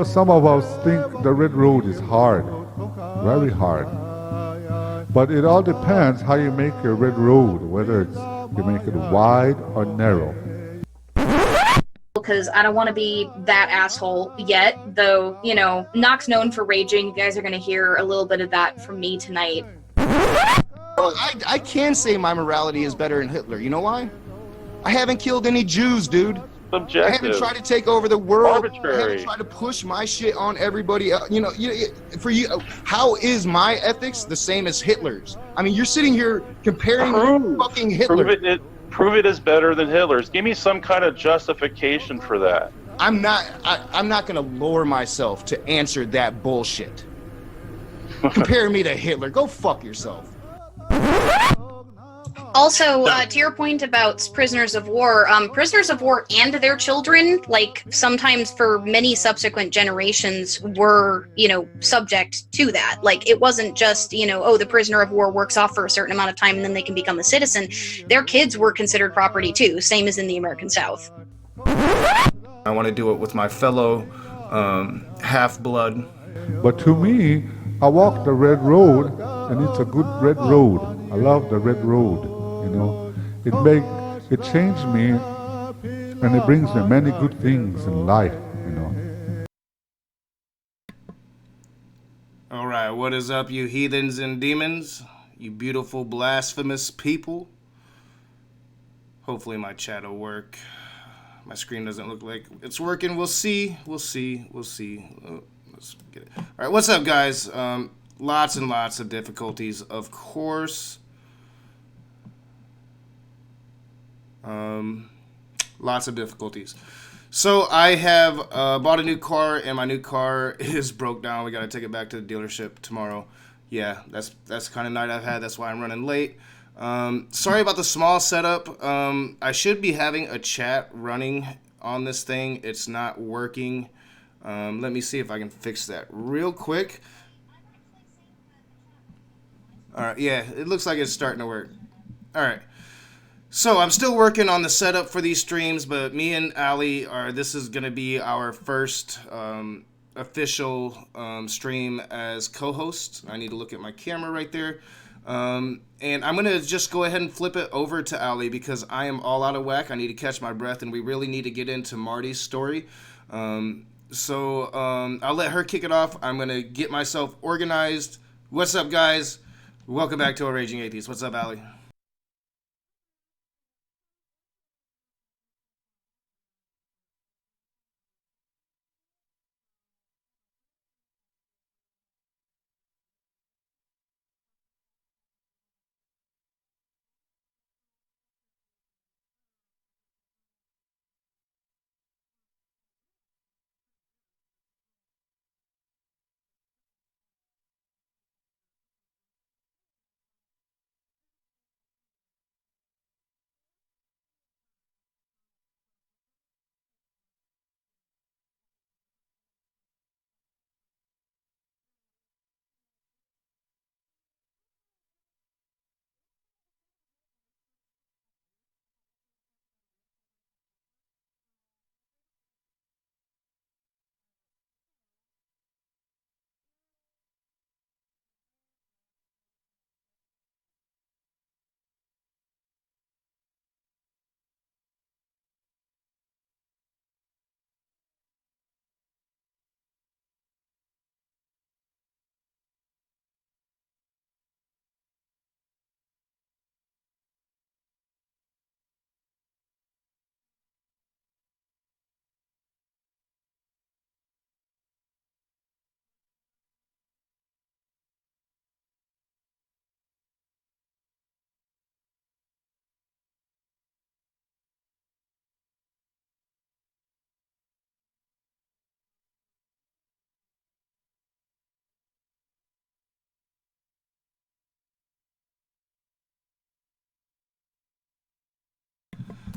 some of us think the red road is hard, very hard. But it all depends how you make your red road, whether it's you make it wide or narrow. Because I don't want to be that asshole yet, though, you know, Knox known for raging. You guys are going to hear a little bit of that from me tonight. I can say my morality is better than Hitler. You know why? I haven't killed any Jews, dude. Subjective. I haven't tried to take over the world. Arbitrary. I haven't tried to push my shit on everybody else. You know, for you, how is my ethics the same as Hitler's? I mean, you're sitting here comparing fucking Hitler. Prove it is better than Hitler's. Give me some kind of justification for that. I'm not gonna lower myself to answer that bullshit. Compare me to Hitler. Go fuck yourself. Also, to your point about prisoners of war and their children, like, sometimes for many subsequent generations were, you know, subject to that. Like, it wasn't just, you know, oh, the prisoner of war works off for a certain amount of time and then they can become a citizen. Their kids were considered property too, same as in the American South. I want to do it with my fellow half-blood. But to me, I walk the red road, and it's a good red road. I love the red road, you know. It changed me, and it brings me many good things in life, you know. All right, what is up, you heathens and demons? You beautiful, blasphemous people. Hopefully my chat will work. My screen doesn't look like it's working. We'll see. Let's get it. All right, what's up, guys? Lots and lots of difficulties, of course. Lots of difficulties. So I have bought a new car, and my new car is broke down. We got to take it back to the dealership tomorrow. Yeah, that's the kind of night I've had. That's why I'm running late. Sorry about the small setup. I should be having a chat running on this thing. It's not working. Let me see if I can fix that real quick. All right, yeah, it looks like it's starting to work. All right. So I'm still working on the setup for these streams, but me and Ali this is going to be our first official stream as co-hosts. I need to look at my camera right there. And I'm going to just go ahead and flip it over to Ali because I am all out of whack. I need to catch my breath, and we really need to get into Marty's story. So I'll let her kick it off. I'm going to get myself organized. What's up, guys? Welcome back to A Raging Atheist. What's up, Ali?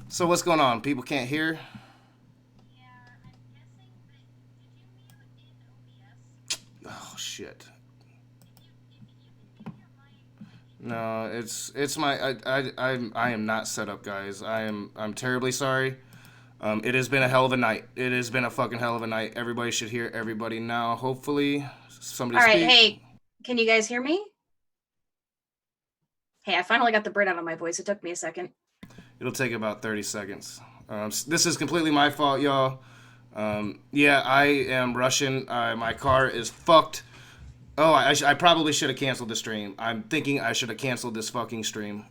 So what's going on? People can't hear? Oh shit. No, it's my I am not set up, guys. I'm terribly sorry. It has been a hell of a night. It has been a fucking hell of a night. Everybody should hear everybody now. Hopefully, somebody All right, speak. hey, can you guys hear me? Hey, I finally got the Brit out of my voice. It took me a second. It'll take about 30 seconds. This is completely my fault, y'all. Yeah, I am Russian. My car is fucked. Oh, I probably should have canceled the stream. I'm thinking I should have canceled this fucking stream.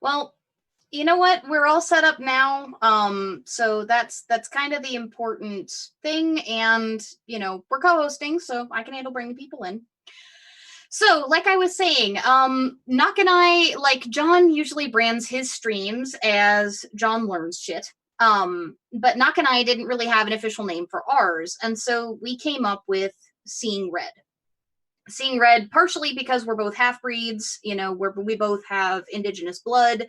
Well, you know what? We're all set up now. So that's kind of the important thing. And, you know, we're co-hosting, so I can handle bringing people in. So, like I was saying, Knock and I, like, John usually brands his streams as John Learns Shit. But Knock and I didn't really have an official name for ours. And so we came up with Seeing Red. Seeing Red, partially because we're both half-breeds, you know, we both have indigenous blood,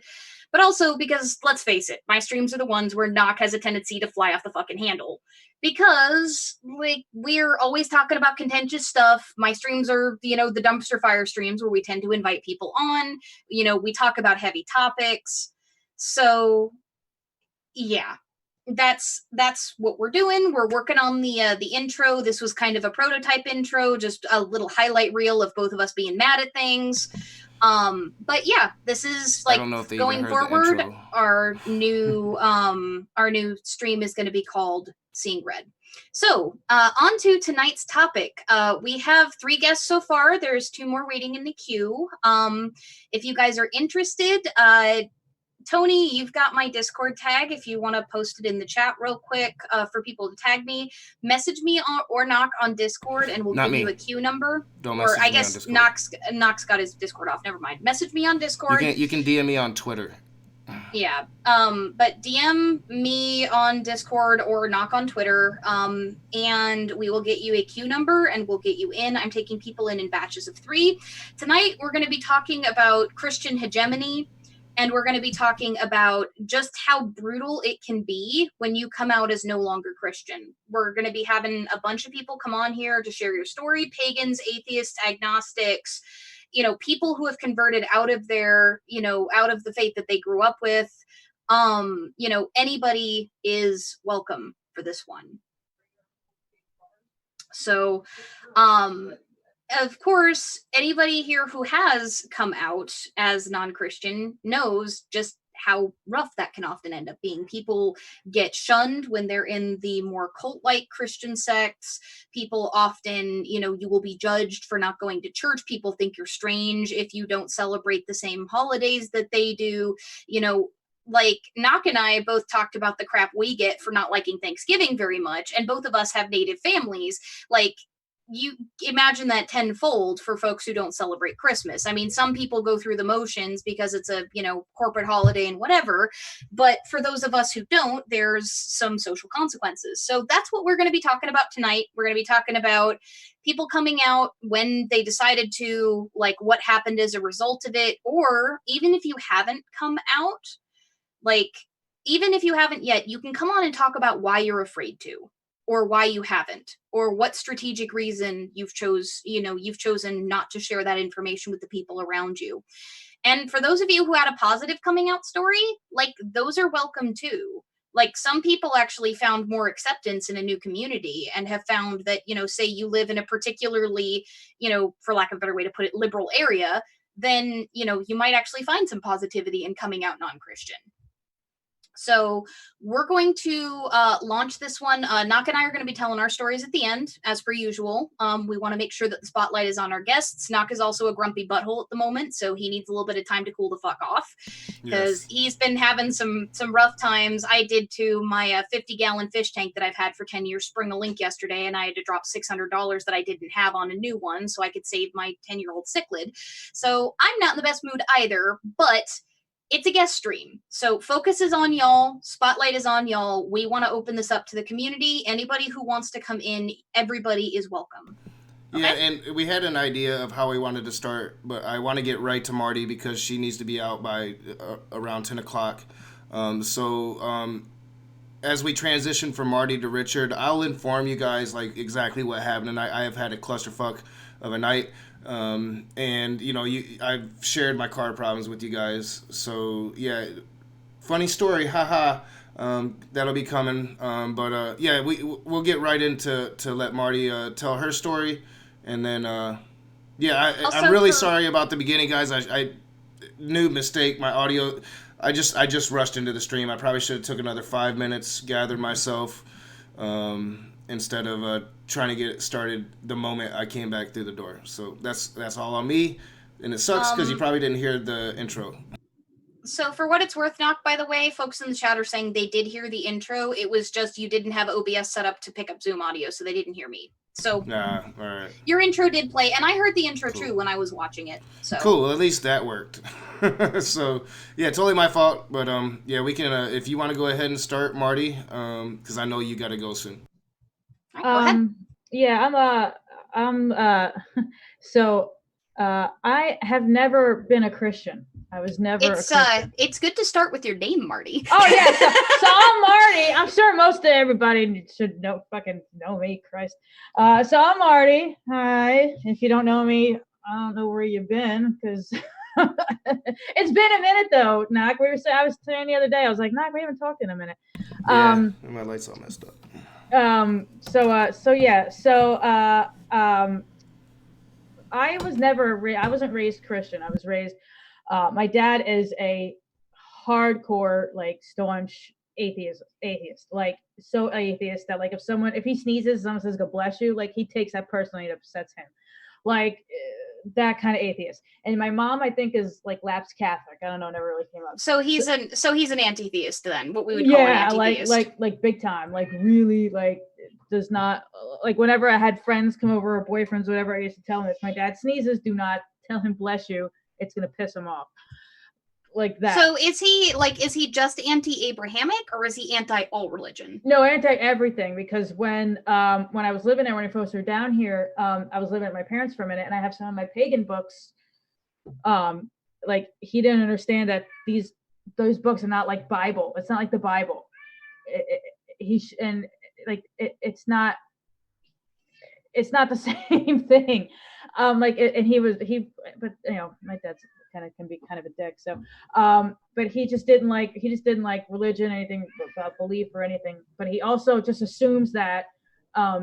but also because, let's face it, my streams are the ones where Knock has a tendency to fly off the fucking handle. Because, like, we're always talking about contentious stuff. My streams are, you know, the dumpster fire streams where we tend to invite people on. You know, we talk about heavy topics. So, yeah. That's what we're doing. We're working on the intro. This was kind of a prototype intro, just a little highlight reel of both of us being mad at things. But yeah, this is like going forward. Our new stream is going to be called Seeing Red. So on to tonight's topic. We have 3 guests so far. There's 2 more waiting in the queue. If you guys are interested, Tony, you've got my Discord tag. If you want to post it in the chat real quick for people to tag me, message me or Knock on Discord, and we'll give you a queue number. Don't message me on Discord. Knock's got his Discord off. Never mind. Message me on Discord. You can DM me on Twitter. Yeah. But DM me on Discord or Knock on Twitter, and we will get you a queue number and we'll get you in. I'm taking people in batches of 3. Tonight we're going to be talking about Christian hegemony. And we're going to be talking about just how brutal it can be when you come out as no longer Christian. We're going to be having a bunch of people come on here to share your story. Pagans, atheists, agnostics, you know, people who have converted out of their, you know, out of the faith that they grew up with. You know, anybody is welcome for this one. So, of course, anybody here who has come out as non-Christian knows just how rough that can often end up being. People get shunned when they're in the more cult-like Christian sects. People often, you know, you will be judged for not going to church. People think you're strange if you don't celebrate the same holidays that they do. You know, like Knock and I both talked about the crap we get for not liking Thanksgiving very much, and both of us have Native families. Like, you imagine that tenfold for folks who don't celebrate Christmas. I mean, some people go through the motions because it's a, you know, corporate holiday and whatever. But for those of us who don't, there's some social consequences. So that's what we're going to be talking about tonight. We're going to be talking about people coming out when they decided to, like, what happened as a result of it. Or even if you haven't come out, like, even if you haven't yet, you can come on and talk about why you're afraid to, or why you haven't, or what strategic reason you've chosen not to share that information with the people around you. And for those of you who had a positive coming out story, like, those are welcome too. Like, some people actually found more acceptance in a new community and have found that, you know, say you live in a particularly, you know, for lack of a better way to put it, liberal area, then, you know, you might actually find some positivity in coming out non-Christian. So we're going to launch this one. Knock and I are going to be telling our stories at the end, as per usual. We want to make sure that the spotlight is on our guests. Knock is also a grumpy butthole at the moment, so he needs a little bit of time to cool the fuck off, because he's been having some rough times. I did too. My 50-gallon fish tank that I've had for 10 years sprung a leak yesterday, and I had to drop $600 that I didn't have on a new one so I could save my 10-year-old cichlid. So I'm not in the best mood either, but it's a guest stream, so focus is on y'all. Spotlight is on y'all. We want to open this up to the community. Anybody who wants to come in, everybody is welcome. Okay? Yeah, and we had an idea of how we wanted to start, but I want to get right to Marty because she needs to be out by around 10 o'clock. As we transition from Marty to Richard, I'll inform you guys like exactly what happened. And I have had a clusterfuck of a night. And you know, I've shared my car problems with you guys. So yeah, funny story, haha. That'll be coming. Yeah, we'll get right into to let Marty tell her story, and then yeah, I'm really sorry about the beginning, guys. I new mistake. My audio. I just rushed into the stream. I probably should have took another 5 minutes, gathered myself, instead of trying to get it started the moment I came back through the door. So that's all on me, and it sucks because you probably didn't hear the intro. So for what it's worth, Knock, by the way, folks in the chat are saying they did hear the intro. It was just you didn't have OBS set up to pick up Zoom audio, so they didn't hear me. So all right. Your intro did play, and I heard the intro too when I was watching it. So cool. At least that worked. So yeah, totally my fault. But yeah, we can. If you want to go ahead and start, Marty, because I know you got to go soon. Right, go ahead. Yeah, so I have never been a Christian. I was never a Christian. It's good to start with your name, Marty. Oh yeah, so I'm Marty. I'm sure most of everybody should fucking know me, Christ. So I'm Marty. Hi. If you don't know me, I don't know where you've been, because it's been a minute though, Knock. I was saying the other day, I was like, Knock, we haven't talked in a minute. Yeah, my light's all messed up. I wasn't raised Christian. I was raised, my dad is a hardcore, like, staunch atheist, like, so atheist that, like, if he sneezes, someone says, "God bless you," like, he takes that personally, it upsets him. Like, that kind of atheist. And my mom, I think, is like lapsed Catholic. I don't know, never really came up. So he's an anti-theist then, what we would call an anti-theist. like big time, like really, like, does not, like, whenever I had friends come over or boyfriends, whatever, I used to tell them, if my dad sneezes, do not tell him "bless you," it's gonna piss him off. Like that. So is he just anti-Abrahamic, or is he anti all religion? No, anti everything, because when I was living there, when I first moved down here, I was living at my parents for a minute, and I have some of my pagan books. Like, he didn't understand that those books are not like Bible. It's not like the Bible. It's not the same thing. But you know, my dad's can be kind of a dick. So, but he just didn't like religion, anything about belief or anything. But he also just assumes that,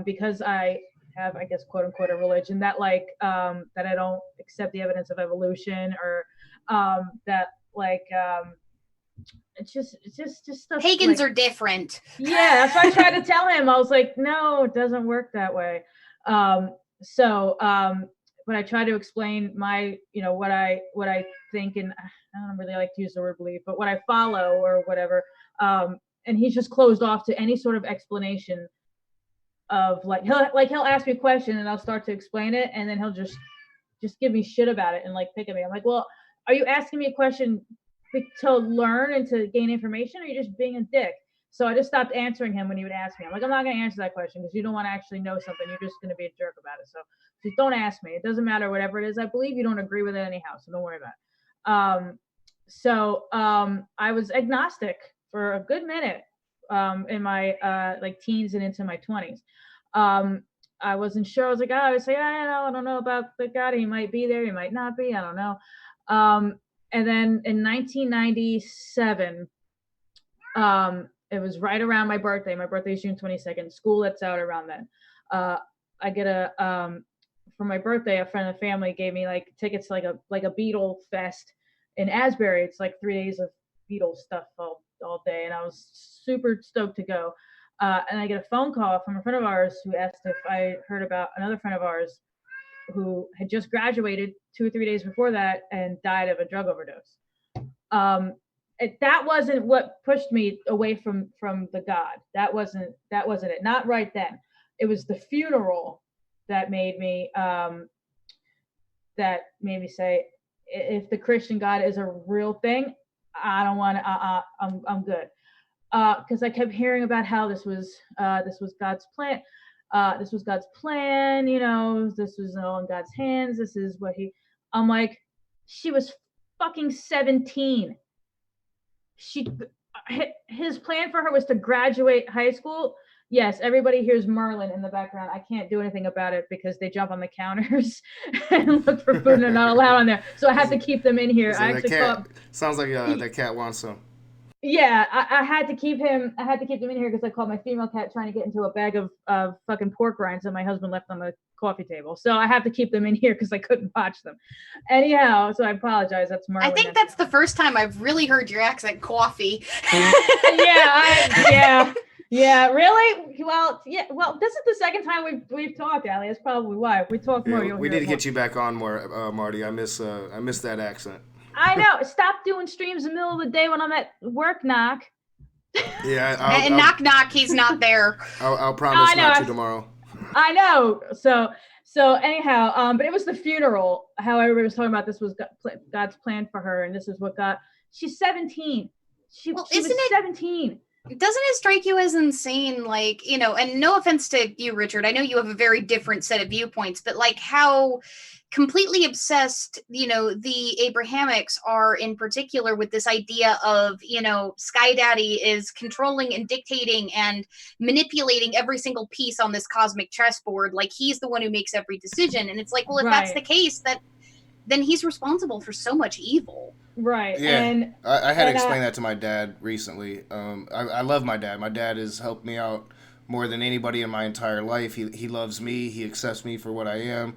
because I have, I guess, quote unquote, a religion, that like, that I don't accept the evidence of evolution, or that like, it's just stuff. Pagans are different. Yeah, that's what I tried to tell him. I was like, no, it doesn't work that way. But I try to explain my, what I think, and I don't really like to use the word belief, but what I follow or whatever. And he's just closed off to any sort of explanation of, like, he'll ask me a question and I'll start to explain it, and then he'll just give me shit about it and, like, pick at me. I'm like, well, are you asking me a question to learn and to gain information, or are you just being a dick? So I just stopped answering him when he would ask me. I'm like, I'm not going to answer that question because you don't want to actually know something. You're just going to be a jerk about it. So just don't ask me. It doesn't matter, whatever it is I believe, you don't agree with it anyhow, so don't worry about it. I was agnostic for a good minute in my like teens and into my 20s. I wasn't sure. I was like, I would say, I don't know about the God. He might be there. He might not be. I don't know. And then in 1997, it was right around my birthday. My birthday is June 22nd. School lets out around then. I get for my birthday, a friend of the family gave me like tickets to like a Beatle fest in Asbury. It's like 3 days of Beatles stuff all day, and I was super stoked to go. And I get a phone call from a friend of ours who asked if I heard about another friend of ours who had just graduated 2 or 3 days before that and died of a drug overdose. That wasn't what pushed me away from the God. That wasn't it. Not right then. It was the funeral that made me say, if the Christian God is a real thing, I don't want to. I'm good. Because I kept hearing about how this was God's plan. This was God's plan. This was all in God's hands. This is what I'm like, she was fucking 17. His plan for her was to graduate high school. Yes, everybody hears Merlin in the background. I can't do anything about it because they jump on the counters and look for food and they're not allowed on there. So I have to keep them in here. So I actually cat, sounds like that cat wants some. Yeah, I had to keep him. I had to keep him in here because I caught my female cat trying to get into a bag of fucking pork rinds that my husband left on the coffee table. So I have to keep them in here because I couldn't watch them. Anyhow, so I apologize. That's Marley. I think that's the first time I've really heard your accent, coffee. Yeah, really? Well, yeah. Well, this is the second time we've talked, Allie. That's probably why we talk more. Yeah, we need to get you back on more, Marty. I miss that accent. I know. Stop doing streams in the middle of the day when I'm at work, knock. Yeah, and knock knock, he's not there. I'll promise not to tomorrow. I know. So anyhow, but it was the funeral. How everybody was talking about this was God's plan for her, and this is what God. She's 17. She was 17. Doesn't it strike you as insane, like, you know, and no offense to you, Richard, I know you have a very different set of viewpoints, but like how completely obsessed, you know, the Abrahamics are in particular with this idea of, you know, Sky Daddy is controlling and dictating and manipulating every single piece on this cosmic chessboard. Like he's the one who makes every decision. And it's like, well, if that's the case, then he's responsible for so much evil. Right. Yeah. And I had to explain that to my dad recently. I love my dad. My dad has helped me out more than anybody in my entire life. He loves me. He accepts me for what I am.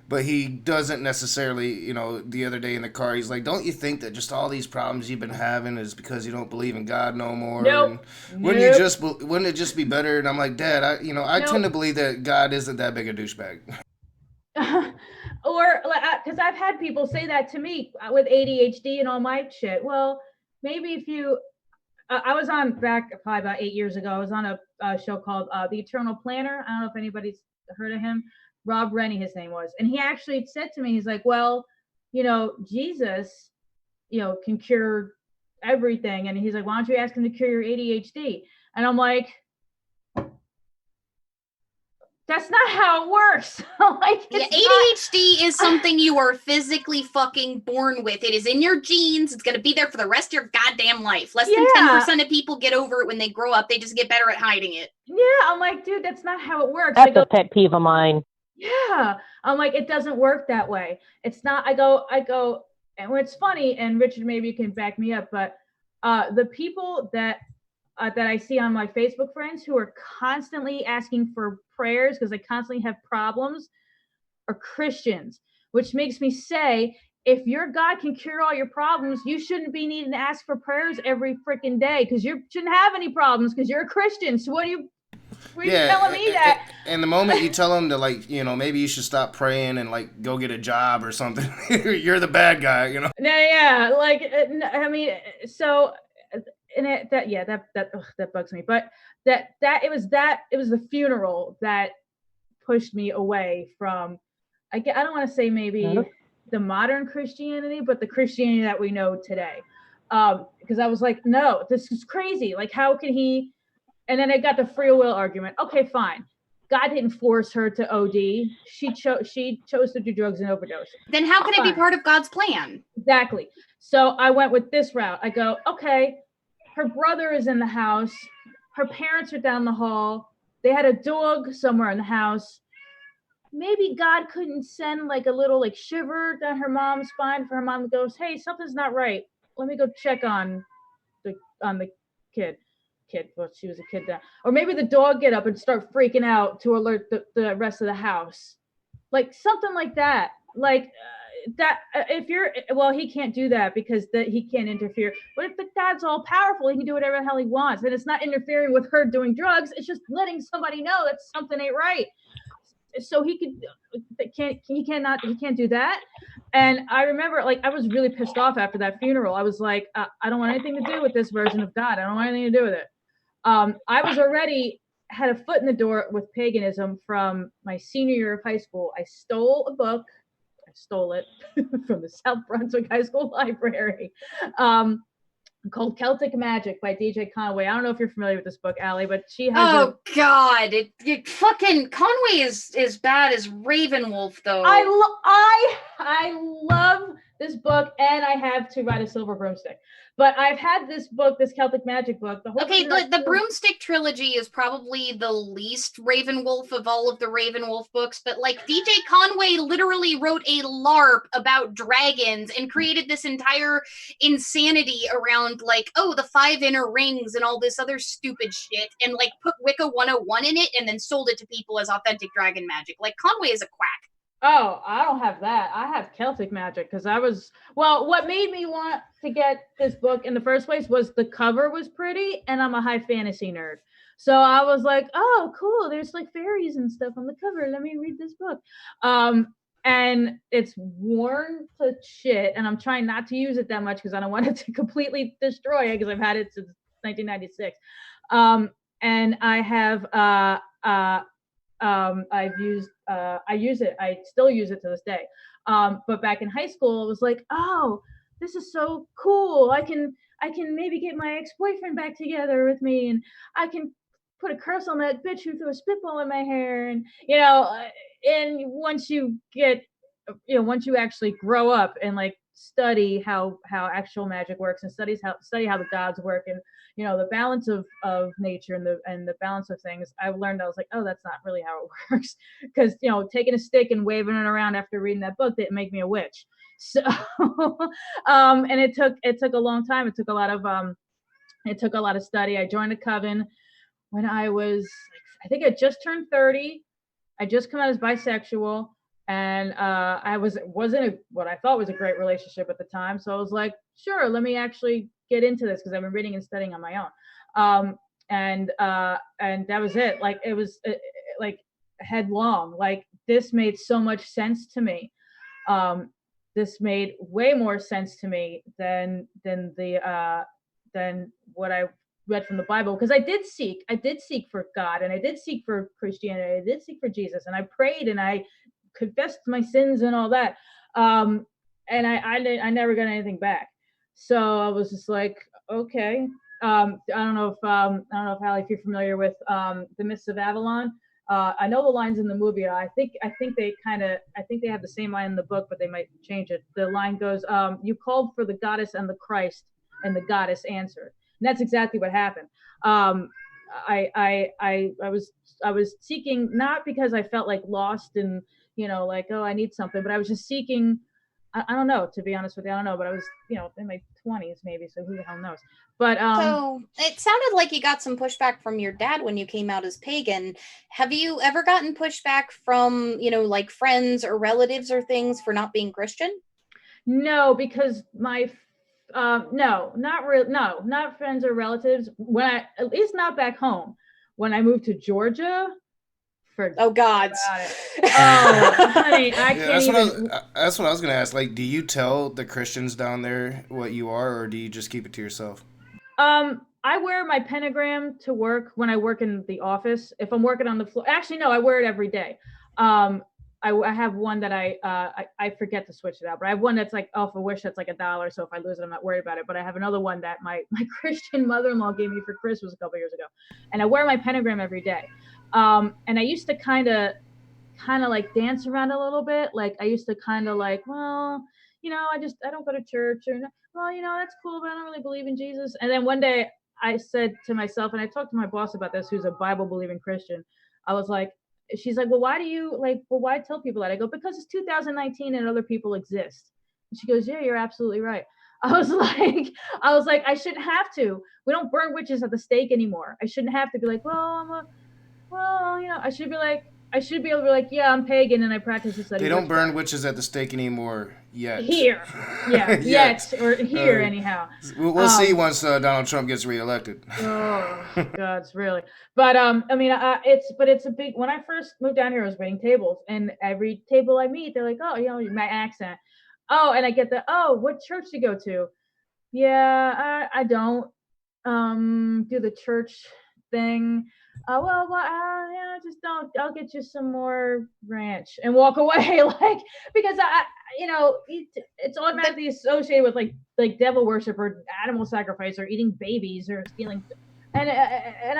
But he doesn't necessarily, you know, the other day in the car, he's like, don't you think that just all these problems you've been having is because you don't believe in God no more? Nope. And wouldn't it just be better? And I'm like, Dad, I tend to believe that God isn't that big a douchebag. Or because I've had people say that to me with ADHD and all my shit. Well, maybe if you, I was on back probably about 8 years ago. I was on a show called The Eternal Planner. I don't know if anybody's heard of him. Rob Rennie, his name was, and he actually said to me, he's like, well, you know, Jesus, you know, can cure everything, and he's like, why don't you ask him to cure your ADHD? And I'm like, that's not how it works. Like, yeah, ADHD is something you are physically fucking born with. It is in your genes. It's going to be there for the rest of your goddamn life. Less than 10% of people get over it when they grow up. They just get better at hiding it. Yeah, I'm like, dude, that's not how it works. That's a pet peeve of mine. Yeah, I'm like, it doesn't work that way. It's not. I go, and what's funny, and Richard, maybe you can back me up, but the people that I see on my Facebook friends who are constantly asking for prayers because they constantly have problems are Christians, which makes me say, if your God can cure all your problems, you shouldn't be needing to ask for prayers every freaking day because you shouldn't have any problems because you're a Christian. So what are you telling me that? And the moment you tell them to, like, you know, maybe you should stop praying and like go get a job or something, you're the bad guy, you know? Yeah, like, I mean, so. And that bugs me. But it was the funeral that pushed me away from. I don't want to say maybe the modern Christianity, but the Christianity that we know today. Because I was like, no, this is crazy. Like, how can he? And then I got the free will argument. Okay, fine. God didn't force her to OD. She chose to do drugs and overdose. Then how can it be part of God's plan? Exactly. So I went with this route. I go, okay. Her brother is in the house. Her parents are down the hall. They had a dog somewhere in the house. Maybe God couldn't send like a little like shiver down her mom's spine for her mom goes, hey, something's not right. Let me go check on the kid. Well, she was a kid then. Or maybe the dog get up and start freaking out to alert the rest of the house. Like something like that. Like that if you're he can't do that because he can't interfere. But if the God's all powerful, he can do whatever the hell he wants, and it's not interfering with her doing drugs, it's just letting somebody know that something ain't right. So he can't do that. And I remember, like, I was really pissed off after that funeral. I was like, I don't want anything to do with this version of God. I don't want anything to do with it. I was already had a foot in the door with paganism from my senior year of high school. I stole a book. I stole it from the South Brunswick High School library, called Celtic Magic by DJ Conway. I don't know if you're familiar with this book, Allie, but she has God, it fucking Conway is as bad as Ravenwolf, though. I love this book, and I have To Ride a Silver Broomstick. But I've had this book, this Celtic Magic book. Okay, the Broomstick trilogy is probably the least Ravenwolf of all of the Ravenwolf books, but like DJ Conway literally wrote a LARP about dragons and created this entire insanity around like, oh, the 5 inner rings and all this other stupid shit, and like put Wicca 101 in it and then sold it to people as authentic dragon magic. Like, Conway is a quack. Oh, I don't have that. I have Celtic Magic because what made me want to get this book in the first place was the cover was pretty, and I'm a high fantasy nerd. So I was like, oh, cool. There's like fairies and stuff on the cover. Let me read this book. And it's worn to shit, and I'm trying not to use it that much because I don't want it to completely destroy it because I've had it since 1996. And I have I use it. I still use it to this day. But back in high school, it was like, oh, this is so cool. I can maybe get my ex-boyfriend back together with me, and I can put a curse on that bitch who threw a spitball in my hair. And, and once you actually grow up and like study how actual magic works and study how the gods work and the balance of nature and the balance of things, I learned, I was like, oh, that's not really how it works, because taking a stick and waving it around after reading that book didn't make me a witch. So and it took a long time. It took a lot of study. I joined a coven when I was, I think I just turned 30. I just come out as bisexual. And I wasn't what I thought was a great relationship at the time. So I was like, sure, let me actually get into this because I've been reading and studying on my own. And that was it. Like, it was like headlong. Like, this made so much sense to me. This made way more sense to me than what I read from the Bible, because I did seek for God, and I did seek for Christianity. I did seek for Jesus, and I prayed, and I confessed my sins and all that, and I never got anything back. So I was just like, okay. I don't know if Hallie, if you're familiar with the Myths of Avalon. I know the lines in the movie. I think they have the same line in the book, but they might change it. The line goes, "You called for the goddess and the Christ, and the goddess answered." And that's exactly what happened. I was seeking, not because I felt like lost and like, oh, I need something, but I was just seeking. I don't know, to be honest with you, I don't know, but I was in my 20s maybe, so who the hell knows. But so it sounded like you got some pushback from your dad when you came out as pagan. Have you ever gotten pushback from like friends or relatives or things for not being Christian? No, because my not friends or relatives. At least not back home. When I moved to Georgia, oh God! Oh, honey, I can't that's what I was gonna ask. Like, do you tell the Christians down there what you are, or do you just keep it to yourself? I wear my pentagram to work when I work in the office. If I'm working on the floor, actually, no, I wear it every day. I have one that I forget to switch it out, but I have one that's like off a Wish that's like $1. So if I lose it, I'm not worried about it. But I have another one that my Christian mother-in-law gave me for Christmas a couple years ago, and I wear my pentagram every day. And I used to kind of like dance around a little bit. Like, I used to kind of like, well, I don't go to church, or, well, that's cool, but I don't really believe in Jesus. And then one day I said to myself, and I talked to my boss about this, who's a Bible believing Christian. I was like, she's like, well, why tell people that? I go, because it's 2019 and other people exist. And she goes, yeah, you're absolutely right. I was like, I shouldn't have to. We don't burn witches at the stake anymore. I shouldn't have to be like, I should be able to be like, yeah, I'm pagan and I practice this. They don't burn witches at the stake anymore yet. Here. Yeah, yet. Or here, anyhow. We'll see once Donald Trump gets reelected. Oh, God, really. But, it's a big, when I first moved down here, I was waiting tables, and every table I meet, they're like, oh, my accent. Oh, and I get what church do you go to? Yeah, I don't do the church thing. Just don't. I'll get you some more ranch and walk away, because it's automatically associated with like devil worship or animal sacrifice or eating babies or stealing, and I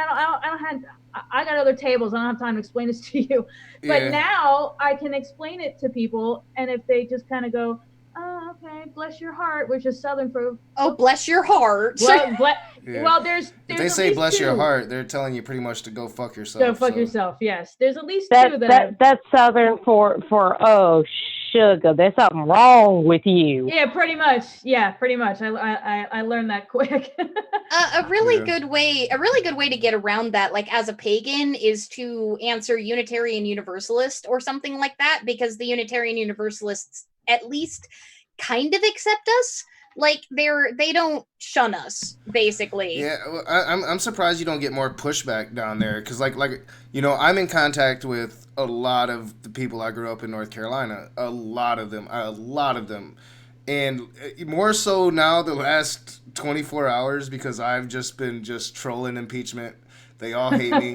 got other tables. I don't have time to explain this to you, but now I can explain it to people, and if they just kind of go, oh, okay, bless your heart, which is Southern for. Oh, bless your heart. Well, Yeah. well, there's If they at say least bless your two. heart, they're telling you pretty much to go fuck yourself. Go fuck so. yourself. Yes, there's at least two That's Southern for oh sugar. There's something wrong with you. Yeah, pretty much. Yeah, pretty much. I learned that quick. A really good way to get around that, like as a pagan, is to answer Unitarian Universalist or something like that, because the Unitarian Universalists at least kind of accept us. Like they don't shun us, basically. Yeah, I'm surprised you don't get more pushback down there, because like I'm in contact with a lot of the people I grew up in North Carolina, a lot of them, and more so now the last 24 hours, because I've just been trolling impeachment. They all hate me,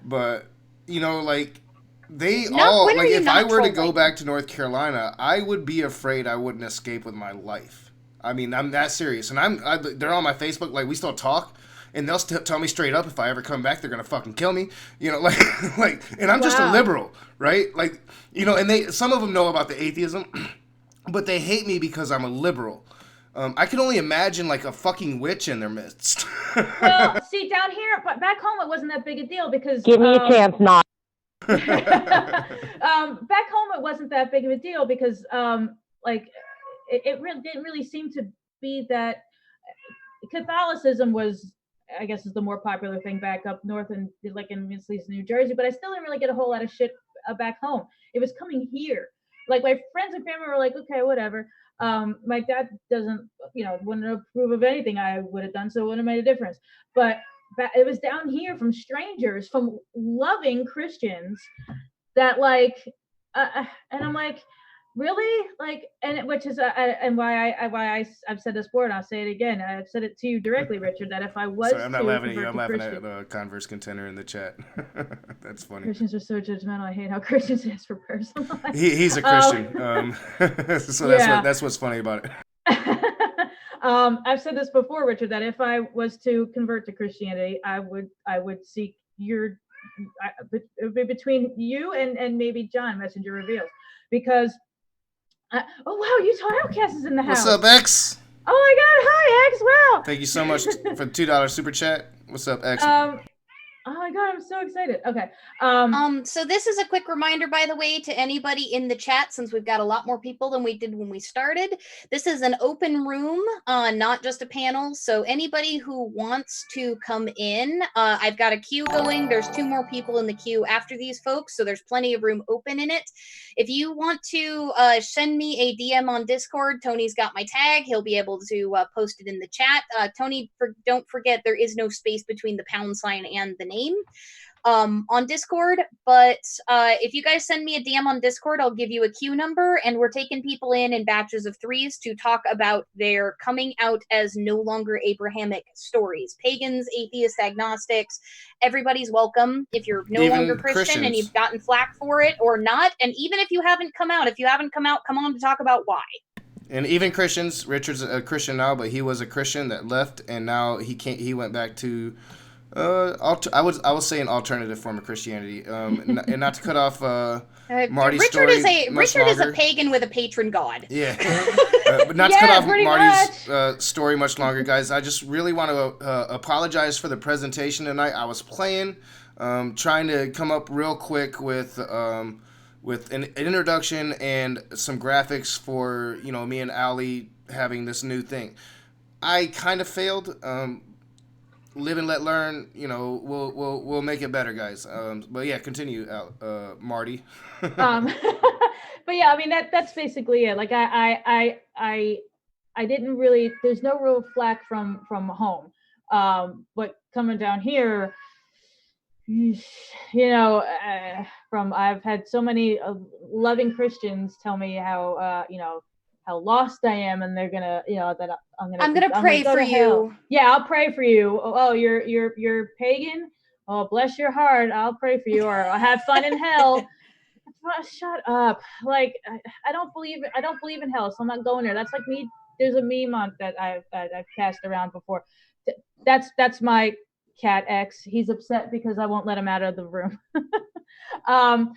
but like they all like if I were to go back to North Carolina, I would be afraid I wouldn't escape with my life. I mean, I'm that serious, and they're on my Facebook. Like, we still talk, and they'll tell me straight up if I ever come back, they're gonna fucking kill me. And I'm just a liberal, right? Like, and some of them know about the atheism, but they hate me because I'm a liberal. I can only imagine like a fucking witch in their midst. Well, see, down here, but back home, it wasn't that big a deal because. Give me a chance, not. Back home, it wasn't that big of a deal because, it really didn't really seem to be that. Catholicism was, I guess, is the more popular thing back up north and like in New Jersey, but I still didn't really get a whole lot of shit back home. It was coming here. Like my friends and family were like, okay, whatever. My dad doesn't, wouldn't approve of anything I would have done, so it wouldn't have made a difference. But it was down here from strangers, from loving Christians that and I'm like, really? Like, and which is and why I've said this before, and I'll say it again. I've said it to you directly, Richard, that if I was Sorry, I'm not laughing at you. I'm laughing Christian, at the Converse contender in the chat. That's funny. Christians are so judgmental. I hate how Christians ask for personal life. He's a Christian, so that's what's funny about it. I've said this before, Richard, that if I was to convert to Christianity, I would seek between you and maybe John Messenger Reveals, because oh wow, Utah Outcast is in the house. What's up, X? Oh my God, hi X! Wow. Thank you so much for the $2 super chat. What's up, X? Oh my God, I'm so excited. Okay. So this is a quick reminder, by the way, to anybody in the chat, since we've got a lot more people than we did when we started. This is an open room, not just a panel. So anybody who wants to come in, I've got a queue going. There's 2 more people in the queue after these folks, so there's plenty of room open in it. If you want to send me a DM on Discord, Tony's got my tag. He'll be able to post it in the chat. Tony, don't forget, there is no space between the # and the name on Discord, but if you guys send me a DM on Discord, I'll give you a queue number, and we're taking people in batches of 3s to talk about their coming out as no longer Abrahamic stories. Pagans, atheists, agnostics, everybody's welcome. If you're no longer Christian and you've gotten flack for it or not, and even if you haven't come out, come on to talk about why. And even Christians. Richard's a Christian now, but he was a Christian that left, and now he went back to I would say an alternative form of Christianity. And not to cut off Marty's Richard story. Richard is a pagan with a patron god. Yeah, but not to cut off Marty's story much longer, guys. I just really want to apologize for the presentation tonight. I was playing, trying to come up real quick with an introduction and some graphics for me and Ali having this new thing. I kind of failed. Live and let learn. We'll make it better, guys. But yeah, continue, Marty. But yeah, I mean that's basically it. Like I didn't really. There's no real flack from home. But coming down here, I've had so many loving Christians tell me how how lost I am, and they're gonna, that I'm gonna pray for you. Yeah, I'll pray for you. Oh, you're pagan. Oh, bless your heart. I'll pray for you, or I'll have fun in hell. Shut up. Like I don't believe in hell, so I'm not going there. That's like me. There's a meme that I've passed around before. That's my cat X. He's upset because I won't let him out of the room. Telling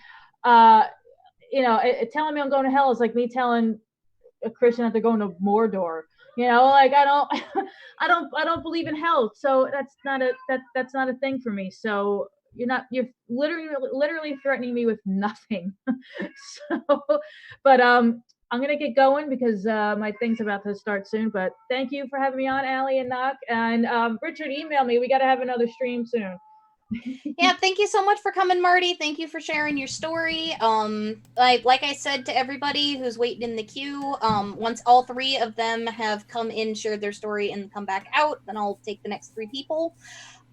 me I'm going to hell is like me telling a Christian after going to Mordor. You know, like I don't, I don't believe in hell, so that's not a thing for me. So you're literally threatening me with nothing. So, but I'm gonna get going because my thing's about to start soon. But thank you for having me on, Allie and Knock, and Richard, email me. We got to have another stream soon. Yeah, thank you so much for coming, Marty. Thank you for sharing your story. Like I said to everybody who's waiting in the queue, once all 3 of them have come in, shared their story, and come back out, then I'll take the next 3 people.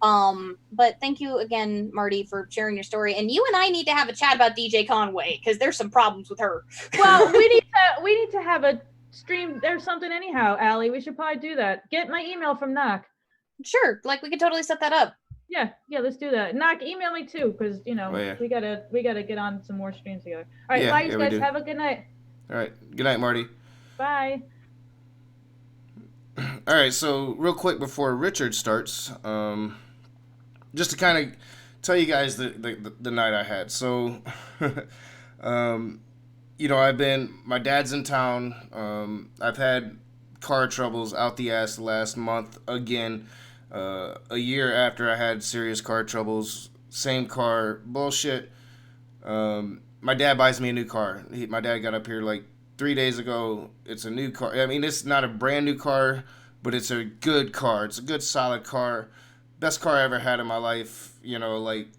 But thank you again, Marty, for sharing your story. And you and I need to have a chat about DJ Conway because there's some problems with her. Well, we need to have a stream. There's something anyhow, Allie. We should probably do that. Get my email from Knock. Sure, like we could totally set that up. Yeah, let's do that. Knock, email me too, because we gotta get on some more streams together. All right, bye, you guys. Have a good night. All right, good night, Marty. Bye. All right, so real quick before Richard starts, just to kind of tell you guys the night I had. So, my dad's in town. I've had car troubles out the ass the last month again. A year after I had serious car troubles, same car, bullshit. My dad buys me a new car. My dad got up here like 3 days ago. It's a new car. I mean, it's not a brand new car, but it's a good car. It's a good, solid car. Best car I ever had in my life,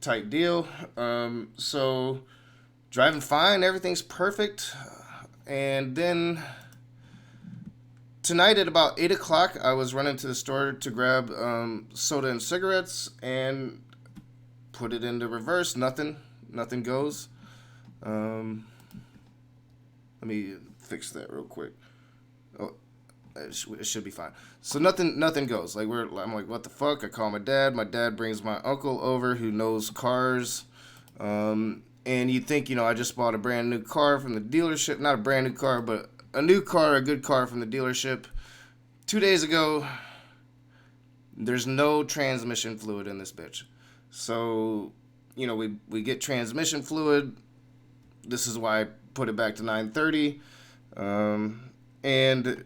type deal. So driving fine, everything's perfect. And then tonight at about 8 o'clock, I was running to the store to grab soda and cigarettes and put it into reverse. Nothing goes. Let me fix that real quick. Oh, it should be fine. So nothing goes. I'm like, what the fuck? I call my dad. My dad brings my uncle over who knows cars. And you'd think, I just bought a brand new car from the dealership. Not a brand new car, but a new car, a good car from the dealership. 2 days ago, there's no transmission fluid in this bitch. So, we get transmission fluid. This is why I put it back to 930. And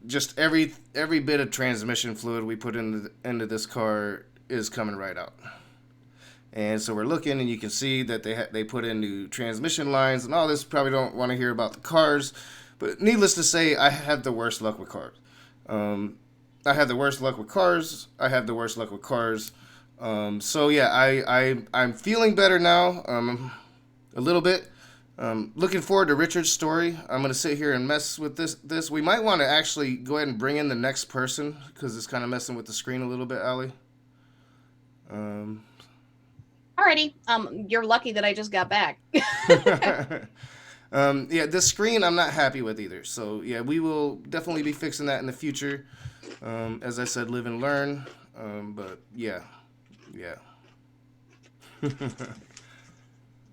just every bit of transmission fluid we put into this car is coming right out. And so we're looking, and you can see that they put in new transmission lines and all this. Probably don't want to hear about the cars, but needless to say, I had the worst luck with cars. I have the worst luck with cars. So yeah, I'm feeling better now, a little bit. Looking forward to Richard's story. I'm gonna sit here and mess with this. We might want to actually go ahead and bring in the next person because it's kind of messing with the screen a little bit, Allie. Alrighty. You're lucky that I just got back. Yeah, this screen I'm not happy with either. So yeah, we will definitely be fixing that in the future. As I said, live and learn. But yeah.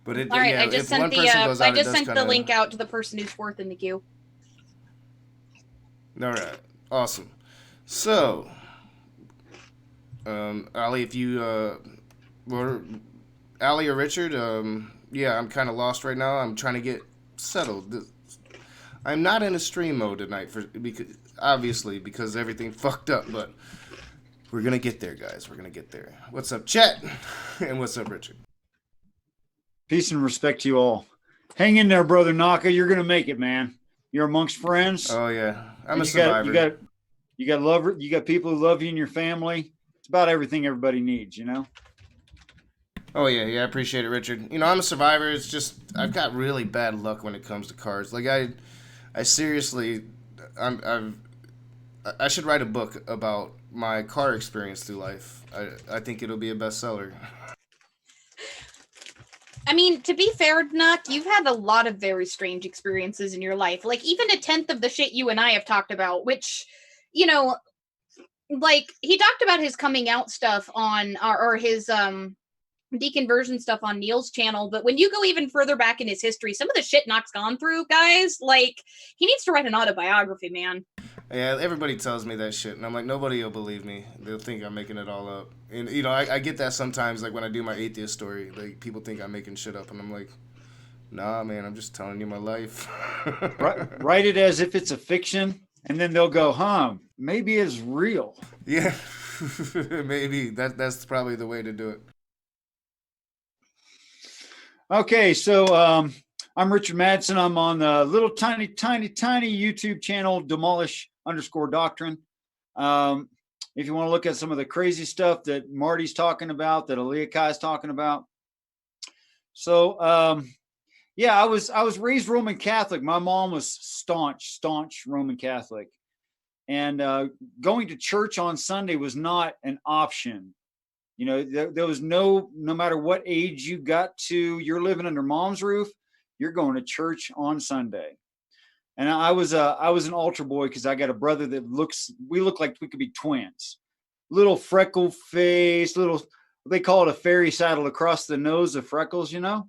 But all right, yeah, I just sent the link out to the person who's fourth in the queue. All right, awesome. So, Ali, if you Ali or Richard, yeah, I'm kind of lost right now. I'm trying to get settled. I'm not in a stream mode tonight because everything fucked up, but we're gonna get there, guys. We're gonna get there. What's up, chat? And what's up, Richard? Peace and respect to you all. Hang in there, brother Naka. You're gonna make it, man. You're amongst friends. Oh yeah, I'm a survivor. You got love. You got people who love you and your family. It's about everything everybody needs, you know. Oh yeah, I appreciate it, Richard. I'm a survivor. It's just I've got really bad luck when it comes to cars. Like I seriously, I should write a book about my car experience through life. I think it'll be a bestseller. I mean, to be fair, Nuck, you've had a lot of very strange experiences in your life. Like, even a tenth of the shit you and I have talked about, which, like, he talked about his coming out stuff on, or his deconversion stuff on Neil's channel, but when you go even further back in his history, some of the shit Nuck's gone through, guys, like, he needs to write an autobiography, man. Yeah, everybody tells me that shit, and I'm like, nobody will believe me. They'll think I'm making it all up. And, I get that sometimes, like, when I do my atheist story, like, people think I'm making shit up, and I'm like, Nah, man, I'm just telling you my life. Write it as if it's a fiction, and then they'll go, huh, maybe it's real. Yeah, maybe that's probably the way to do it. Okay, so I'm Richard Madsen. I'm on the little tiny YouTube channel, Demolish_Doctrine. If you want to look at some of the crazy stuff that Marty's talking about, that Eliakai's talking about. So, yeah, I was raised Roman Catholic. My mom was staunch Roman Catholic. And going to church on Sunday was not an option. You know, there was no matter what age you got to, you're living under mom's roof, you're going to church on Sunday. And I was an altar boy because I got a brother that we look like we could be twins. Little freckle face, they call it a fairy saddle across the nose of freckles, you know?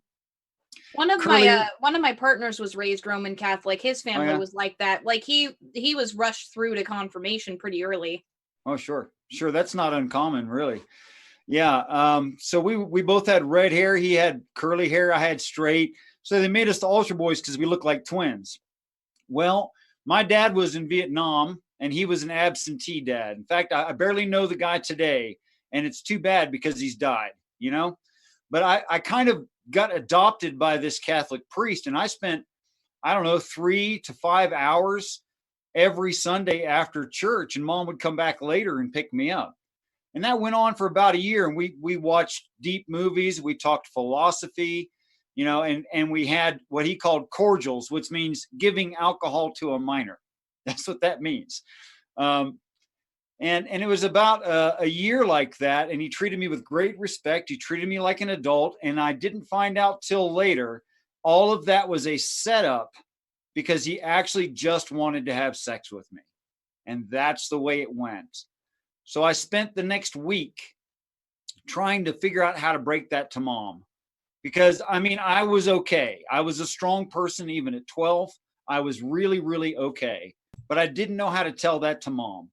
One of my partners was raised Roman Catholic. His family was like that. Like he was rushed through to confirmation pretty early. Oh, sure. That's not uncommon, really. Yeah. So we both had red hair. He had curly hair. I had straight. So they made us the altar boys because we looked like twins. Well, my dad was in Vietnam and he was an absentee dad. In fact, I barely know the guy today, and it's too bad because he's died, you know, but I kind of got adopted by this Catholic priest, and I spent, 3 to 5 hours every Sunday after church, and mom would come back later and pick me up. And that went on for about a year, and we watched deep movies. We talked philosophy, you know, and we had what he called cordials, which means giving alcohol to a minor. That's what that means. And it was about a year like that, and he treated me with great respect. He treated me like an adult, and I didn't find out till later. All of that was a setup because he actually just wanted to have sex with me. And that's the way it went. So I spent the next week trying to figure out how to break that to mom. Because, I was okay. I was a strong person even at 12. I was really, really okay. But I didn't know how to tell that to mom.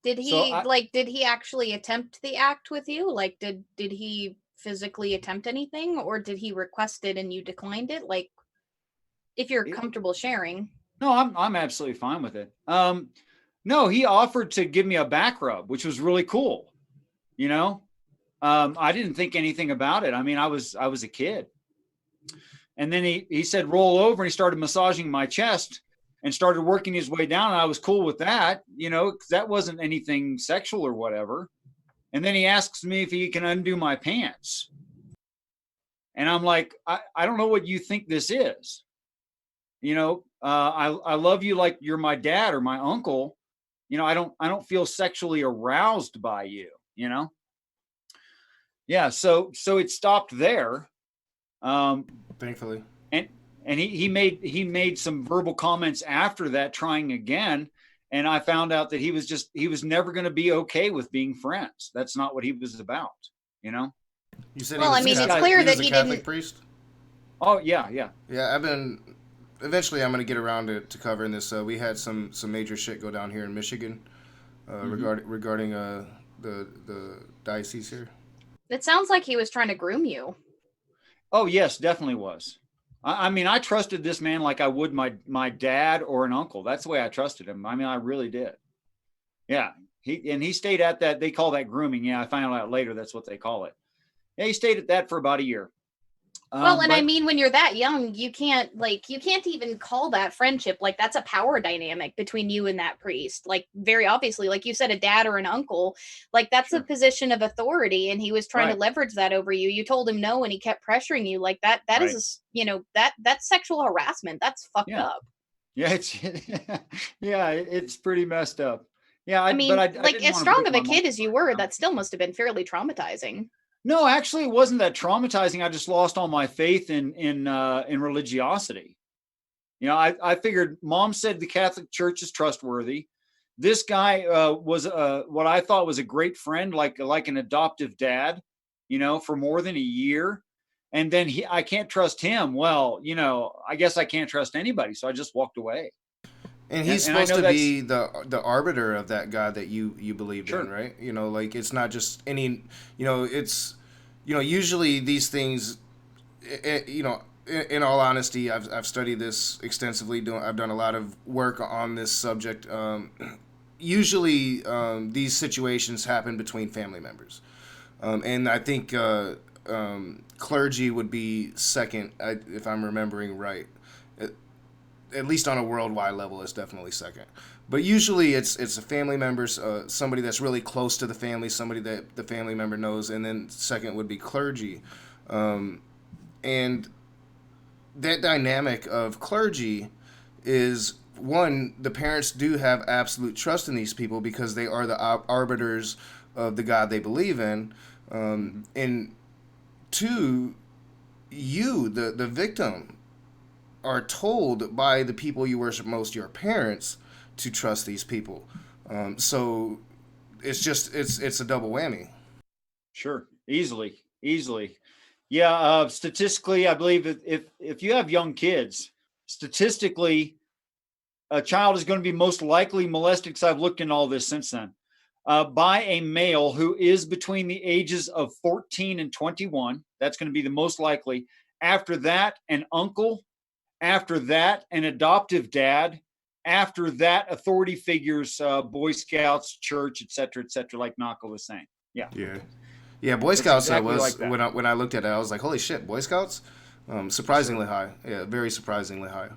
Did he did he actually attempt the act with you? Like, did he physically attempt anything, or did he request it and you declined it? Like, if you're comfortable sharing. No, I'm absolutely fine with it. No, he offered to give me a back rub, which was really cool. You know, I didn't think anything about it. I was a kid. And then he said, roll over, and he started massaging my chest and started working his way down. And I was cool with that, you know, because that wasn't anything sexual or whatever. And then he asks me if he can undo my pants. And I'm like, I don't know what you think this is. You know, I love you like you're my dad or my uncle. You know, I don't feel sexually aroused by you, you know? Yeah. So it stopped there. Thankfully. And he made some verbal comments after that, trying again. And I found out that he was never going to be okay with being friends. That's not what he was about, you know? You said well, it's clear that he Catholic didn't. Priest? Oh, yeah. Yeah, eventually I'm going to get around to covering this. We had some major shit go down here in Michigan regarding the diocese here. It sounds like he was trying to groom you. Oh, yes, definitely was. I trusted this man like I would my dad or an uncle. That's the way I trusted him. I really did. Yeah. He stayed at that. They call that grooming. Yeah. I found out later that's what they call it. Yeah. He stayed at that for about a year. Well, and when you're that young, you can't even call that friendship. Like, that's a power dynamic between you and that priest. Like, very obviously, like you said, a dad or an uncle, like that's a position of authority. And he was trying to leverage that over you. You told him no, and he kept pressuring you like that. That is, that's sexual harassment. That's fucked up. Yeah. It's pretty messed up. Yeah. I like, as strong of a kid as you were, that still must have been fairly traumatizing. No, actually, it wasn't that traumatizing. I just lost all my faith in religiosity. You know, I figured mom said the Catholic Church is trustworthy. This guy was what I thought was a great friend, like an adoptive dad, you know, for more than a year. And then I can't trust him. Well, you know, I guess I can't trust anybody. So I just walked away. And he's supposed to be the arbiter of that God that you believed in, right? You know, like, it's not just any, you know, it's, you know, usually these things, you know, in all honesty, I've studied this extensively. I've done a lot of work on this subject. Usually, these situations happen between family members, and I think clergy would be second, if I'm remembering right. At least on a worldwide level, it's definitely second. But usually, it's a family member, somebody that's really close to the family, somebody that the family member knows, and then second would be clergy, and that dynamic of clergy is, one, the parents do have absolute trust in these people because they are the arbiters of the God they believe in, and two, you, the victim, are told by the people you worship most, your parents, to trust these people. So it's a double whammy. Sure, easily. Yeah, statistically, I believe if you have young kids, statistically, a child is going to be most likely molested, because I've looked into all this since then, by a male who is between the ages of 14 and 21. That's going to be the most likely. After that, an uncle. After that, an adoptive dad. After that, authority figures, Boy Scouts, church, et cetera, like Naka was saying. Yeah. Boy Scouts. Exactly was like that. when I looked at it, I was like, holy shit, Boy Scouts. Surprisingly high. Yeah, very surprisingly high.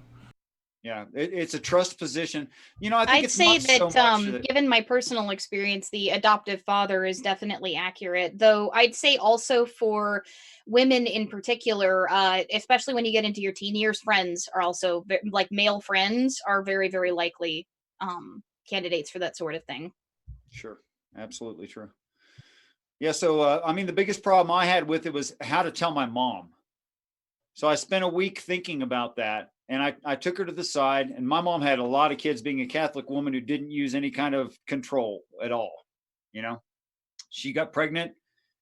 Yeah, it's a trust position. I think I'd it's say not so that, much that, given my personal experience, the adoptive father is definitely accurate. Though I'd say also for women in particular, especially when you get into your teen years, friends are also like male friends are very, very likely candidates for that sort of thing. Sure, absolutely true. Yeah, so the biggest problem I had with it was how to tell my mom. So I spent a week thinking about that. And I took her to the side, and my mom had a lot of kids, being a Catholic woman who didn't use any kind of control at all. She got pregnant.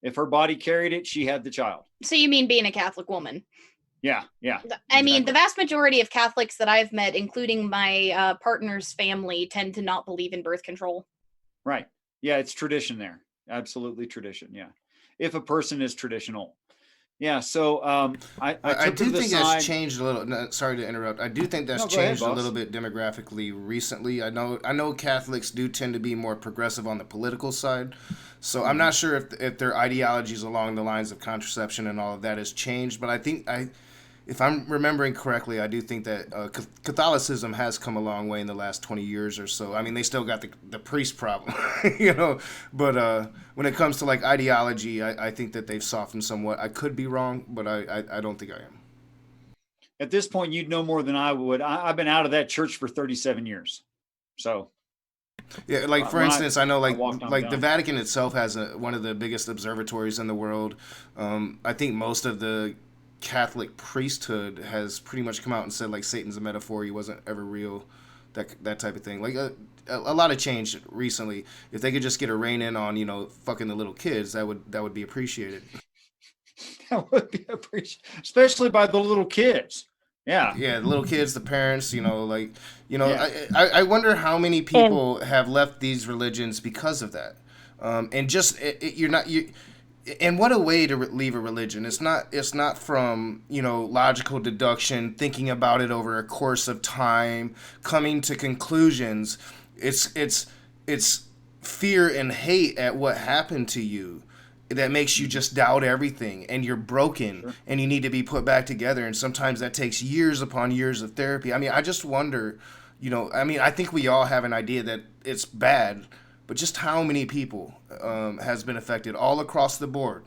If her body carried it, she had the child. So you mean being a Catholic woman? Yeah. I mean, Exactly. the vast majority of Catholics that I've met, including my partner's family, tend to not believe in birth control. Right. Yeah, it's tradition there. Absolutely tradition. Yeah. If a person is traditional. Yeah, so I do think side. that's changed a little. No, sorry to interrupt. I do think that's changed a little bit demographically recently. I know Catholics do tend to be more progressive on the political side, so I'm not sure if their ideologies along the lines of contraception and all of that has changed. But I think if I'm remembering correctly, I do think that Catholicism has come a long way in the last 20 years or so. I mean, they still got the priest problem, but when it comes to like ideology, I think that they've softened somewhat. I could be wrong, but I don't think I am. At this point, you'd know more than I would. I've been out of that church for 37 years. So. Yeah, like for instance, I know like the Vatican itself has one of the biggest observatories in the world. I think most of the Catholic priesthood has pretty much come out and said like Satan's a metaphor, he wasn't ever real, that type of thing. Like a lot of change recently. If they could just get a rein in on fucking the little kids, that would be appreciated. That would be appreciated, especially by the little kids. Yeah, the little kids, the parents. I wonder how many people have left these religions because of that. And just and what a way to leave a religion. It's not from logical deduction, thinking about it over a course of time, coming to conclusions. It's fear and hate at what happened to you that makes you just doubt everything, and you're broken. Sure. And you need to be put back together, and sometimes that takes years upon years of therapy. I mean, I just wonder, I think we all have an idea that it's bad, but just how many people has been affected all across the board,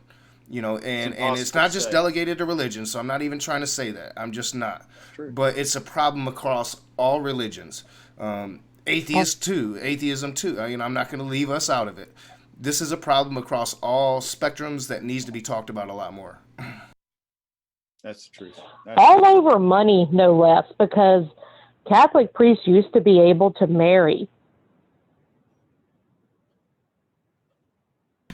and it's not just delegated to religion. So I'm not even trying to say that. I'm just not. True. But it's a problem across all religions. Atheism too. I'm not going to leave us out of it. This is a problem across all spectrums that needs to be talked about a lot more. That's the truth. All over money, no less, because Catholic priests used to be able to marry.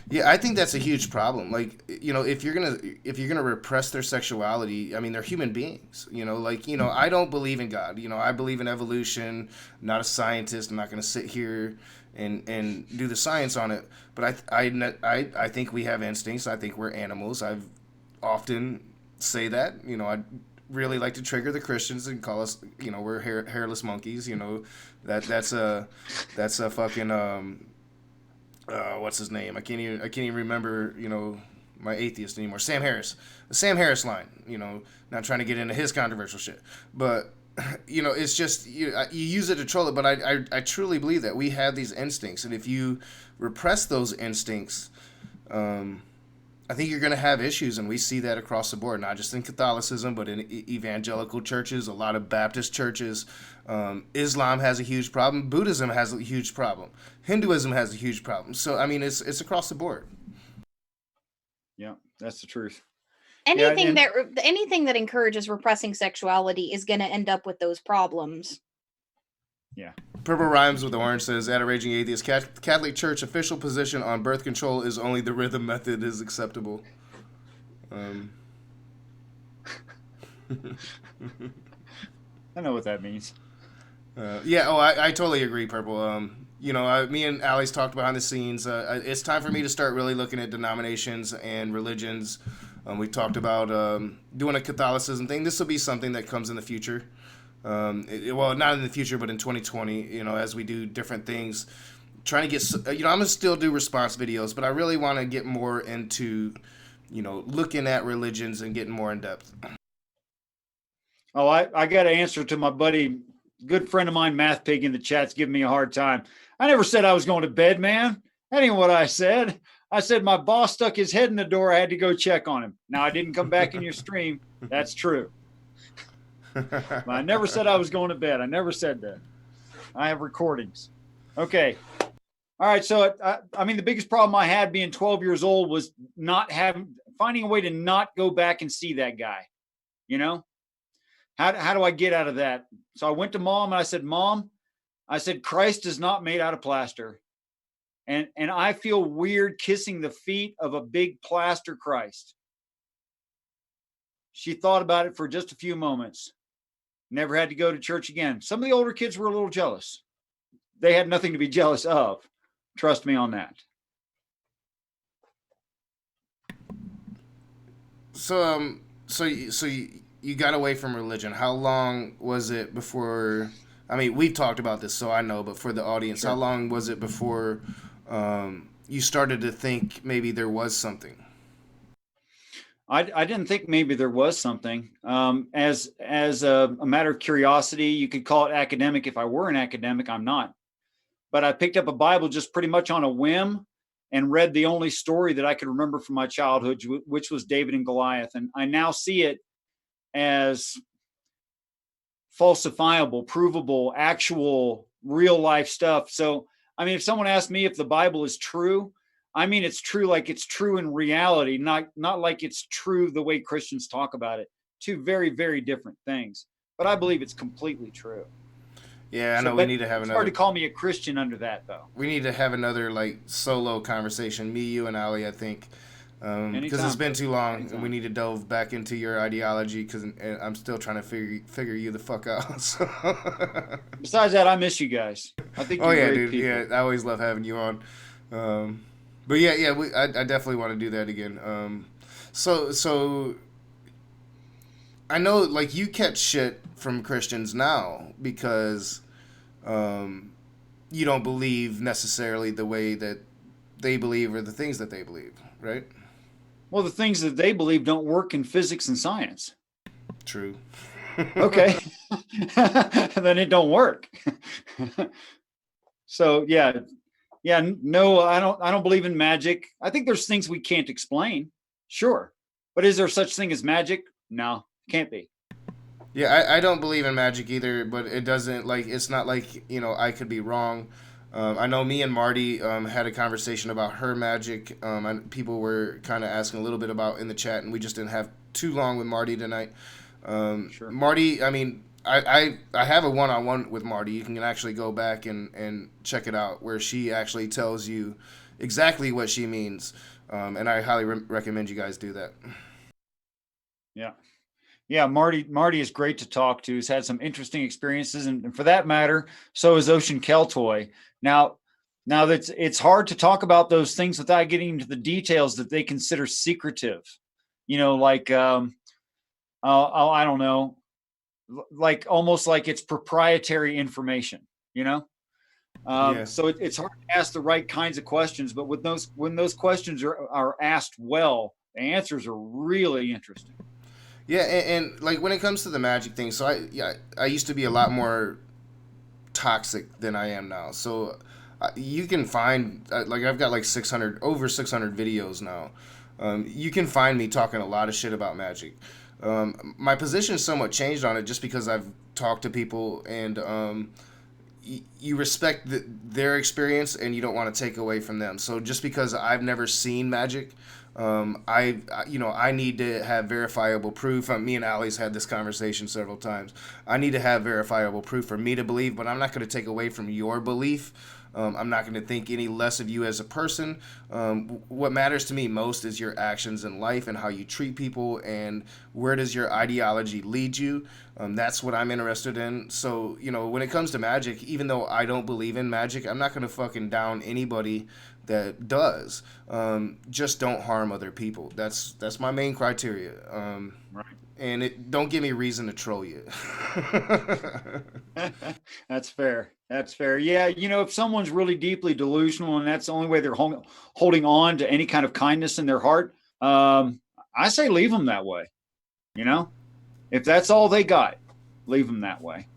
Yeah, I think that's a huge problem. Like, if you're gonna repress their sexuality, I mean, they're human beings. I don't believe in God. I believe in evolution. I'm not a scientist. I'm not gonna sit here and do the science on it. But I think we have instincts. I think we're animals. I've often say that. really like to trigger the Christians and call us, we're hairless monkeys. That's a fucking what's his name? I can't even remember. My atheist anymore. Sam Harris, the Sam Harris line. Not trying to get into his controversial shit, but it's just you use it to troll it. But I truly believe that we have these instincts, and if you repress those instincts, I think you're going to have issues, and we see that across the board, not just in Catholicism, but in evangelical churches, a lot of Baptist churches. Islam has a huge problem. Buddhism has a huge problem. Hinduism has a huge problem. So, I mean, it's across the board. Yeah, that's the truth. Anything that encourages repressing sexuality is going to end up with those problems. Yeah. Purple Rhymes with Orange says, at a raging atheist, Catholic Church official position on birth control is only the rhythm method is acceptable. I know what that means. I totally agree, Purple. Me and Allie's talked behind the scenes. It's time for me to start really looking at denominations and religions. We talked about doing a Catholicism thing. This will be something that comes in the future. Not in the future, but in 2020, as we do different things, trying to get, I'm going to still do response videos, but I really want to get more into, looking at religions and getting more in depth. Oh, I got to answer to my buddy, good friend of mine, Math Pig in the chat's giving me a hard time. I never said I was going to bed, man. That ain't what I said. I said my boss stuck his head in the door. I had to go check on him. Now, I didn't come back in your stream. That's true. But I never said I was going to bed. I never said that. I have recordings. Okay. All right. So, the biggest problem I had being 12 years old was finding a way to not go back and see that guy. How do I get out of that? So I went to Mom and I said, Mom, Christ is not made out of plaster. And I feel weird kissing the feet of a big plaster Christ. She thought about it for just a few moments. Never had to go to church again. Some of the older kids were a little jealous. They had nothing to be jealous of. Trust me on that. So you got away from religion. How long was it before? We've talked about this, so I know, but for the audience, How long was it before you started to think maybe there was something? I didn't think maybe there was something. As a matter of curiosity, you could call it academic. If I were an academic, I'm not. But I picked up a Bible just pretty much on a whim and read the only story that I could remember from my childhood, which was David and Goliath. And I now see it as falsifiable, provable, actual, real life stuff. So, if someone asked me if the Bible is true, it's true like it's true in reality, not like it's true the way Christians talk about it. Two very, very different things. But I believe it's completely true. Yeah, I know we need to have it's another. Hard to call me a Christian under that, though. We need to have another solo conversation, me, you, and Ali. I think because it's been too long, and we need to delve back into your ideology. Because I'm still trying to figure you the fuck out. So. Besides that, I miss you guys. I think. You're great dude. people. Yeah, I always love having you on. But yeah, I definitely want to do that again. So I know you catch shit from Christians now because you don't believe necessarily the way that they believe or the things that they believe, right? Well, the things that they believe don't work in physics and science. True. Okay. Then it don't work. So yeah, no, I don't believe in magic. I think there's things we can't explain. Sure. But is there such thing as magic? No, can't be. Yeah, I don't believe in magic either, but it doesn't it's not I could be wrong. I know me and Marty had a conversation about her magic. And people were kind of asking a little bit about in the chat, and we just didn't have too long with Marty tonight. Sure. Marty, I have a one-on-one with Marty. You can actually go back and check it out, where she actually tells you exactly what she means. And I highly recommend you guys do that. Yeah. Yeah, Marty is great to talk to. He's had some interesting experiences, and for that matter, so is Ocean Keltoy. Now that it's hard to talk about those things without getting into the details that they consider secretive. I don't know, like almost like it's proprietary information, you know? Yeah. So it's hard to ask the right kinds of questions, but when those questions are asked well, the answers are really interesting. Yeah, and like when it comes to the magic thing, so I used to be a lot more toxic than I am now. So you can find like I've got like 600 videos now. You can find me talking a lot of shit about magic. My position is somewhat changed on it just because I've talked to people and you respect their experience and you don't want to take away from them. So just because I've never seen magic, I need to have verifiable proof. Me and Allie's had this conversation several times. I need to have verifiable proof for me to believe, but I'm not going to take away from your belief. I'm not going to think any less of you as a person. What matters to me most is your actions in life and how you treat people and where does your ideology lead you. That's what I'm interested in. So, when it comes to magic, even though I don't believe in magic, I'm not going to fucking down anybody that does. Just don't harm other people. That's my main criteria. Right. And don't give me reason to troll you. That's fair. That's fair. Yeah, if someone's really deeply delusional and that's the only way they're holding on to any kind of kindness in their heart, I say leave them that way. If that's all they got, leave them that way.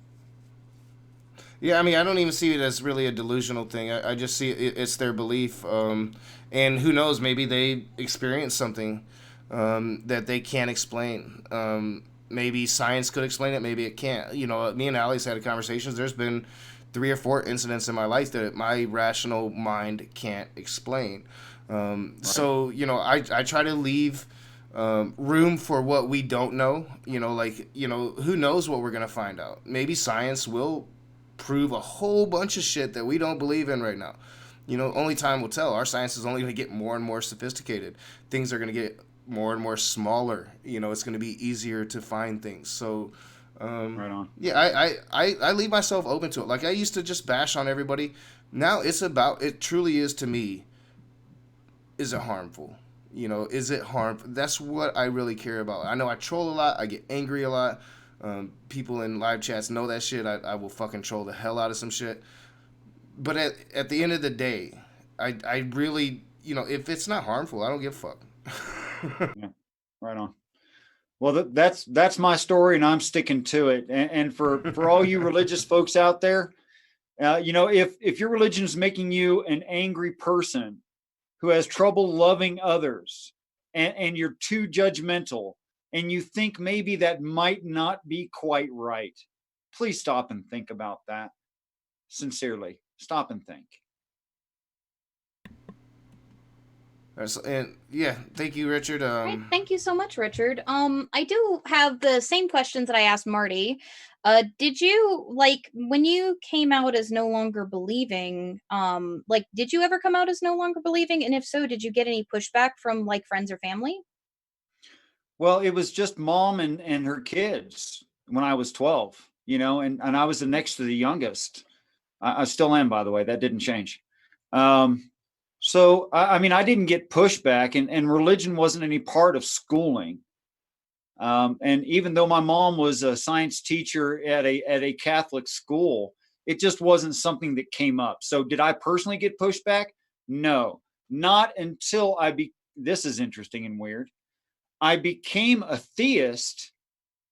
Yeah, I mean, I don't even see it as really a delusional thing. I just see it's their belief. And who knows, maybe they experience something that they can't explain. Maybe science could explain it, maybe it can't. Me and Allie's had conversations. There's been 3 or 4 incidents in my life that my rational mind can't explain. Right. So, I try to leave room for what we don't know. Who knows what we're going to find out. Maybe science will prove a whole bunch of shit that we don't believe in right now. Only time will tell. Our science is only going to get more and more sophisticated. Things are going to get more and more smaller. It's going to be easier to find things. So, right on. Yeah, I leave myself open to it. Like I used to just bash on everybody. Now it truly is to me. Is it harmful? Is it harmful? That's what I really care about. I know I troll a lot. I get angry a lot. People in live chats know that shit. I will fucking troll the hell out of some shit. But at the end of the day, I really, if it's not harmful, I don't give a fuck. Yeah, right on. Well, that's my story, and I'm sticking to it. And for all you religious folks out there, if your religion is making you an angry person who has trouble loving others, and you're too judgmental, and you think maybe that might not be quite right, please stop and think about that. Sincerely, stop and think. And yeah, thank you, Richard. Great. Thank you so much, Richard. I do have the same questions that I asked Marty. Did you, when you came out as no longer believing, did you ever come out as no longer believing? And if so, did you get any pushback from friends or family? Well, it was just mom and her kids when I was 12, and I was the next to the youngest. I still am, by the way. That didn't change. So, I didn't get pushback, and religion wasn't any part of schooling. And even though my mom was a science teacher at a Catholic school, it just wasn't something that came up. So did I personally get pushback? No, not until this is interesting and weird. I became a theist,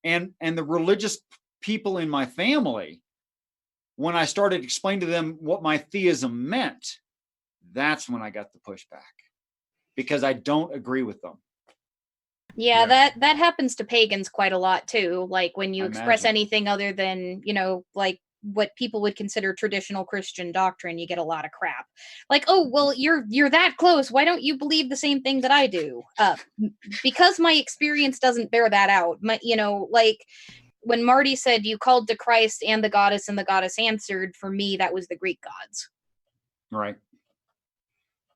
and the religious people in my family, when I started explaining to them what my theism meant, that's when I got the pushback, because I don't agree with them. Yeah, that happens to pagans quite a lot too. Like when you express anything other than, what people would consider traditional Christian doctrine, you get a lot of crap. Like, oh, well, you're that close. Why don't you believe the same thing that I do? Because my experience doesn't bear that out. When Marty said you called to Christ and the goddess answered, for me, that was the Greek gods. Right.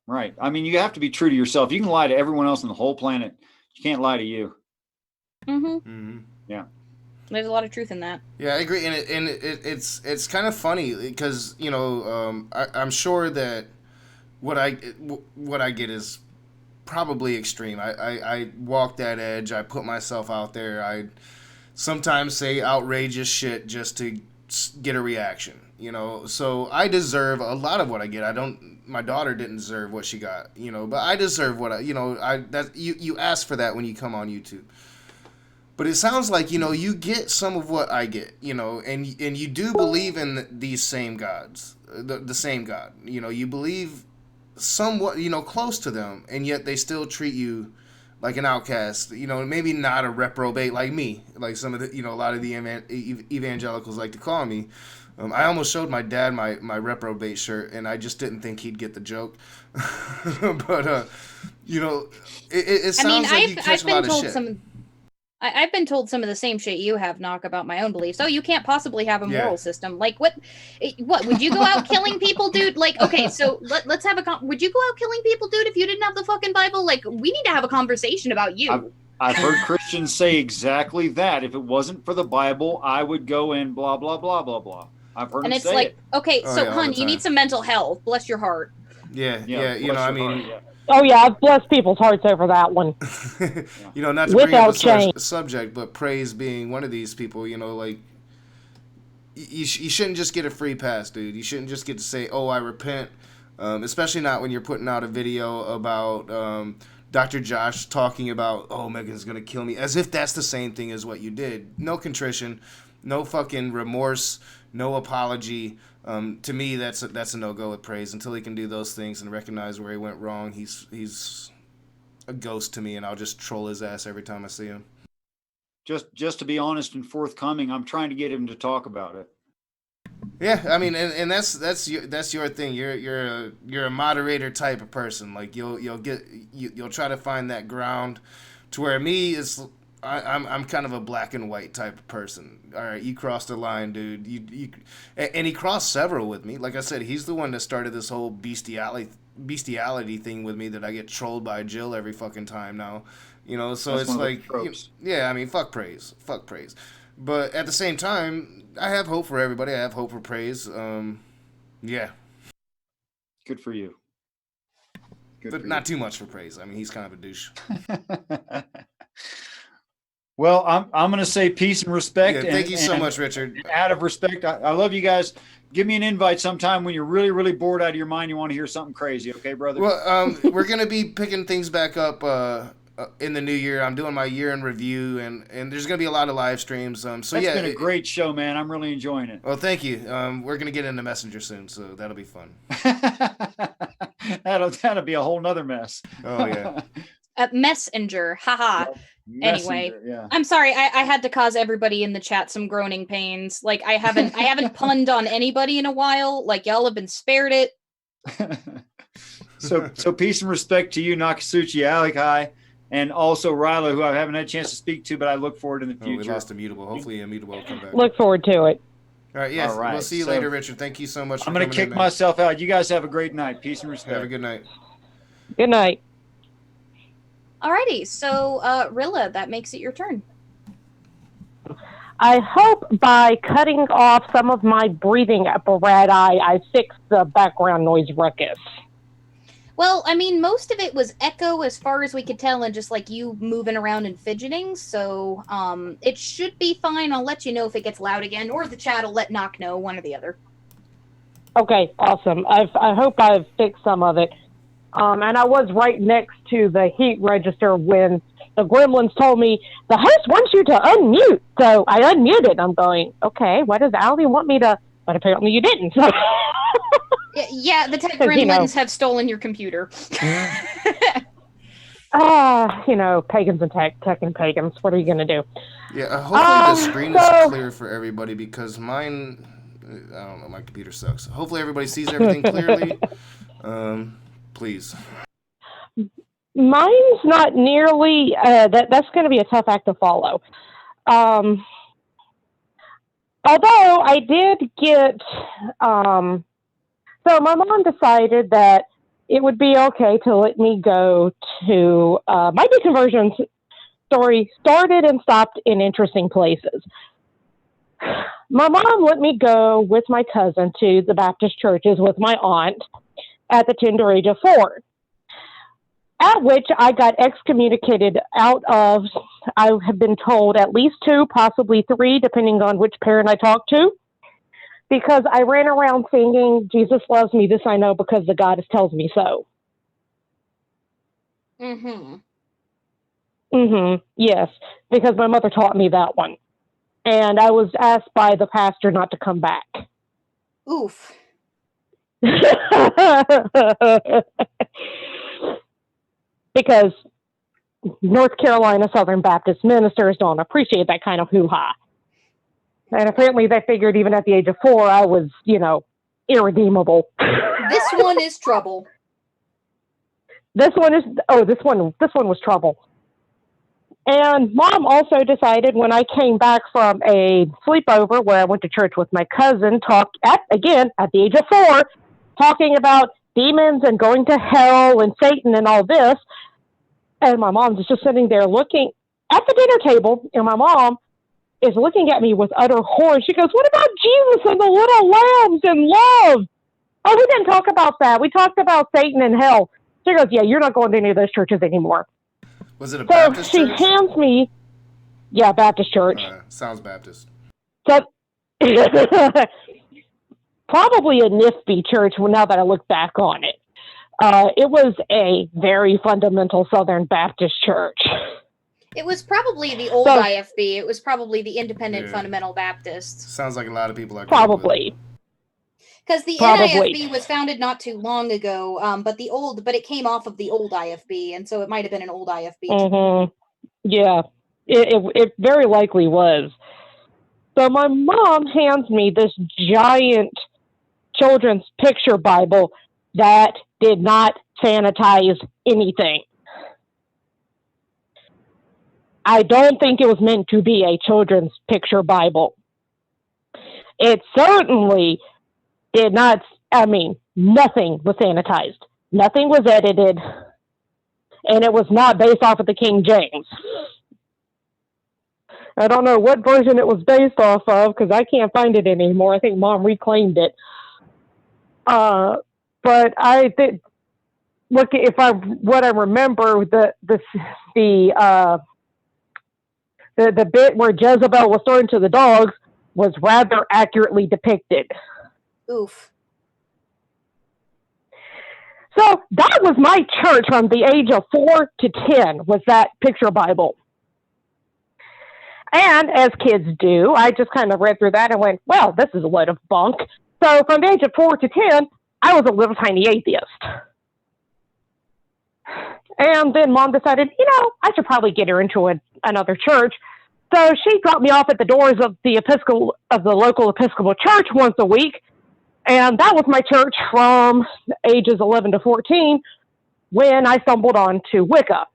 Right. You have to be true to yourself. You can lie to everyone else on the whole planet. You can't lie to you. Mm-hmm. Mm-hmm. Yeah. There's a lot of truth in that. Yeah, I agree, and it's kind of funny because I'm sure that what I get is probably extreme. I walk that edge. I put myself out there. I sometimes say outrageous shit just to get a reaction, you know. So I deserve a lot of what I get. My daughter didn't deserve what she got, you know, but I deserve what you ask for that when you come on YouTube. But it sounds like, you know, you get some of what I get, you know, and you do believe in these same gods, the same God, you know, you believe somewhat, you know, close to them, and yet they still treat you like an outcast, you know, maybe not a reprobate like me, like some of the, you know, a lot of the evangelicals like to call me. I almost showed my dad my reprobate shirt, and I just didn't think he'd get the joke. But, you know, it sounds like you catch a lot of shit. I've been told some of the same shit you have, Knock, about my own beliefs. Oh, you can't possibly have a moral system. Like, what would you go out killing people, dude? Like, okay, so let's have would you go out killing people, dude, if you didn't have the fucking Bible? Like, we need to have a conversation about you. I've heard Christians say exactly that. If it wasn't for the Bible, I would go and blah, blah, blah, blah, blah. I've heard and him it's say like, it. okay, so, hon, you need some mental health. Bless your heart. Yeah, you know, I mean... Oh, yeah, I've blessed people's hearts over that one. You know, not to bring up a subject, but praise being one of these people, you know, like, you shouldn't just get a free pass, dude. You shouldn't just get to say, oh, I repent, especially not when you're putting out a video about Dr. Josh talking about, oh, Megan's going to kill me, as if that's the same thing as what you did. No contrition, no fucking remorse, no apology. To me, that's a no-go with praise. Until he can do those things and recognize where he went wrong, he's a ghost to me, and I'll just troll his ass every time I see him. Just to be honest and forthcoming, I'm trying to get him to talk about it. Yeah, I mean, and that's your thing. You're a moderator type of person. Like you'll try to find that ground, to where me is. I'm kind of a black and white type of person. All right, you crossed the line, dude. And he crossed several with me. Like I said, he's the one that started this whole bestiality thing with me that I get trolled by Jill every fucking time now. You know, so that's it's like, yeah, I mean, fuck praise. But at the same time, I have hope for everybody. I have hope for praise. Yeah. Good for you. But not too much for praise. I mean, he's kind of a douche. Well, I'm going to say peace and respect. Yeah, thank you so much, Richard. Out of respect, I love you guys. Give me an invite sometime when you're really, really bored out of your mind. You want to hear something crazy, okay, brother? Well, we're going to be picking things back up in the new year. I'm doing my year in review, and there's going to be a lot of live streams. That's been a great show, man. I'm really enjoying it. Well, thank you. We're going to get into Messenger soon, so that'll be fun. that'll be a whole nother mess. Oh yeah. Messenger, haha. Anyway, yeah. I'm sorry. I had to cause everybody in the chat some groaning pains. Like I haven't punned on anybody in a while. Like y'all have been spared it. So peace and respect to you, Nakasuchi, Alikai, and also Ryla, who I haven't had a chance to speak to, but I look forward in the future. We lost Immutable. Hopefully Immutable will come back. Look forward to it. All right, yes. All right. We'll see you later, Richard. Thank you so much. I'm going to kick myself out. You guys have a great night. Peace and respect. Have a good night. Good night. Alrighty, so Rilla, that makes it your turn. I hope by cutting off some of my breathing apparatus, I fixed the background noise ruckus. Well, I mean, most of it was echo as far as we could tell, and just like you moving around and fidgeting, so it should be fine. I'll let you know if it gets loud again, or the chat will let Knock know, one or the other. Okay, awesome. I hope I've fixed some of it. And I was right next to the heat register when the gremlins told me, the host wants you to unmute. So I unmuted. I'm going, okay, why does Allie want me to? But apparently you didn't. So. Yeah, the tech gremlins have stolen your computer. Pagans and tech and pagans. What are you going to do? Yeah, hopefully the screen is clear for everybody, because mine, I don't know, my computer sucks. Hopefully everybody sees everything clearly. Please. Mine's not nearly, that's going to be a tough act to follow. Although I did get, so my mom decided that it would be okay to let me go to, my deconversion story started and stopped in interesting places. My mom let me go with my cousin to the Baptist churches with my aunt at the tender age of 4. At which I got excommunicated out of, I have been told, at least 2, possibly 3, depending on which parent I talked to, because I ran around singing, Jesus loves me, this I know because the goddess tells me so. Yes, because my mother taught me that one. And I was asked by the pastor not to come back. Oof. Because North Carolina Southern Baptist ministers don't appreciate that kind of hoo-ha. And apparently they figured even at the age of 4, I was, irredeemable. This one is trouble. This one was trouble. And Mom also decided when I came back from a sleepover where I went to church with my cousin, talked at the age of 4, talking about demons and going to hell and Satan and all this. And my mom was just sitting there looking at the dinner table, and my mom is looking at me with utter horror. She goes, "What about Jesus and the little lambs and love?" "Oh, we didn't talk about that. We talked about Satan and hell." She goes, "Yeah, you're not going to any of those churches anymore." Was it a Baptist church? So she hands me, Baptist church. Sounds Baptist. So probably a NIFB church now that I look back on it. It was a very fundamental Southern Baptist church. It was probably the old IFB. It was probably the Independent Fundamental Baptists. Sounds like a lot of people are probably. Because the NIFB was founded not too long ago, but it came off of the old IFB, and so it might have been an old IFB. Yeah, it very likely was. So my mom hands me this giant children's picture Bible that did not sanitize anything. I don't think it was meant to be a children's picture Bible. It certainly did not, nothing was sanitized. Nothing was edited. And it was not based off of the King James. I don't know what version it was based off of because I can't find it anymore. I think Mom reclaimed it. But I did look, what I remember, the bit where Jezebel was thrown to the dogs was rather accurately depicted. Oof. So that was my church from the age of 4 to 10 was that picture Bible. And as kids do, I just kind of read through that and went, well, this is a load of bunk. So from the age of 4 to 10, I was a little tiny atheist. And then Mom decided, I should probably get her into another church. So she dropped me off at the doors of the local Episcopal church once a week. And that was my church from ages 11 to 14 when I stumbled onto Wicca.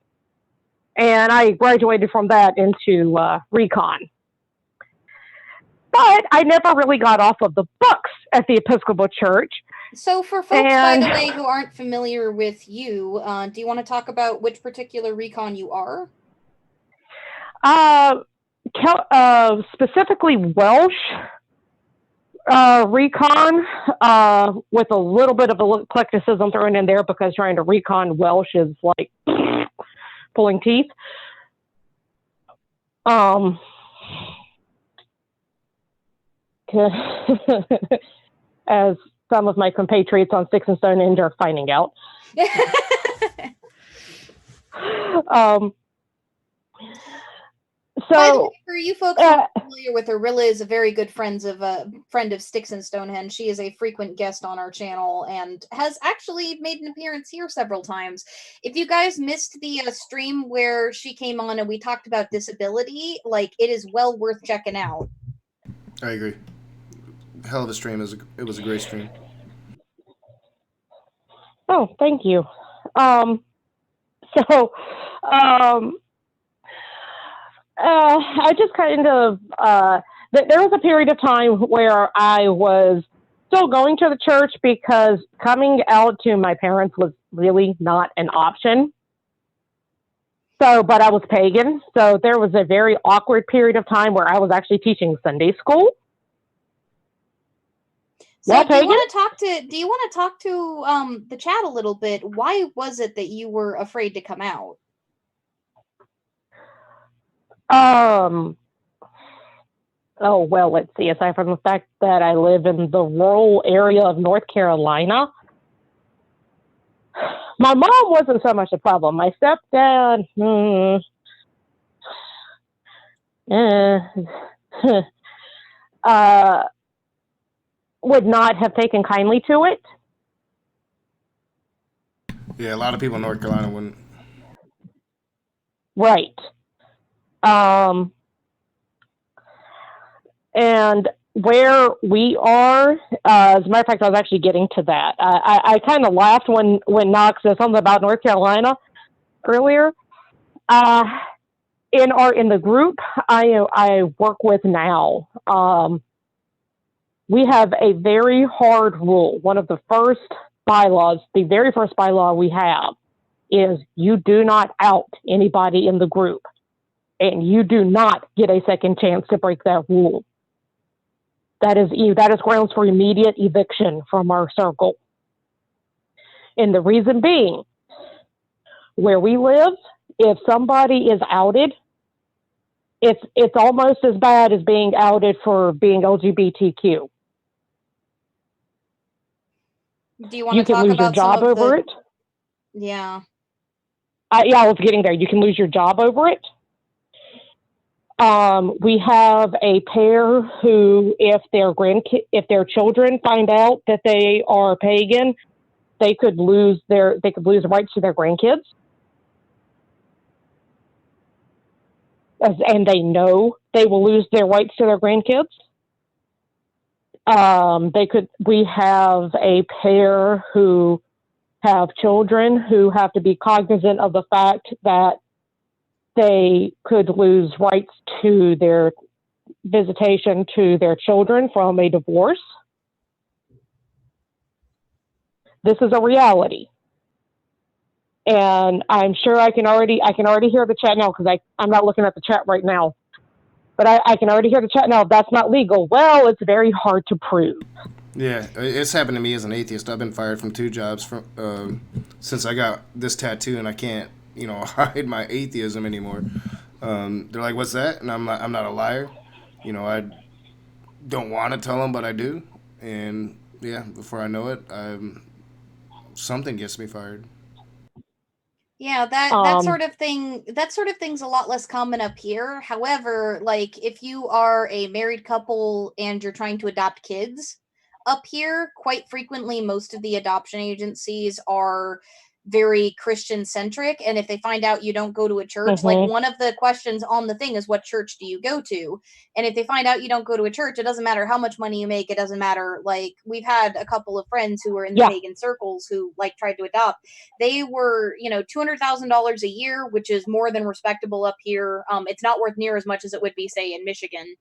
And I graduated from that into Recon. But I never really got off of the books at the Episcopal church. So for folks, by the way, who aren't familiar with you, do you want to talk about which particular Recon you are? Specifically Welsh Recon, with a little bit of eclecticism thrown in there because trying to recon Welsh is like pulling teeth. As some of my compatriots on Sticks and Stonehenge are finding out. So, by the way, for you folks who are familiar with her, Rilla is a very good friend of Sticks and Stonehenge. She is a frequent guest on our channel and has actually made an appearance here several times. If you guys missed the stream where she came on and we talked about disability, it is well worth checking out. I agree. Hell of a stream. It was a great stream. Oh, thank you. I just kind of, there was a period of time where I was still going to the church because coming out to my parents was really not an option. But I was pagan. So there was a very awkward period of time where I was actually teaching Sunday school. So Well, do you Pagan? want to talk to the chat a little bit? Why was it that you were afraid to come out? Oh, well, let's see. Aside from the fact that I live in the rural area of North Carolina, my mom wasn't so much a problem. My stepdad, would not have taken kindly to it. Yeah, a lot of people in North Carolina wouldn't. Right. And where we are, as a matter of fact, I was actually getting to that. I kind of laughed when Knox said something about North Carolina earlier. In the group I work with now, we have a very hard rule. One of the first bylaws, the very first bylaw we have, is you do not out anybody in the group, and you do not get a second chance to break that rule. That is grounds for immediate eviction from our circle. And the reason being, where we live, if somebody is outed, it's almost as bad as being outed for being LGBTQ. Do you want to can talk lose about your job some of over the... it. Yeah. Yeah, I was getting there. You can lose your job over it. We have a pair who, if their children find out that they are pagan, they could lose rights to their grandkids, and they know they will lose their rights to their grandkids. We have a pair who have children who have to be cognizant of the fact that they could lose rights to their visitation to their children from a divorce. This is a reality. And I'm sure I can already hear the chat now, because I'm not looking at the chat right now. But I can already hear the chat now. That's not legal. Well, it's very hard to prove. Yeah, it's happened to me as an atheist. I've been fired from 2 jobs since I got this tattoo, and I can't, hide my atheism anymore. They're like, "What's that?" And I'm not a liar. I don't want to tell them, but I do. And yeah, before I know it, something gets me fired. Yeah, that sort of thing's a lot less common up here. However, like if you are a married couple and you're trying to adopt kids up here, quite frequently most of the adoption agencies are very Christian centric, and if they find out you don't go to a church, like one of the questions on the thing is, what church do you go to? And if they find out you don't go to a church, it doesn't matter how much money you make, it doesn't matter. Like we've had a couple of friends who were in the pagan circles who like tried to adopt. They were $200,000 a year, which is more than respectable up here. It's not worth near as much as it would be, say, in Michigan.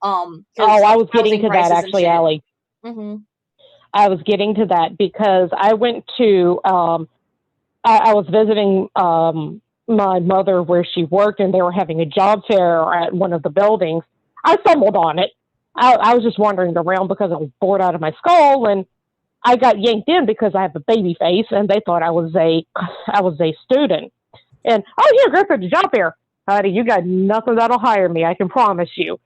I was getting to that actually, Allie. I was getting to that because I went to I was visiting my mother where she worked, and they were having a job fair at one of the buildings. I stumbled on it. I was just wandering around because I was bored out of my skull, and I got yanked in because I have a baby face, and they thought I was a student. And, "Oh, here, go for the job fair." Honey, you got nothing that'll hire me, I can promise you.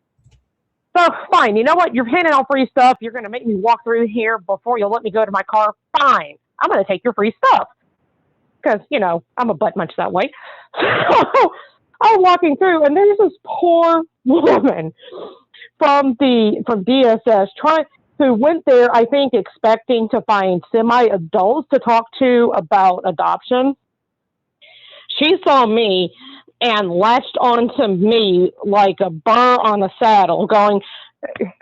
So, fine, you know what? You're handing out free stuff. You're going to make me walk through here before you'll let me go to my car. Fine. I'm going to take your free stuff. Because, I'm a butt munch that way. So I'm walking through, and there's this poor woman from DSS who went there, I think, expecting to find semi-adults to talk to about adoption. She saw me and latched onto me like a burr on a saddle, going,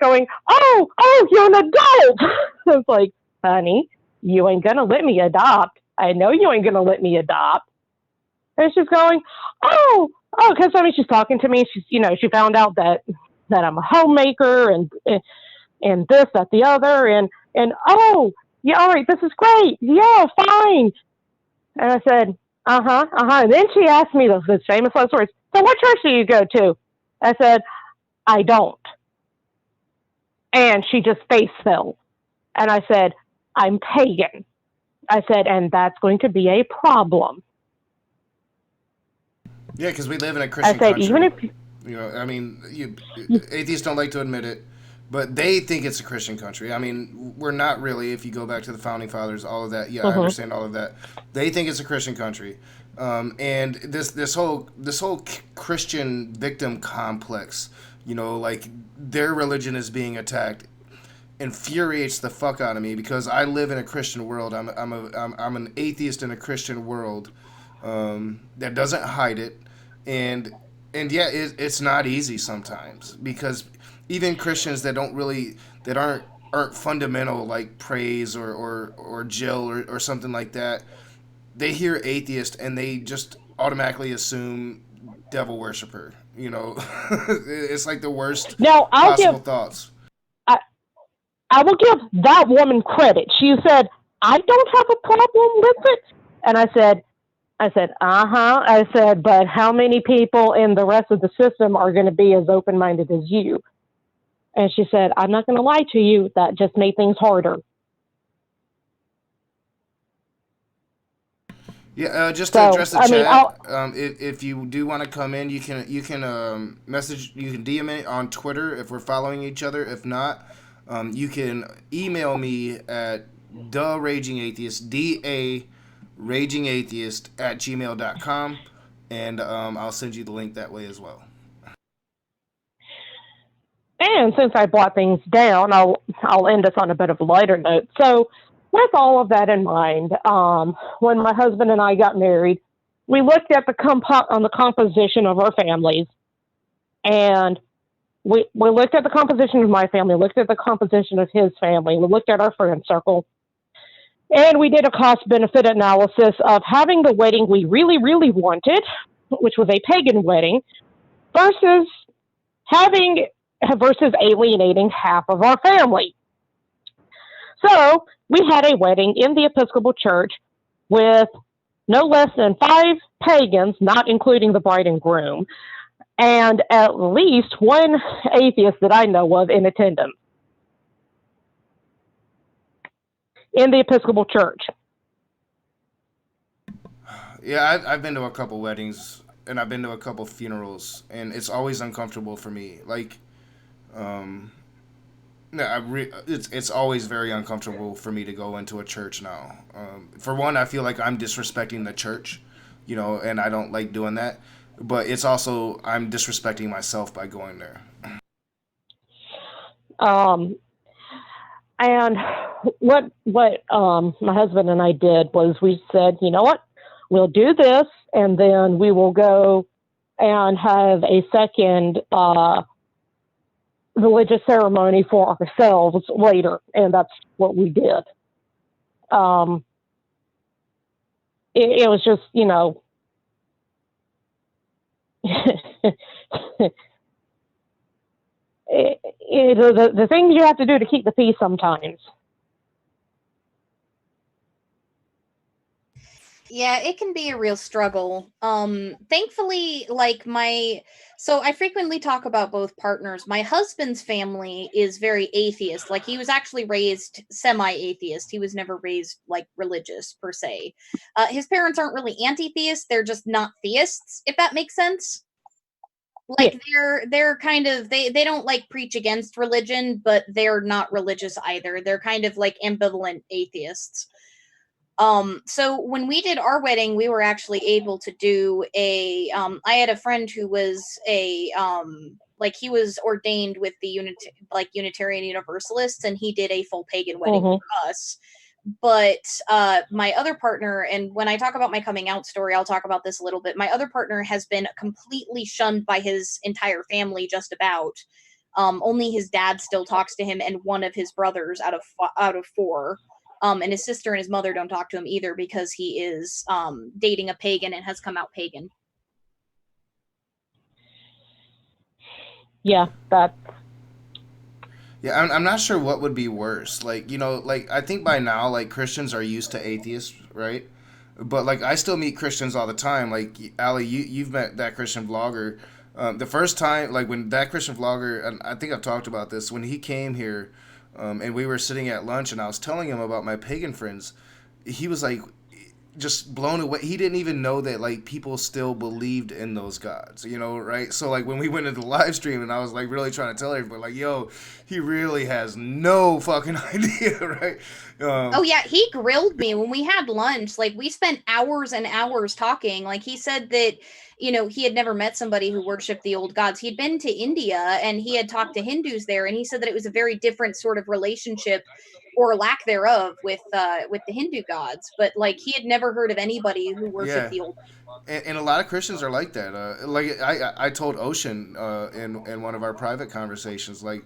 "Oh, you're an adult." I was like, "Honey, you ain't going to let me adopt. I know you ain't going to let me adopt." And she's going, oh, because she's talking to me. She's, she found out that I'm a homemaker and this, that, the other. And, "Oh, yeah, all right, this is great. Yeah, fine." And I said, And then she asked me the famous last words, "So what church do you go to?" I said, "I don't." And she just face fell. And I said, I'm pagan. I said, and that's going to be a problem. Yeah, because we live in a Christian I said, country. even if You know, I mean, atheists don't like to admit it, but they think it's a Christian country. I mean, we're not really. If you go back to the founding fathers, all of that, yeah, I understand all of that. They think it's a Christian country, and this whole Christian victim complex, you know, like their religion is being attacked, infuriates the fuck out of me because I live in a Christian world. I'm an atheist in a Christian world that doesn't hide it, and yeah, it's not easy sometimes because even Christians that aren't fundamental like praise or Jill or something like that, they hear atheist and they just automatically assume devil worshiper. You know, it's like the worst possible thoughts. I will give that woman credit. She said, I don't have a problem with it. And I said, uh-huh. I said, but how many people in the rest of the system are going to be as open-minded as you? And she said, I'm not going to lie to you. That just made things harder. Yeah, just to address the chat, if you do want to come in, you can message, you can DM it on Twitter if we're following each other. If not, you can email me at TheRagingAtheist, DARagingAtheist@gmail.com, and I'll send you the link that way as well. And since I brought things down, I'll end this on a bit of a lighter note. So with all of that in mind, when my husband and I got married, we looked at the composition of our families, and we looked at the composition of my family, looked at the composition of his family, we looked at our friend circle, and we did a cost-benefit analysis of having the wedding we really, really wanted, which was a pagan wedding, versus alienating half of our family. So we had a wedding in the Episcopal Church with no less than 5 pagans, not including the bride and groom, and at least one atheist that I know of in attendance in the Episcopal Church. Yeah, I've been to a couple weddings and I've been to a couple funerals, and it's always uncomfortable for me. Like, it's always very uncomfortable for me to go into a church now. For one, I feel like I'm disrespecting the church, you know, and I don't like doing that. But it's also I'm disrespecting myself by going there. And what my husband and I did was we said, you know what, we'll do this, and then we will go and have a second religious ceremony for ourselves later, and that's what we did. It was just, you know, the things you have to do to keep the peace sometimes. Yeah, it can be a real struggle. Thankfully, so I frequently talk about both partners. My husband's family is very atheist. Like, he was actually raised semi-atheist. He was never raised like religious per se. His parents aren't really anti-theists. They're just not theists, if that makes sense. Like, they're kind of, they don't like preach against religion, but they're not religious either. They're kind of like ambivalent atheists. So when we did our wedding, we were actually able to do I had a friend who was he was ordained with the Unitarian Universalists, and he did a full pagan wedding for us. But my other partner, and when I talk about my coming out story, I'll talk about this a little bit. My other partner has been completely shunned by his entire family, just about. Only his dad still talks to him, and one of his brothers out of 4. And his sister and his mother don't talk to him either because he is dating a pagan and has come out pagan. Yeah, Yeah, I'm not sure what would be worse. Like, you know, like, I think by now, like, Christians are used to atheists, right? But, like, I still meet Christians all the time. Like, Allie, you've met that Christian vlogger. The first time, like, when that Christian vlogger, and I think I've talked about this, when he came here, and we were sitting at lunch, and I was telling him about my pagan friends. He was like, just blown away. He didn't even know that like people still believed in those gods, right? So like when we went into the live stream, and I was like really trying to tell everybody, like, yo, he really has no fucking idea, right? Oh yeah, he grilled me when we had lunch. Like we spent hours and hours talking. Like he said that, he had never met somebody who worshiped the old gods. He'd been to India and he had talked to Hindus there, and he said that it was a very different sort of relationship or lack thereof with the Hindu gods. But like he had never heard of anybody who worshiped the old gods. And a lot of Christians are like that. Like I told Ocean in one of our private conversations, like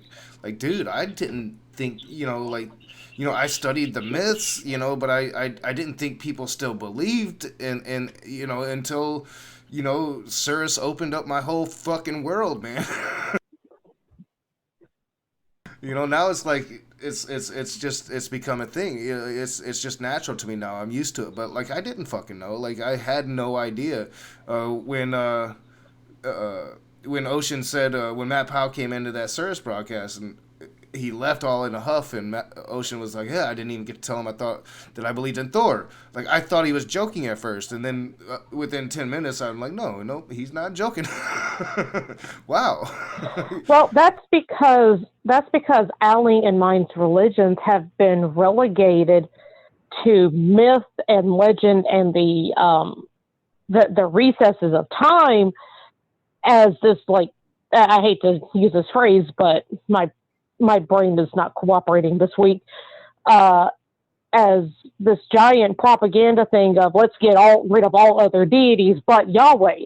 dude, I didn't think, I studied the myths, but I didn't think people still believed in until, Cirrus opened up my whole fucking world, man. Now it's like it's become a thing. It's just natural to me now. I'm used to it. But like I didn't fucking know. Like I had no idea when Ocean said when Matt Powell came into that Cirrus broadcast, and he left all in a huff, and Ocean was like, yeah, I didn't even get to tell him I thought that I believed in Thor. Like I thought he was joking at first, and then within 10 minutes I'm like, no, he's not joking. Wow. Well, that's because Allie and mine's religions have been relegated to myth and legend and the recesses of time as this, like, I hate to use this phrase, but my brain is not cooperating this week, as this giant propaganda thing of let's get rid of all other deities but Yahweh.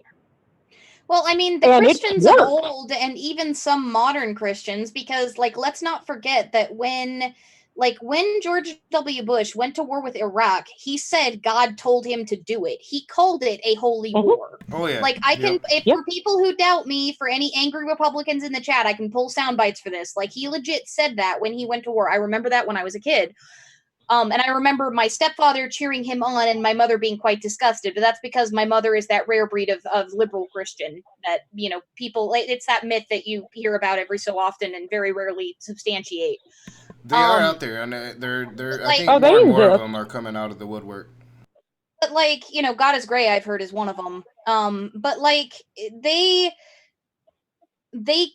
Well, I mean, the Christians of old, and even some modern Christians, because, like, let's not forget that when George W. Bush went to war with Iraq, he said God told him to do it. He called it a holy war. Oh, yeah. Like, I can, for people who doubt me, for any angry Republicans in the chat, I can pull sound bites for this. Like, he legit said that when he went to war. I remember that when I was a kid. And I remember my stepfather cheering him on and my mother being quite disgusted, but that's because my mother is that rare breed of liberal Christian that, people, it's that myth that you hear about every so often and very rarely substantiate. They are out there, and they're like, I think more and more of them are coming out of the woodwork. But like, God is Gray, I've heard, is one of them. But like they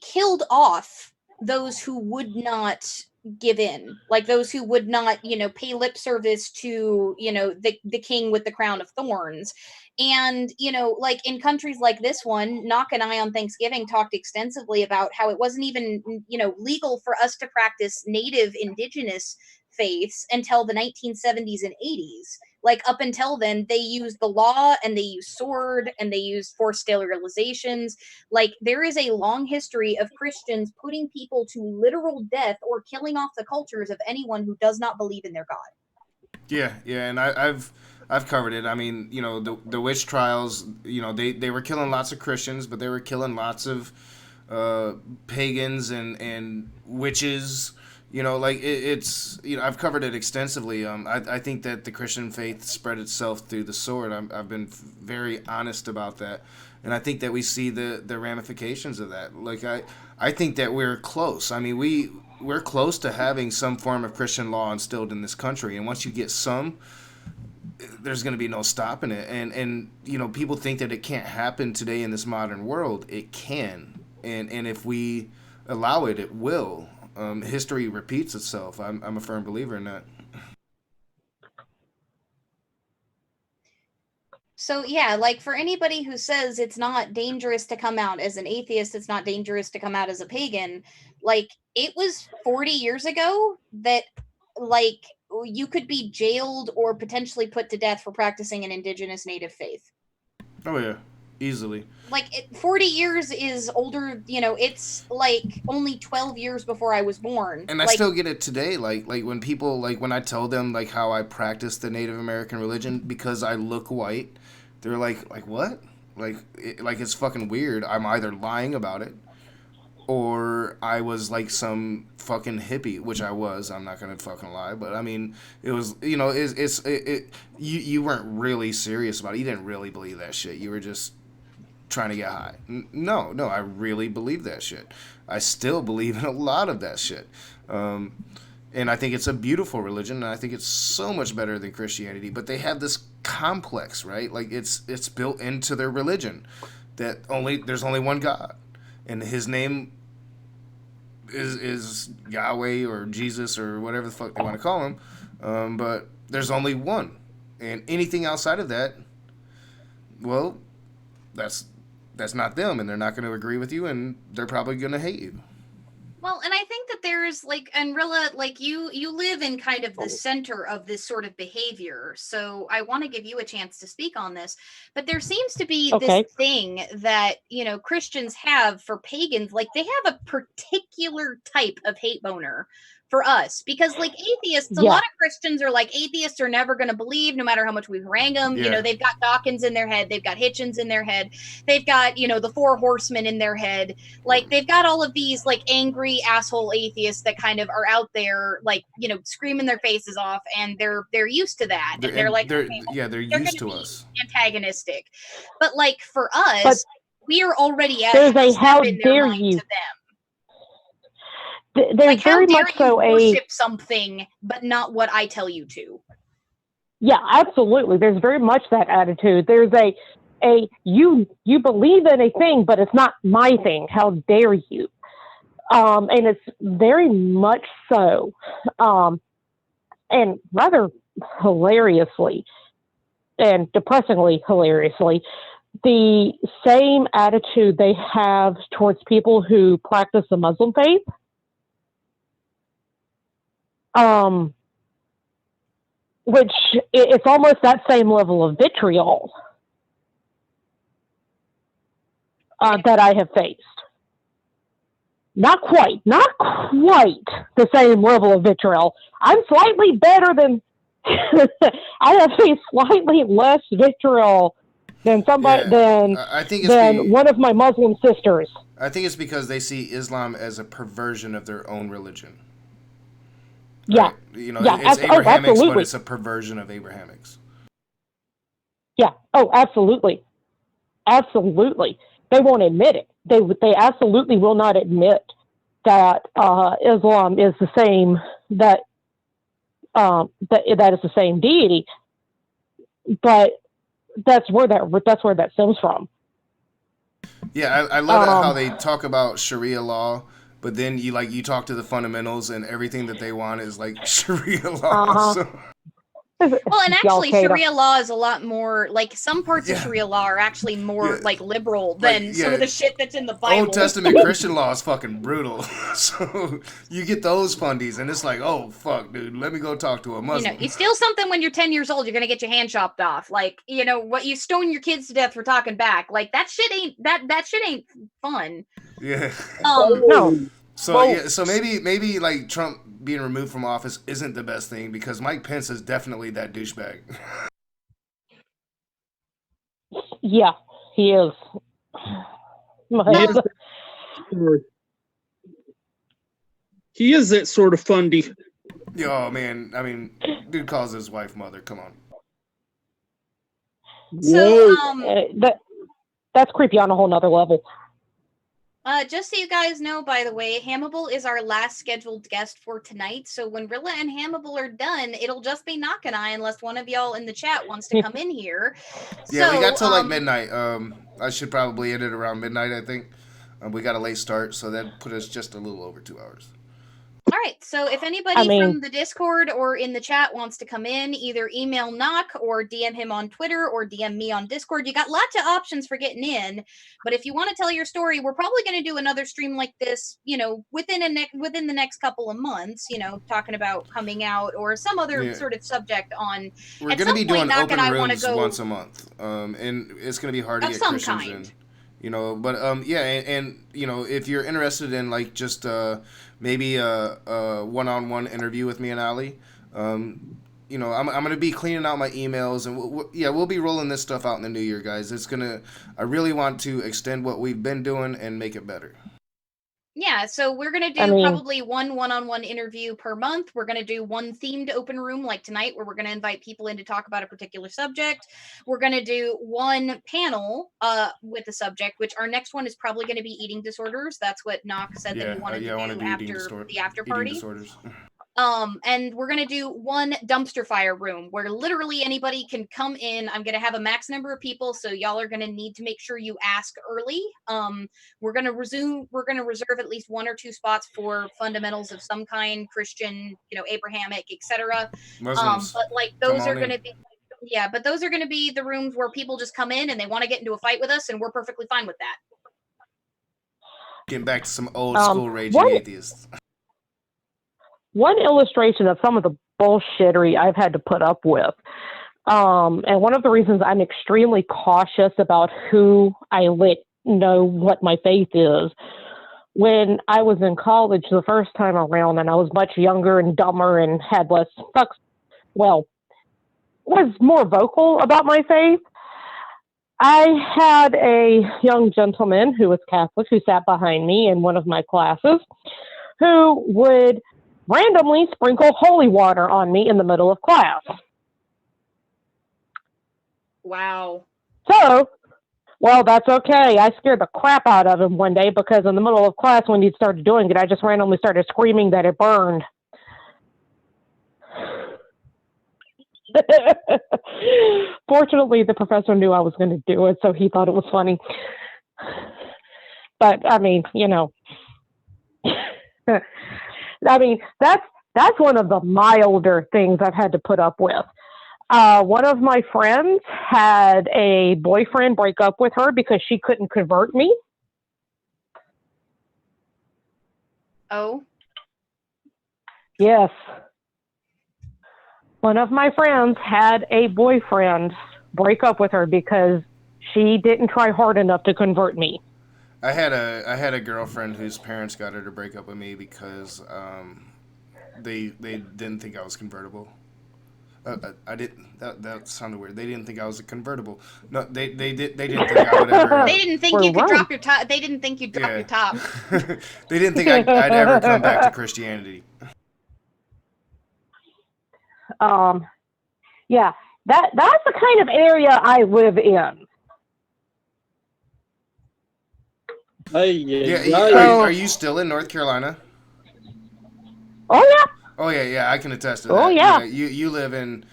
killed off those who would not give in, like those who would not, pay lip service to, the king with the crown of thorns. And, like in countries like this one, Knock and I on Thanksgiving talked extensively about how it wasn't even, legal for us to practice native indigenous faiths until the 1970s and 80s. Like up until then, they used the law and they used sword and they used forced sterilizations. Like there is a long history of Christians putting people to literal death or killing off the cultures of anyone who does not believe in their God. Yeah, and I've covered it. I mean, the witch trials, they were killing lots of Christians, but they were killing lots of pagans and witches. It's I've covered it extensively. I think that the Christian faith spread itself through the sword. I've been very honest about that, and I think that we see the ramifications of that. Like I think that we're close. I mean, we're close to having some form of Christian law instilled in this country, and once you get some, there's going to be no stopping it. And people think that it can't happen today in this modern world. It can, and if we allow it, it will. History repeats itself. I'm a firm believer in that. So yeah, like for anybody who says it's not dangerous to come out as an atheist, it's not dangerous to come out as a pagan, like it was 40 years ago that like you could be jailed or potentially put to death for practicing an indigenous native faith. Oh yeah, easily. Like 40 years is older, it's like only 12 years before I was born. And I still get it today. Like when people, like when I tell them like how I practice the Native American religion because I look white, they're like what? Like it's fucking weird. I'm either lying about it or I was like some fucking hippie, which I was. I'm not gonna fucking lie, but I mean, it was, you weren't really serious about it. You didn't really believe that shit. You were just trying to get high. No, I really believe that shit. I still believe in a lot of that shit. And I think it's a beautiful religion, and I think it's so much better than Christianity. But they have this complex, right? Like it's built into their religion that there's only one God, and His name is Yahweh or Jesus or whatever the fuck they want to call Him. But there's only one, and anything outside of that, well, that's not them, and they're not going to agree with you, and they're probably going to hate you. Well, and I think that there's like, and Rilla, like you live in kind of the center of this sort of behavior. So I want to give you a chance to speak on this. But there seems to be this thing that, Christians have for pagans, like they have a particular type of hate boner for us, because like atheists, a lot of Christians are like, atheists are never going to believe no matter how much we harangue them. They've got Dawkins in their head, they've got Hitchens in their head, they've got the Four Horsemen in their head, like they've got all of these like angry asshole atheists that kind of are out there like screaming their faces off, and they're used to that, and they're like they're used to us, antagonistic. But like for us, we are already at there's a how dare you to them. There's like, very how dare much you so worship something, but not what I tell you to. Yeah, absolutely. There's very much that attitude. There's a you believe in a thing, but it's not my thing. How dare you? And it's very much so, and rather hilariously and depressingly hilariously, the same attitude they have towards people who practice the Muslim faith. Which it's almost that same level of vitriol that I have faced. Not quite the same level of vitriol. I'm slightly better than, I have faced slightly less vitriol than somebody, I think it's one of my Muslim sisters. I think it's because they see Islam as a perversion of their own religion. Yeah. Right? It's Abrahamics, but it's a perversion of Abrahamics. Yeah. Oh, absolutely. Absolutely. They won't admit it. They absolutely will not admit that Islam is the same, that is the same deity. But that's where that stems from. Yeah, I love it how they talk about Sharia law, but then you talk to the fundamentals, and everything that they want is like Sharia law. So. Well, and actually, Sharia law is a lot more, like, some parts of Sharia law are actually more, like, liberal than some of the shit that's in the Bible. Old Testament Christian law is fucking brutal. So you get those fundies, and it's like, oh, fuck, dude, let me go talk to a Muslim. You steal something when you're 10 years old, you're going to get your hand chopped off. Like, what you stone your kids to death for talking back. Like, that shit ain't fun. Yeah. No. So maybe like Trump being removed from office isn't the best thing, because Mike Pence is definitely that douchebag. Yeah, he is. He is that sort of fundy. Oh man, I mean, dude calls his wife mother. Come on. So that's creepy on a whole nother level. Just so you guys know, by the way, Hamable is our last scheduled guest for tonight. So when Rilla and Hamable are done, it'll just be Knock and I, unless one of y'all in the chat wants to come in here. Yeah, we got till like midnight. I should probably end it around midnight, I think. We got a late start, so that put us just a little over 2 hours. All right, so if anybody from the Discord or in the chat wants to come in, either email Knock or DM him on Twitter or DM me on Discord. You got lots of options for getting in, but if you want to tell your story, we're probably going to do another stream like this, within the next couple of months, talking about coming out or some other sort of subject on. We're going to be doing open rooms once a month, and it's going to be hard to get Christians in. But and if you're interested in like just maybe a one-on-one interview with me and Ali, I'm going to be cleaning out my emails, and we'll be rolling this stuff out in the new year, guys. I really want to extend what we've been doing and make it better. Yeah, so we're going to do probably one-on-one interview per month. We're going to do one themed open room like tonight, where we're going to invite people in to talk about a particular subject. We're going to do one panel with a subject, which our next one is probably going to be eating disorders. That's what Knock said that he wanted to do after the after party. And we're going to do one dumpster fire room where literally anybody can come in. I'm going to have a max number of people, so y'all are going to need to make sure you ask early. We're going to reserve at least 1 or 2 spots for fundamentals of some kind, Christian, Abrahamic, etc. Muslims, But like those are going to be but those are going to be the rooms where people just come in and they want to get into a fight with us, and we're perfectly fine with that. Getting back to some old school raging atheists. One illustration of some of the bullshittery I've had to put up with, and one of the reasons I'm extremely cautious about who I let know what my faith is. When I was in college the first time around, and I was much younger and dumber and had less was more vocal about my faith, I had a young gentleman who was Catholic who sat behind me in one of my classes who would randomly sprinkle holy water on me in the middle of class. Wow. So, that's okay. I scared the crap out of him one day because in the middle of class when he'd started doing it, I just randomly started screaming that it burned. Fortunately, the professor knew I was going to do it, so he thought it was funny. But, I mean, that's one of the milder things I've had to put up with. One of my friends had a boyfriend break up with her because she couldn't convert me. Oh? Yes. One of my friends had a boyfriend break up with her because she didn't try hard enough to convert me. I had a girlfriend whose parents got her to break up with me because they didn't think I was convertible. I didn't. That sounded weird. They didn't think I was a convertible. No, they didn't think I would ever. They didn't think you could drop your top. They didn't think you'd drop your top. They didn't think I'd ever come back to Christianity. Yeah, that's the kind of area I live in. Are you still in North Carolina? Oh yeah. Oh yeah, I can attest to that. Oh yeah. You live in.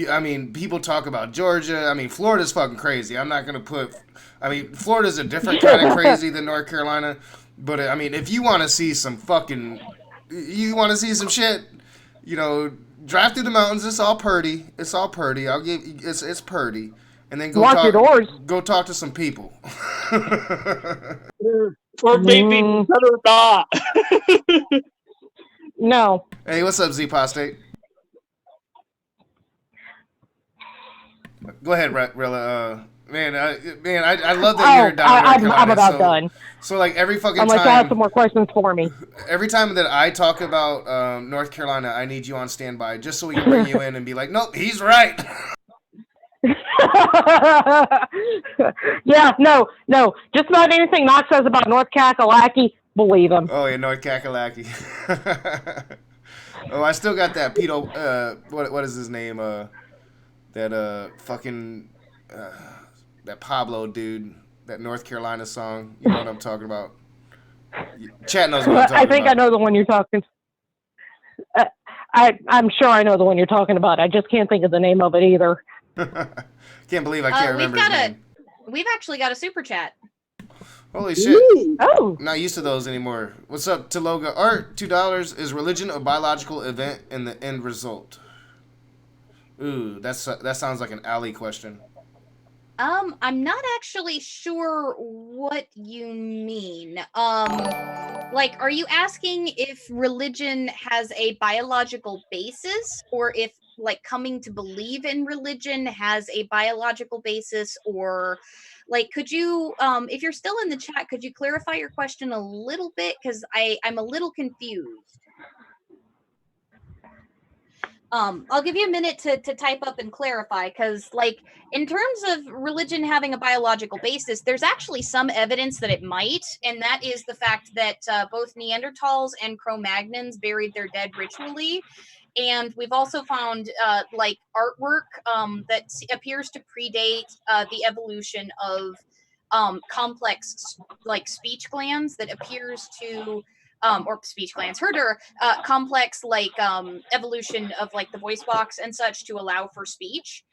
I mean, people talk about Georgia. I mean, Florida's fucking crazy. I'm not gonna put. I mean, Florida's a different kind of crazy than North Carolina. But I mean, if you want to see some fucking, you want to see some shit, drive through the mountains. It's all purdy. I'll give it's purdy, and then lock your doors. Go talk to some people. Or maybe better not. No. Hey, what's up, Apostate? Go ahead, Rilla. I love that you're down in North Carolina. I'm about done. So like every fucking unless time. you have some more questions for me. Every time that I talk about North Carolina, I need you on standby just so we can bring you in and be like, nope, he's right. Yeah, no. Just about anything Knox says about North Kakalaki, believe him. Oh yeah, North Kakalaki. Oh, I still got that pedo. What is his name? That fucking that Pablo dude. That North Carolina song. You know what I'm talking about. Chat knows what I'm talking about. I think I know the one you're talking. I'm sure I know the one you're talking about. I just can't think of the name of it either. Can't believe I can't remember his name. We've actually got a super chat. Holy shit. Oh. Not used to those anymore. What's up, Taloga? Art, $2. Is religion a biological event in the end result? Ooh, that sounds like an alley question. I'm not actually sure what you mean. Like, are you asking if religion has a biological basis, or if, like, coming to believe in religion has a biological basis, or, like, could you, if you're still in the chat, could you clarify your question a little bit? Because I'm a little confused. I'll give you a minute to type up and clarify, because, like, in terms of religion having a biological basis, there's actually some evidence that it might, and that is the fact that both Neanderthals and Cro-Magnons buried their dead ritually. And we've also found, like, artwork that appears to predate the evolution of complex, like, speech glands that appears to or speech glands, herder, complex like evolution of like the voice box and such to allow for speech.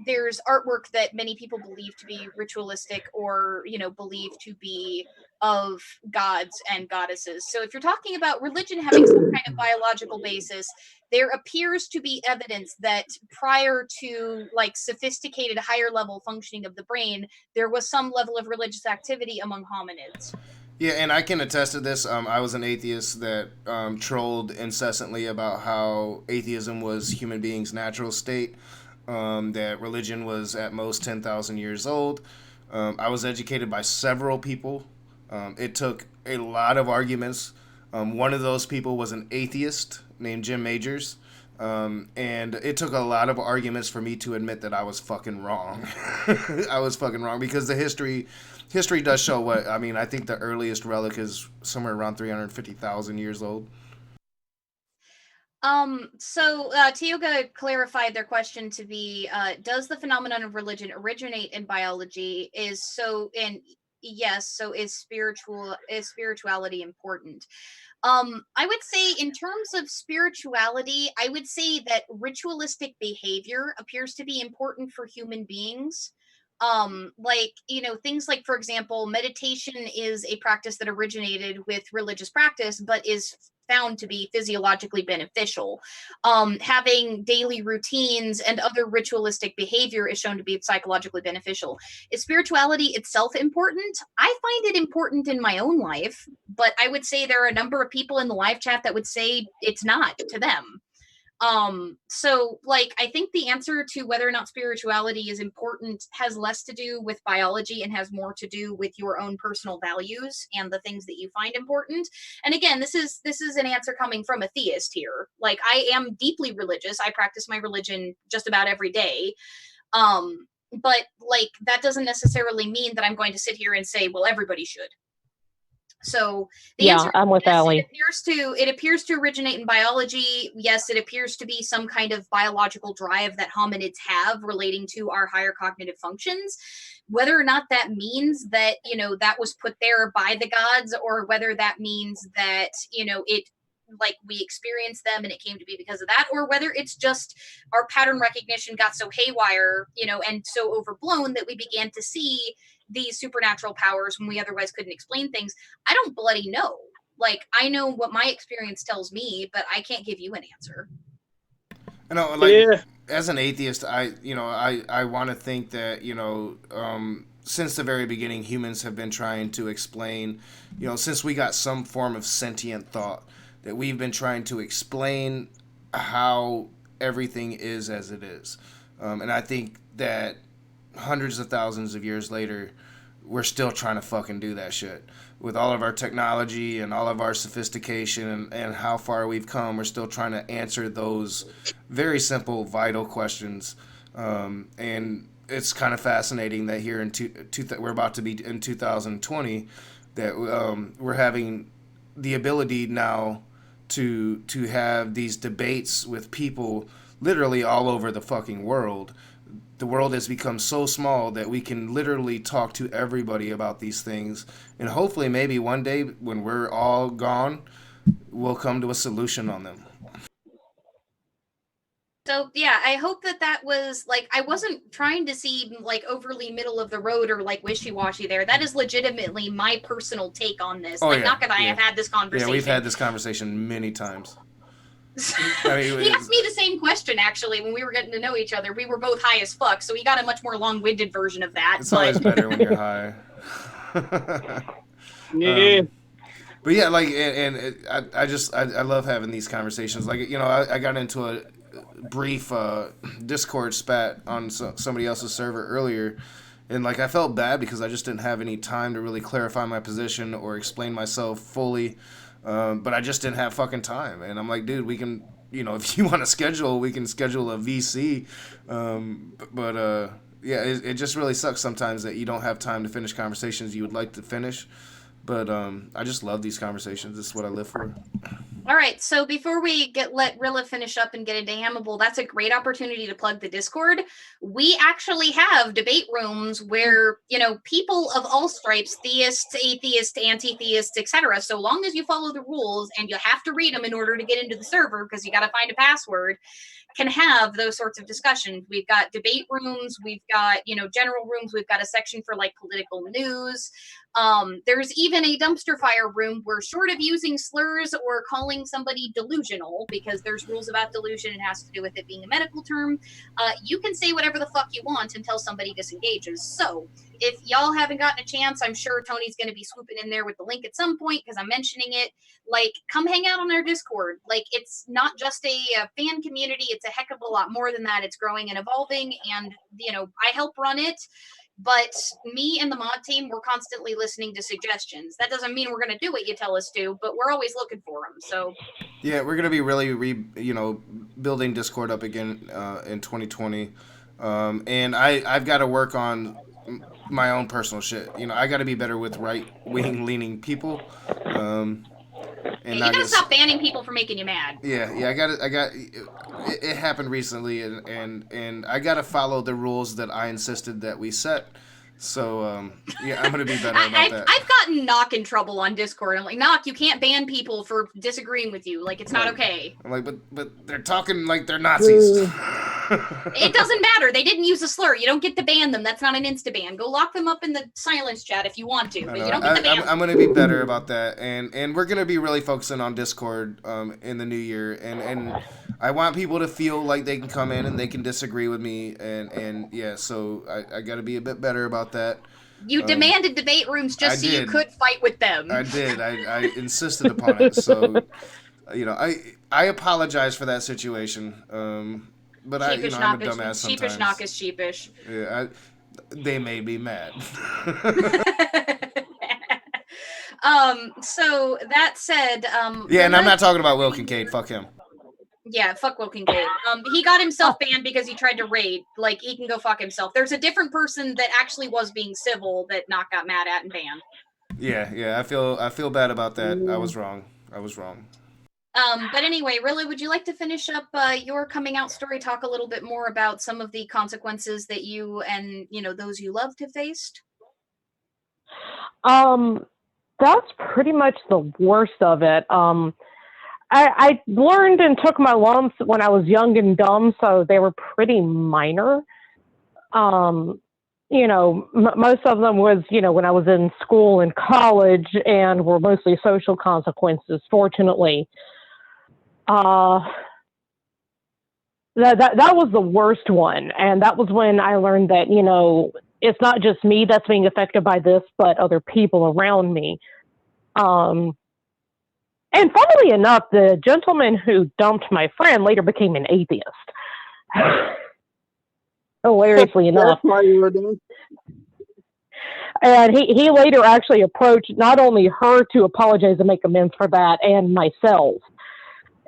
There's artwork that many people believe to be ritualistic or, believe to be of gods and goddesses. So if you're talking about religion having some kind of biological basis, there appears to be evidence that prior to like sophisticated higher level functioning of the brain, there was some level of religious activity among hominids. Yeah, and I can attest to this. I was an atheist that trolled incessantly about how atheism was human beings' natural state, that religion was at most 10,000 years old. I was educated by several people. It took a lot of arguments. One of those people was an atheist named Jim Majors. And it took a lot of arguments for me to admit that I was fucking wrong. I was fucking wrong because the history does show what, I mean, I think the earliest relic is somewhere around 350,000 years old. So Tioga clarified their question to be, does the phenomenon of religion originate in biology? Yes, so is spirituality important? I would say in terms of spirituality, I would say that ritualistic behavior appears to be important for human beings. Things like, for example, meditation is a practice that originated with religious practice, but is found to be physiologically beneficial. Having daily routines and other ritualistic behavior is shown to be psychologically beneficial. Is spirituality itself important? I find it important in my own life, but I would say there are a number of people in the live chat that would say it's not to them. I think the answer to whether or not spirituality is important has less to do with biology and has more to do with your own personal values and the things that you find important. And again, this is an answer coming from a theist here. Like, I am deeply religious. I practice my religion just about every day. But like, that doesn't necessarily mean that I'm going to sit here and say, well, everybody should. So the answer, I'm with yes, Allie. it appears to originate in biology. Yes, it appears to be some kind of biological drive that hominids have relating to our higher cognitive functions. Whether or not that means that, that was put there by the gods, or whether that means that, it, like, we experienced them and it came to be because of that, or whether it's just our pattern recognition got so haywire, and so overblown that we began to see these supernatural powers when we otherwise couldn't explain things. I don't bloody know. Like, I know what my experience tells me, but I can't give you an answer. As an atheist, I want to think that, since the very beginning, humans have been trying to explain, since we got some form of sentient thought, that we've been trying to explain how everything is as it is. And I think that hundreds of thousands of years later, we're still trying to fucking do that shit. With all of our technology and all of our sophistication and how far we've come, we're still trying to answer those very simple, vital questions. And it's kind of fascinating that here in we're about to be in 2020, that we're having the ability now to have these debates with people literally all over the fucking world. The world has become so small that we can literally talk to everybody about these things. And hopefully maybe one day when we're all gone, we'll come to a solution on them. So yeah, I hope that was, like, I wasn't trying to seem like overly middle of the road or like wishy-washy there. That is legitimately my personal take on this. Not that I have had this conversation. Yeah, we've had this conversation many times. He asked me the same question, actually, when we were getting to know each other. We were both high as fuck, so we got a much more long-winded version of that. It's always better when you're high. Yeah. But yeah, like, I love having these conversations. Like, I got into a brief Discord spat on somebody else's server earlier, and like, I felt bad because I just didn't have any time to really clarify my position or explain myself fully. But I just didn't have fucking time. And I'm like, dude, we can, if you want to schedule, we can schedule a VC. Yeah, it just really sucks sometimes that you don't have time to finish conversations you would like to finish. But I just love these conversations. This is what I live for. All right, so before we let Rilla finish up and get into Hamable, that's a great opportunity to plug the Discord. We actually have debate rooms where, people of all stripes, theists, atheists, anti-theists, etc., so long as you follow the rules, and you have to read them in order to get into the server because you got to find a password, can have those sorts of discussions. We've got debate rooms, we've got, general rooms, we've got a section for like political news. There's even a dumpster fire room where, short of using slurs or calling somebody delusional, because there's rules about delusion, it has to do with it being a medical term, you can say whatever the fuck you want until somebody disengages. So if y'all haven't gotten a chance, I'm sure Tony's going to be swooping in there with the link at some point because I'm mentioning it. Like, come hang out on our Discord. Like, it's not just a fan community, it's a heck of a lot more than that. It's growing and evolving, and I help run it. But me and the mod team, we're constantly listening to suggestions. That doesn't mean we're going to do what you tell us to, but we're always looking for them. So yeah, we're gonna be really building Discord up again in 2020, and I've got to work on my own personal shit. I got to be better with right-wing leaning people. And you gotta stop banning people for making you mad. Yeah. It happened recently, and I gotta follow the rules that I insisted that we set. So I'm gonna be better about that. I've gotten Knock in trouble on Discord. I'm like, Knock, you can't ban people for disagreeing with you. Like, it's not okay. I'm like, but they're talking like they're Nazis. It doesn't matter. They didn't use a slur. You don't get to ban them. That's not an insta-ban. Go lock them up in the silence chat if you want to, but you don't get to ban them. I'm going to be better about that, and we're going to be really focusing on Discord in the new year, and I want people to feel like they can come in and they can disagree with me, and so I got to be a bit better about that. You demanded debate rooms just so you could fight with them. I did. I insisted upon it. So, I apologize for that situation. But I'm a dumbass sometimes. Sheepish Knock is sheepish. Yeah, they made me mad. So that said, and I'm not talking about Will Kincaid. Fuck him. Yeah, fuck Will Kincaid. He got himself banned because he tried to raid. Like, he can go fuck himself. There's a different person that actually was being civil that Knock got mad at and banned. Yeah. I feel bad about that. I was wrong. But anyway, really, would you like to finish up your coming out story? Talk a little bit more about some of the consequences that you and those you loved have faced. That's pretty much the worst of it. I learned and took my lumps when I was young and dumb, so they were pretty minor. Most of them was, when I was in school and college, and were mostly social consequences, fortunately. That was the worst one. And that was when I learned that, it's not just me that's being affected by this, but other people around me. And funnily enough, the gentleman who dumped my friend later became an atheist. Hilariously enough. And he later actually approached not only her to apologize and make amends for that, and myself.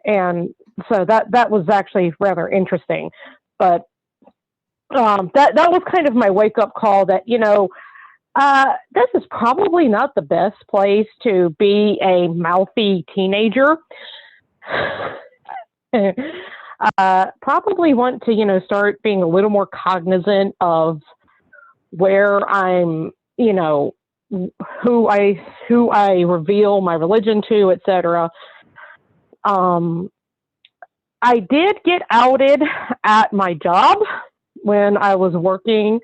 And so that was actually rather interesting. But that was kind of my wake-up call that, this is probably not the best place to be a mouthy teenager. Probably want to, start being a little more cognizant of where I'm, who I reveal my religion to, etc. I did get outed at my job when I was working.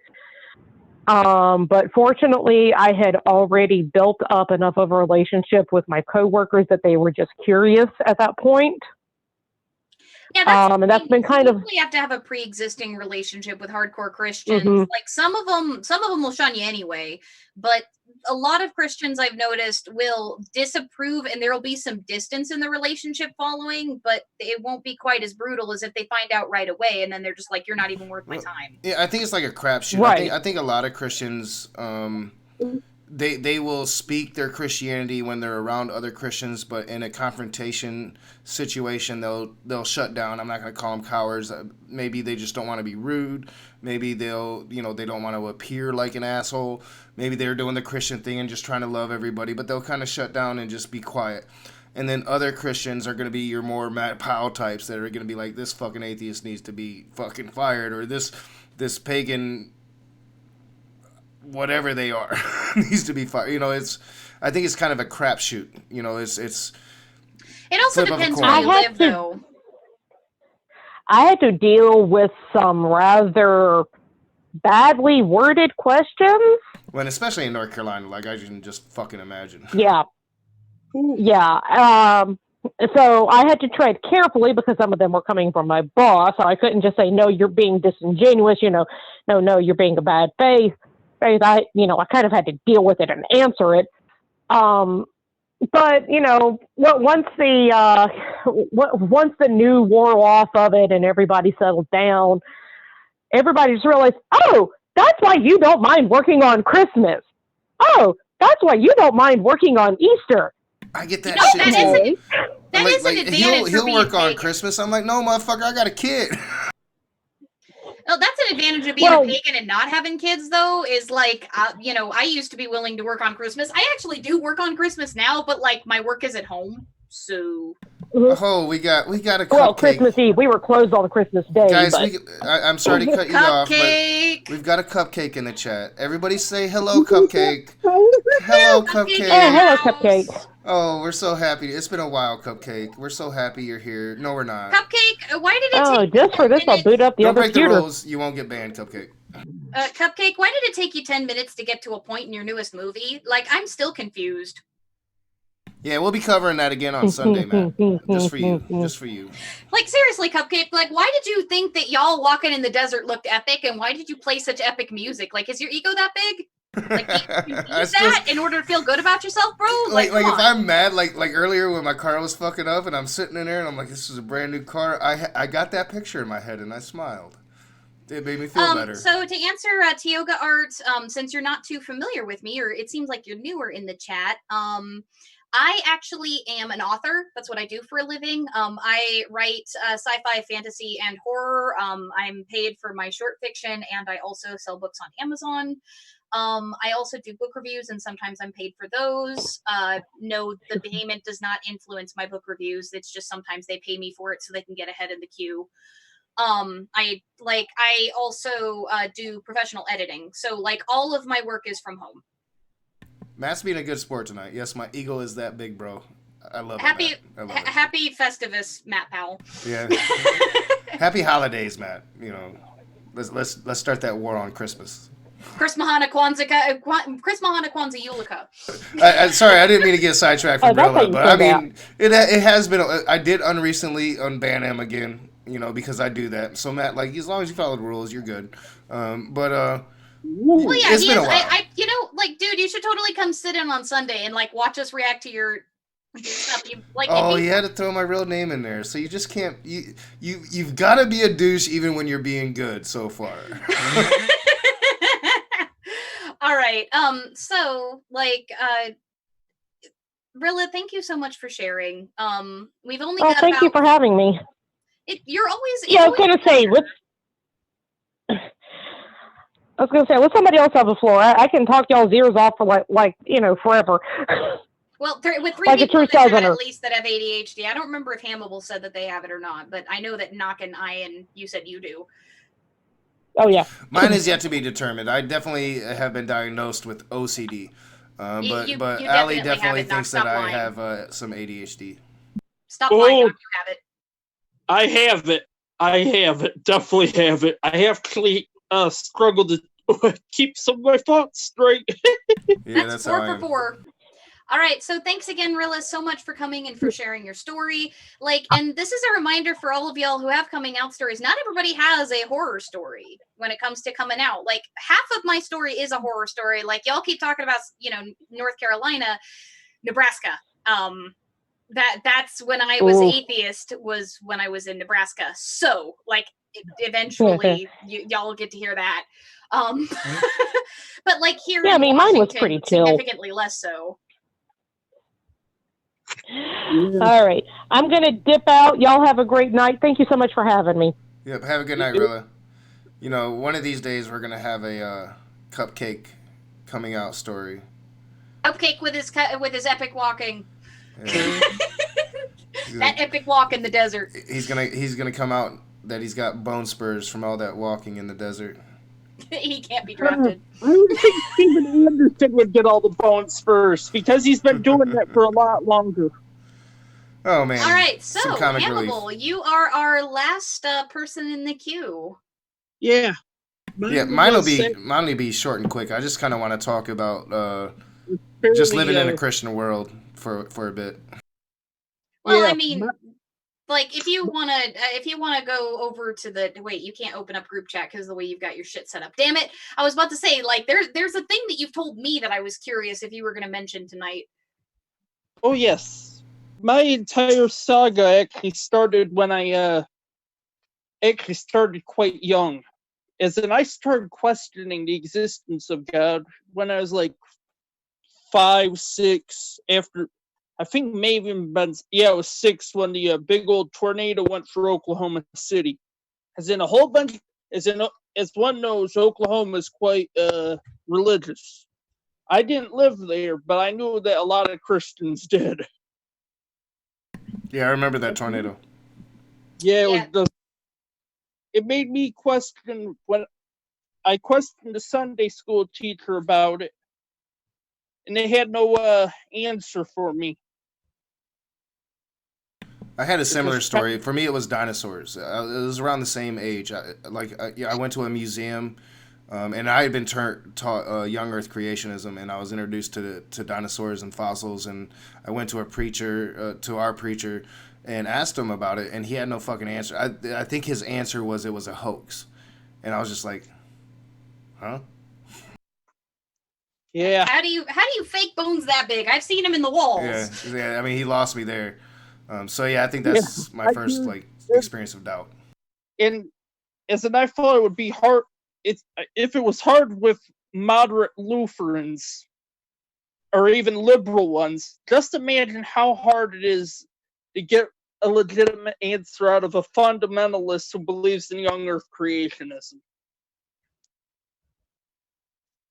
But fortunately, I had already built up enough of a relationship with my coworkers that they were just curious at that point. Yeah, and that's been kind of. You have to have a pre-existing relationship with hardcore Christians. Mm-hmm. Like some of them will shun you anyway. But a lot of Christians I've noticed will disapprove, and there will be some distance in the relationship following, but it won't be quite as brutal as if they find out right away, and then they're just like, "You're not even worth my time." Yeah, I think it's like a crapshoot. Right. I think a lot of Christians they will speak their Christianity when they're around other Christians, but in a confrontation situation, they'll shut down. I'm not going to call them cowards. Maybe they just don't want to be rude. Maybe they don't want to appear like an asshole. Maybe they're doing the Christian thing and just trying to love everybody, but they'll kind of shut down and just be quiet. And then other Christians are going to be your more Matt Powell types that are going to be like, this fucking atheist needs to be fucking fired, or this pagan, whatever they are, needs to be fired. I think it's kind of a crapshoot. It also flip of a depends coin. where you live, though. I had to deal with some rather badly worded questions. When especially in North Carolina, like I can just fucking imagine. Yeah. So I had to tread carefully because some of them were coming from my boss. So I couldn't just say, no, you're being disingenuous, no, you're being a bad faith. I kind of had to deal with it and answer it. But once the new wore off of it and everybody settled down, everybody just realized, oh, that's why you don't mind working on Christmas. Oh, that's why you don't mind working on Easter. I get that No, shit. that is an advantage. He'll for being work on pagan. Christmas. I'm like, no, motherfucker, I got a kid. No, that's an advantage of being a pagan and not having kids, though, is like, I used to be willing to work on Christmas. I actually do work on Christmas now, but like my work is at home, so. Oh, we got a cupcake. Well, Christmas Eve. We were closed on Christmas Day. Guys, but... I'm sorry to cut you off, but we've got a cupcake in the chat. Everybody say hello, cupcake. Hello, cupcake. Hello, cupcake. Oh, we're so happy. It's been a while, cupcake. We're so happy you're here. No, we're not. Cupcake, why did it take just for this, I'll boot up the Don't other break computer. the rules. You won't get banned, cupcake. Cupcake, why did it take you 10 minutes to get to a point in your newest movie? Like, I'm still confused. Yeah, we'll be covering that again on Sunday, Matt. Just for you. Just for you. Like, seriously, Cupcake, like, why did you think that y'all walking in the desert looked epic, and why did you play such epic music? Like, is your ego that big? Like, you need that in order to feel good about yourself, bro? Like come if on. I'm mad, like earlier when my car was fucking up and I'm sitting in there and I'm like, this is a brand new car, I got that picture in my head and I smiled. It made me feel better. So to answer Tioga Art, since you're not too familiar with me, or it seems like you're newer in the chat, I actually am an author. That's what I do for a living. I write sci-fi, fantasy, and horror. I'm paid for my short fiction, and I also sell books on Amazon. I also do book reviews, and sometimes I'm paid for those. No, the payment does not influence my book reviews. It's just sometimes they pay me for it so they can get ahead in the queue. I also do professional editing. So like all of my work is from home. Matt's being a good sport tonight. Yes, my ego is that big, bro. I love happy, it, Matt. I love it. Happy Festivus, Matt Powell. Yeah. Happy holidays, Matt. Let's start that war on Christmas. Chris Mahana Kwanzaa Yulika. Sorry, I didn't mean to get sidetracked from Brilla, but I mean, that. it has been. I did unrecently unban him again, because I do that. So Matt, like, as long as you follow the rules, you're good. Well, yeah, it's been a while. Dude, you should totally come sit in on Sunday and like watch us react to your stuff. You had to throw my real name in there, so you just can't. You've got to be a douche even when you're being good so far. All right. So like, Rilla, thank you so much for sharing. We've only got thank you for having me. You're always. Yeah, I was gonna say let somebody else have the floor. I can talk y'all's ears off for forever. Well, with three like people in the chat at least that have ADHD. I don't remember if Hamable said that they have it or not, but I know that Knock and I and you said you do. Oh yeah. Mine is yet to be determined. I definitely have been diagnosed with OCD, but Allie definitely thinks that I have some ADHD. Stop lying. You have it. I have it. Definitely have it. I have to struggle to keep some of my thoughts straight. Yeah, that's 4 for 4. All right, so thanks again, Rilla, so much for coming and for sharing your story. And this is a reminder for all of y'all who have coming out stories. Not everybody has a horror story when it comes to coming out. Like, half of my story is a horror story. Like, y'all keep talking about, North Carolina, Nebraska. That's when I was Oh. atheist, was when I was in Nebraska. So, like, eventually, y'all get to hear that. But like here Yeah, I in mean, mine was Washington, pretty chill. significantly less so. All right. I'm going to dip out. Y'all have a great night. Thank you so much for having me. Yep. Have a good night, Rilla. You know, one of these days we're gonna have a cupcake coming out story. Cupcake with his epic walking. Yeah. That epic walk in the desert. He's gonna come out that he's got bone spurs from all that walking in the desert. He can't be drafted. I would think Steven Anderson would get all the bones first because he's been doing that for a lot longer. Oh man! All right, so Some comic Hannibal, relief. you are our last person in the queue. Yeah. Yeah, mine will be short and quick. I just kind of want to talk about just living in a Christian world for a bit. Well, Yeah, I mean, like if you wanna go over to the wait, you can't open up group chat because the way you've got your shit set up. Damn it! I was about to say like there's a thing that you've told me that I was curious if you were gonna mention tonight. Oh yes, my entire saga actually started when I actually started quite young. As in, I started questioning the existence of God when I was like 5, 6. After I think maybe it was 6 when the big old tornado went through Oklahoma City. As in a whole bunch, as one knows, Oklahoma is quite religious. I didn't live there, but I knew that a lot of Christians did. Yeah, I remember that tornado. Yeah, it made me question when I questioned the Sunday school teacher about it, and they had no answer for me. I had a similar story. For me, it was dinosaurs. It was around the same age. I went to a museum, and I had been taught young Earth creationism, and I was introduced to dinosaurs and fossils. And I went to our preacher, and asked him about it, and he had no fucking answer. I think his answer was it was a hoax, and I was just like, huh? Yeah. How do you fake bones that big? I've seen them in the walls. Yeah. I mean, he lost me there. So yeah, I think that's my first experience of doubt. And as an I thought it would be hard. If it was hard with moderate Lutherans or even liberal ones, just imagine how hard it is to get a legitimate answer out of a fundamentalist who believes in young Earth creationism.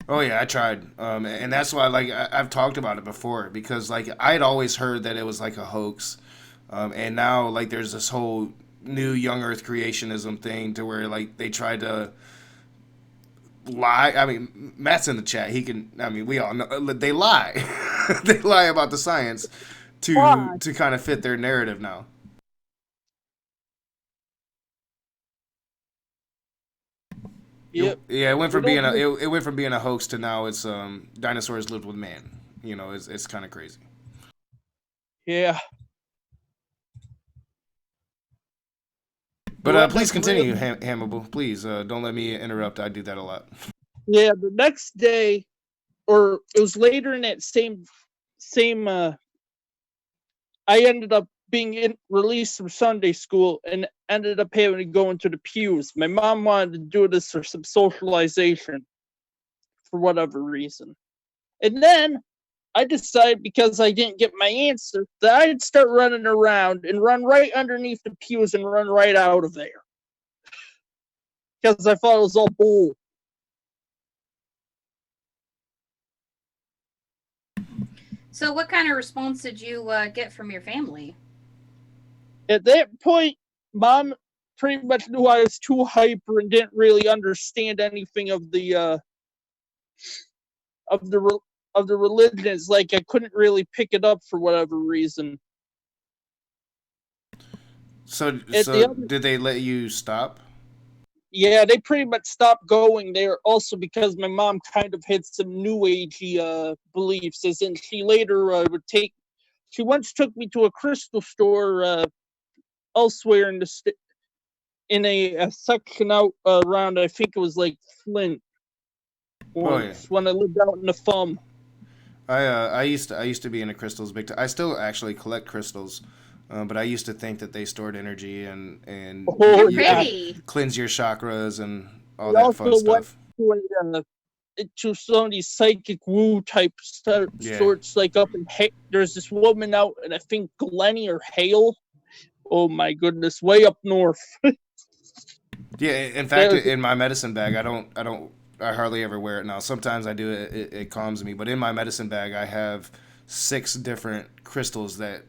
Oh yeah, I tried, and that's why I've talked about it before because I'd always heard that it was like a hoax, and now there's this whole new young Earth creationism thing to where they tried to lie. I mean, Matt's in the chat. He can. I mean, we all know they lie. They lie about the science to kind of fit their narrative now. Yep. Yeah, it went from being a hoax to now it's dinosaurs lived with man. You know, it's kind of crazy. Yeah. But please continue, Hannibal. Please don't let me interrupt. I do that a lot. Yeah, the next day, or it was later in that same. I ended up being released from Sunday school and ended up having to go into the pews. My mom wanted to do this for some socialization for whatever reason. And then I decided, because I didn't get my answer, that I'd start running around and run right underneath the pews and run right out of there. Because I thought it was all bull. So what kind of response did you get from your family? At that point, Mom pretty much knew I was too hyper and didn't really understand anything of the religions. I couldn't really pick it up for whatever reason. So did they let you stop? Yeah, they pretty much stopped going there. Also because my mom kind of had some new agey beliefs, as in she later she once took me to a crystal store elsewhere in a section out around, I think it was Flint once, when I lived out in the thumb. I used to be into crystals big time. I still actually collect crystals, but I used to think that they stored energy and Oh you yeah. could Really? cleanse your chakras and all We that fun also went stuff. to some of these psychic woo type Yeah. sorts, like up in there's this woman out in I think Glenny or Hale. Oh my goodness, way up north. Yeah, in fact, There's- in my medicine bag, I hardly ever wear it now. Sometimes I do it, it calms me. But in my medicine bag, I have 6 different crystals that,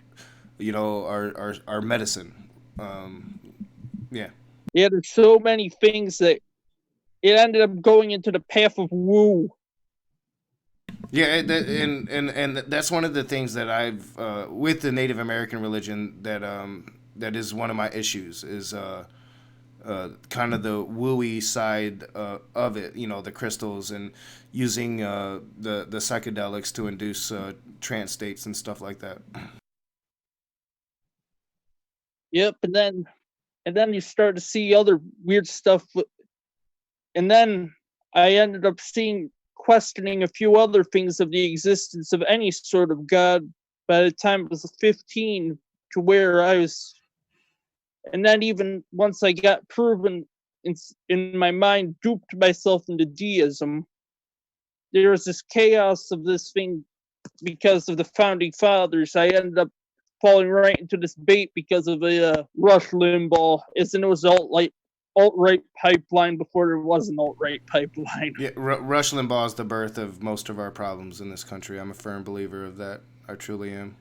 are medicine. Yeah. Yeah, there's so many things that it ended up going into the path of woo. Yeah, and that's one of the things that I've with the Native American religion that is one of my issues is kind of the wooey side of it. The crystals and using the psychedelics to induce trance states and stuff like that. Yep, and then you start to see other weird stuff. And then I ended up questioning a few other things of the existence of any sort of God by the time I was 15, to where I was. And then even once I got proven in my mind, duped myself into deism, there was this chaos of this thing because of the founding fathers. I ended up falling right into this bait because of a Rush Limbaugh. It was alt-right pipeline before there was an alt-right pipeline. Yeah, Rush Limbaugh is the birth of most of our problems in this country. I'm a firm believer of that. I truly am.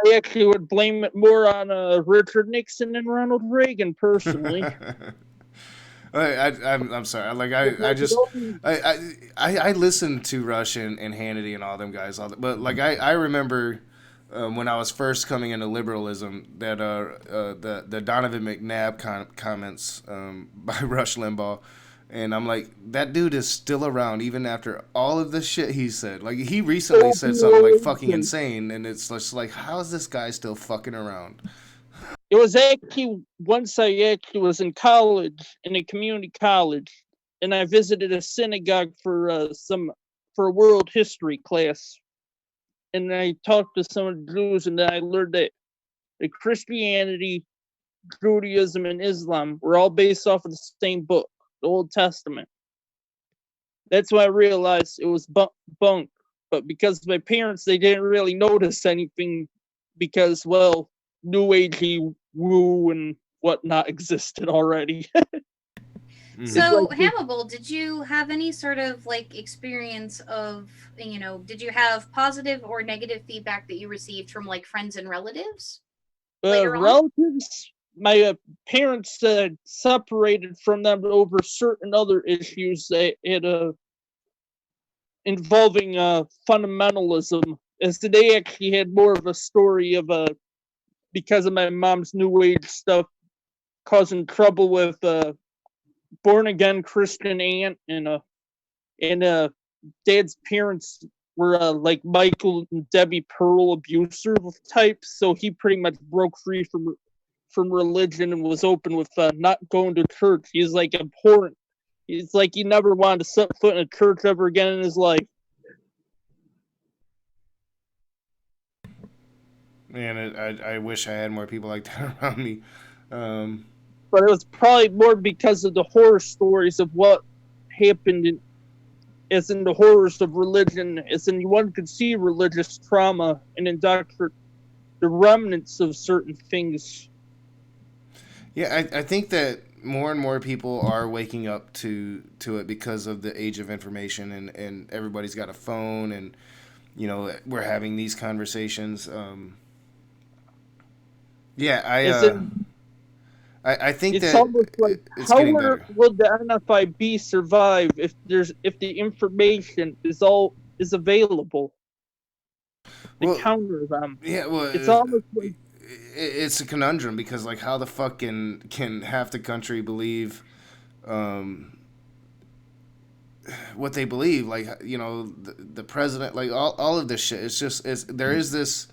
I actually would blame it more on Richard Nixon and Ronald Reagan personally. I'm sorry. Like I listened to Rush and Hannity and all them guys. But like I remember when I was first coming into liberalism that the Donovan McNabb comments by Rush Limbaugh, and I'm like, that dude is still around even after all of the shit he said. Like he recently said something like fucking insane, and it's just like, how is this guy still fucking around? It was actually once I actually was in college, in a community college, and I visited a synagogue for a world history class, and I talked to some of the Jews, and then I learned that Christianity, Judaism, and Islam were all based off of the same book, the Old Testament. That's why I realized it was bunk. But because my parents, they didn't really notice anything because, well, New Agey woo and whatnot existed already. So, Hannibal, did you have any sort of like experience of, did you have positive or negative feedback that you received from like friends and relatives? Later on? Relatives, my parents separated from them over certain other issues that involving fundamentalism, as they actually had more of a story of because of my mom's New Age stuff causing trouble with born again Christian aunt and dad's parents were like Michael and Debbie Pearl abusive types, so he pretty much broke free from religion and was open with not going to church. He's like abhorrent. He's like he never wanted to set foot in a church ever again in his life. Man, I wish I had more people like that around me. But it was probably more because of the horror stories of what happened, as in the horrors of religion, as in one could see religious trauma and indoctrinate the remnants of certain things. Yeah, I think that more and more people are waking up to it because of the age of information, and everybody's got a phone, and we're having these conversations. I think it's that almost like it's how getting better. will the NFIB survive if the information is available to counter them? Yeah, well, it's almost like it's a conundrum because like how the fuck can half the country believe what they believe, like the president, like all of this shit. There is this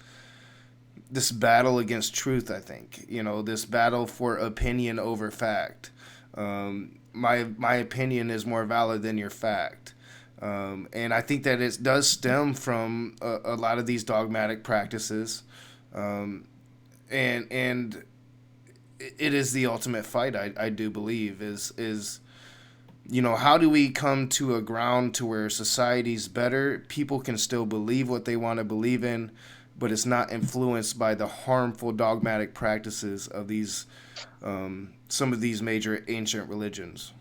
battle against truth. I think this battle for opinion over fact. My opinion is more valid than your fact. And I think that it does stem from a lot of these dogmatic practices, and it is the ultimate fight. I do believe is how do we come to a ground to where society's better? People can still believe what they want to believe in, but it's not influenced by the harmful dogmatic practices of these some of these major ancient religions.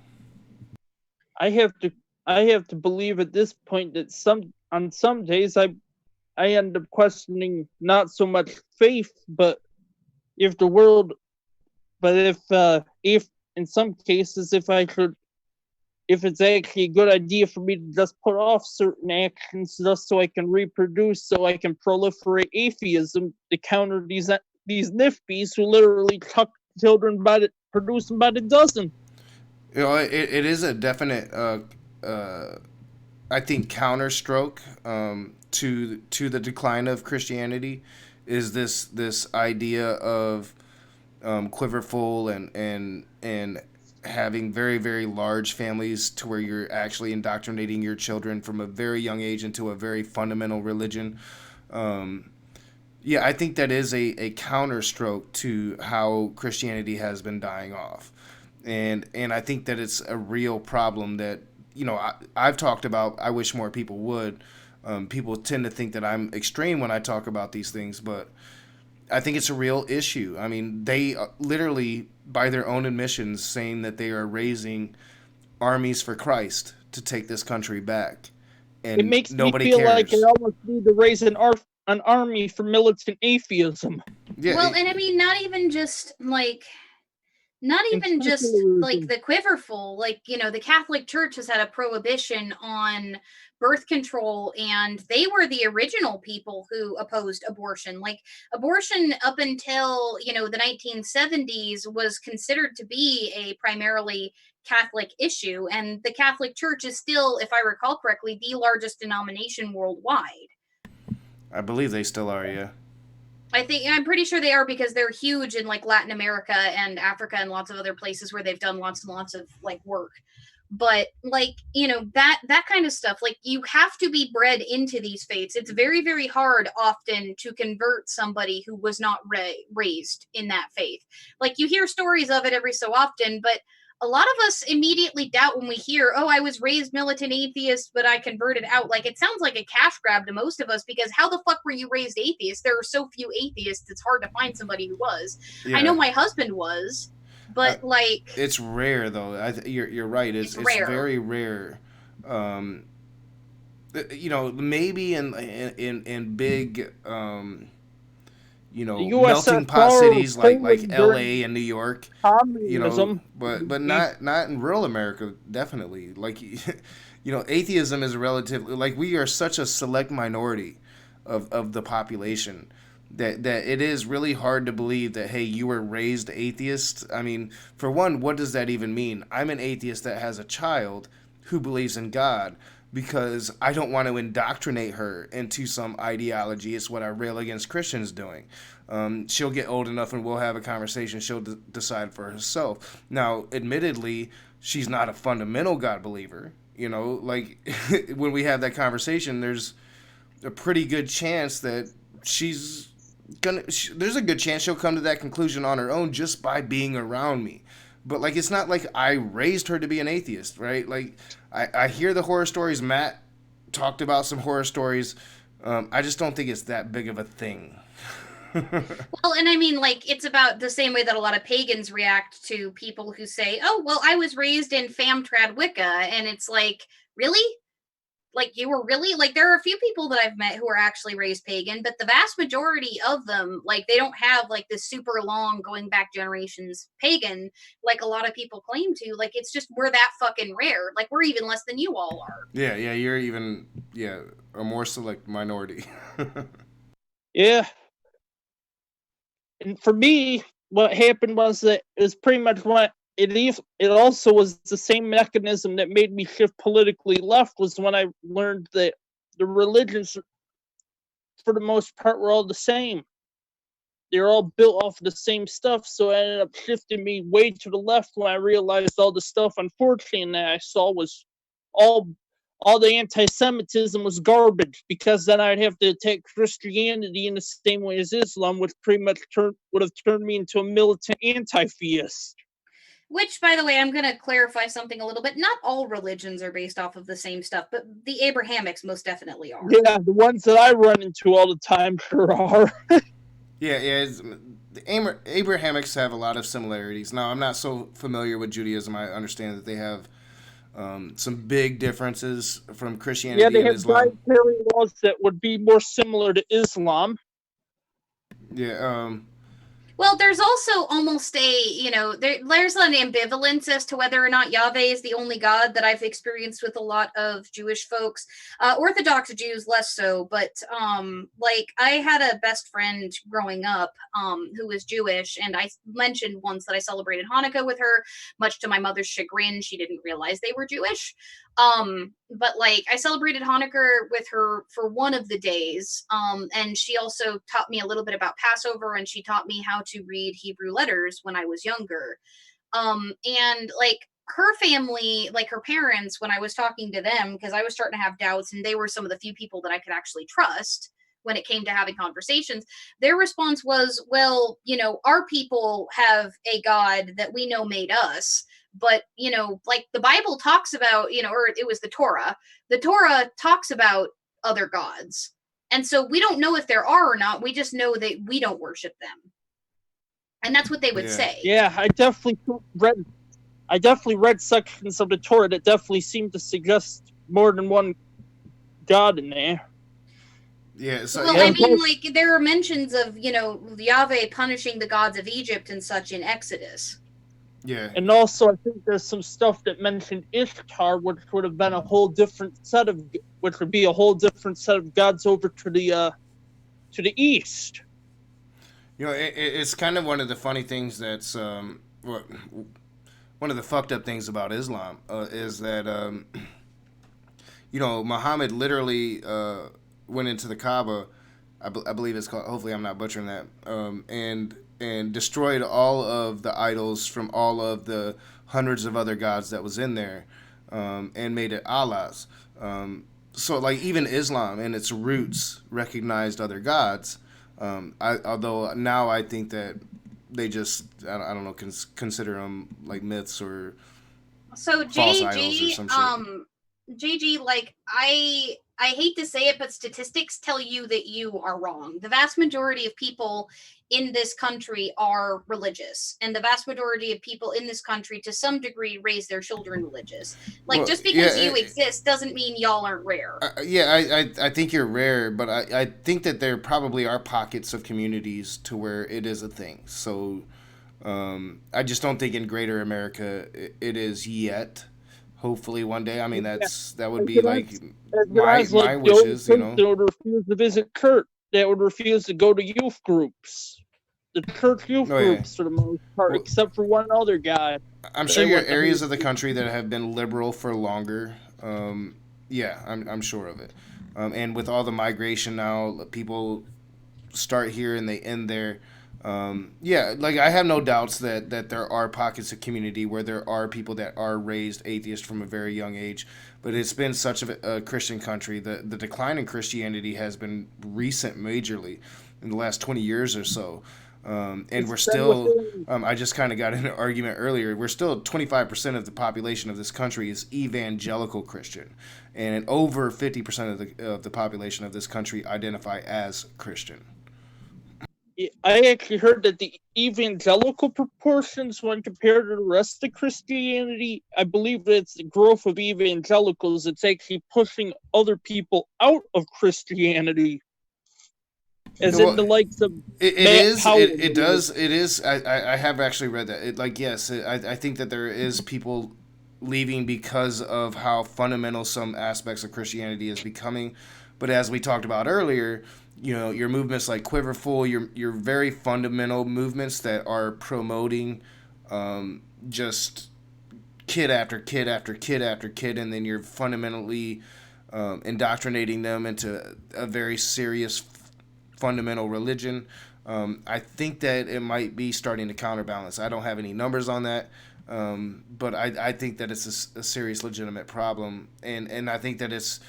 I have to believe at this point that on some days I end up questioning not so much faith, but if the world, but if in some cases if it's actually a good idea for me to just put off certain actions just so I can reproduce, so I can proliferate atheism to counter these nifties who literally chuck children produce them by the dozen. It is a definite, I think, counterstroke to the decline of Christianity, is this idea of quiverful and having very, very large families to where you're actually indoctrinating your children from a very young age into a very fundamental religion. I think that is a counterstroke to how Christianity has been dying off. And I think that it's a real problem that, I've talked about. I wish more people would. People tend to think that I'm extreme when I talk about these things, but I think it's a real issue. I mean, they literally, by their own admissions, saying that they are raising armies for Christ to take this country back, and it makes nobody me feel cares. like I almost need to raise an army for militant atheism. Yeah, well, and I mean, not even just like the quiverful, like, the Catholic Church has had a prohibition on birth control, and they were the original people who opposed abortion. Like, abortion up until, the 1970s was considered to be a primarily Catholic issue, and the Catholic Church is still, if I recall correctly, the largest denomination worldwide. I believe they still are, yeah. I'm pretty sure they are, because they're huge in like Latin America and Africa and lots of other places where they've done lots and lots of like work. But like, that kind of stuff, like, you have to be bred into these faiths. It's very, very hard often to convert somebody who was not raised in that faith. Like, you hear stories of it every so often, but a lot of us immediately doubt when we hear, oh, I was raised militant atheist, but I converted out. Like, it sounds like a cash grab to most of us, because how the fuck were you raised atheist? There are so few atheists, it's hard to find somebody who was. Yeah. I know my husband was, but like... It's rare, though. You're right. It's rare. It's very rare. Maybe in big... melting pot cities like LA and New York, but not in rural America, definitely. Like, atheism is relatively, like, we are such a select minority of the population that it is really hard to believe that, hey, you were raised atheist. I mean, for one, what does that even mean? I'm an atheist that has a child who believes in God, because I don't want to indoctrinate her into some ideology. It's what I rail against Christians doing. She'll get old enough and we'll have a conversation. She'll decide for herself. Now, admittedly, she's not a fundamental God believer. Like, when we have that conversation, there's a pretty good chance that there's a good chance she'll come to that conclusion on her own just by being around me. But, like, it's not like I raised her to be an atheist, right? Like, I hear the horror stories. Matt talked about some horror stories. I just don't think it's that big of a thing. Well, and I mean, like, it's about the same way that a lot of pagans react to people who say, oh, well, I was raised in Famtrad Wicca. And it's like, really? Like, you were really, like, there are a few people that I've met who are actually raised pagan, but the vast majority of them, like, they don't have like this super long going back generations pagan like a lot of people claim to. Like, it's just, we're that fucking rare. Like, we're even less than you all are. Yeah, you're even a more select minority. Yeah. And for me, what happened was that it was pretty much what it also was the same mechanism that made me shift politically left, was when I learned that the religions, for the most part, were all the same. They're all built off the same stuff, so it ended up shifting me way to the left when I realized all the stuff, unfortunately, that I saw was all all the anti-Semitism was garbage, because then I'd have to attack Christianity in the same way as Islam, which pretty much would have turned me into a militant anti-theist. Which, by the way, I'm going to clarify something a little bit. Not all religions are based off of the same stuff, but the Abrahamics most definitely are. Yeah, the ones that I run into all the time sure are. Yeah. The Abrahamics have a lot of similarities. Now, I'm not so familiar with Judaism. I understand that they have some big differences from Christianity Yeah, they and have Islam. dietary laws that would be more similar to Islam. Yeah. Well, there's also almost there's an ambivalence as to whether or not Yahweh is the only God that I've experienced with a lot of Jewish folks. Orthodox Jews less so, but I had a best friend growing up who was Jewish, and I mentioned once that I celebrated Hanukkah with her, much to my mother's chagrin. She didn't realize they were Jewish. But I celebrated Hanukkah with her for one of the days. And she also taught me a little bit about Passover, and she taught me how to read Hebrew letters when I was younger. And her family, her parents, when I was talking to them, because I was starting to have doubts, and they were some of the few people that I could actually trust when it came to having conversations, their response was, well, our people have a God that we know made us. But, the Bible talks about, or it was the Torah talks about other gods. And so we don't know if there are or not. We just know that we don't worship them. And that's what they would say. Yeah, I definitely read sections of the Torah that definitely seemed to suggest more than one God in there. Yeah. So, well, I mean, there are mentions of, Yahweh punishing the gods of Egypt and such in Exodus. Yeah. And also, I think there's some stuff that mentioned Ishtar, which would have been a whole different set of gods over to the east. It's kind of one of the funny things that's one of the fucked up things about Islam is that Muhammad literally went into the Kaaba, I believe it's called. Hopefully, I'm not butchering that. And destroyed all of the idols from all of the hundreds of other gods that was in there, and made it Allah's. So even Islam in its roots recognized other gods. Although now I think that they just I don't know consider them like myths or so false idols or some shit. JG, I hate to say it, but statistics tell you that you are wrong. The vast majority of people in this country are religious, and the vast majority of people in this country, to some degree, raise their children religious. Just because you exist doesn't mean y'all aren't rare. I think you're rare, but I think that there probably are pockets of communities to where it is a thing. So I just don't think in greater America it is yet. Hopefully one day. I mean, that would be my wishes, That would refuse to visit Kurt. That would refuse to go to youth groups. The church youth groups for the most part, except for one other guy. I'm sure your areas of the country that have been liberal for longer. I'm sure of it. And with all the migration now, people start here and they end there. I have no doubts that there are pockets of community where there are people that are raised atheist from a very young age, but it's been such a Christian country. The decline in Christianity has been recent majorly in the last 20 years or so. And we're still, I just kind of got in an argument earlier, we're still 25% of the population of this country is evangelical Christian, and over 50% of the population of this country identify as Christian. I actually heard that the evangelical proportions, when compared to the rest of Christianity, I believe that it's the growth of evangelicals that's actually pushing other people out of Christianity. As in the likes of it does. I have actually read that. I think that there is people leaving because of how fundamental some aspects of Christianity is becoming. But as we talked about earlier, your movements like Quiverful, your very fundamental movements that are promoting just kid after kid after kid after kid, and then you're fundamentally indoctrinating them into a very serious fundamental religion. I think that it might be starting to counterbalance. I don't have any numbers on that, but I think that it's a serious, legitimate problem, and I think that it's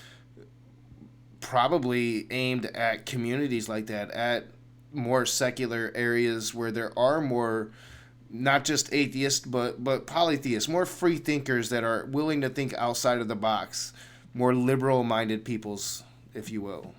probably aimed at communities like that, at more secular areas where there are more, not just atheists, but polytheists, more free thinkers that are willing to think outside of the box, more liberal-minded peoples, if you will.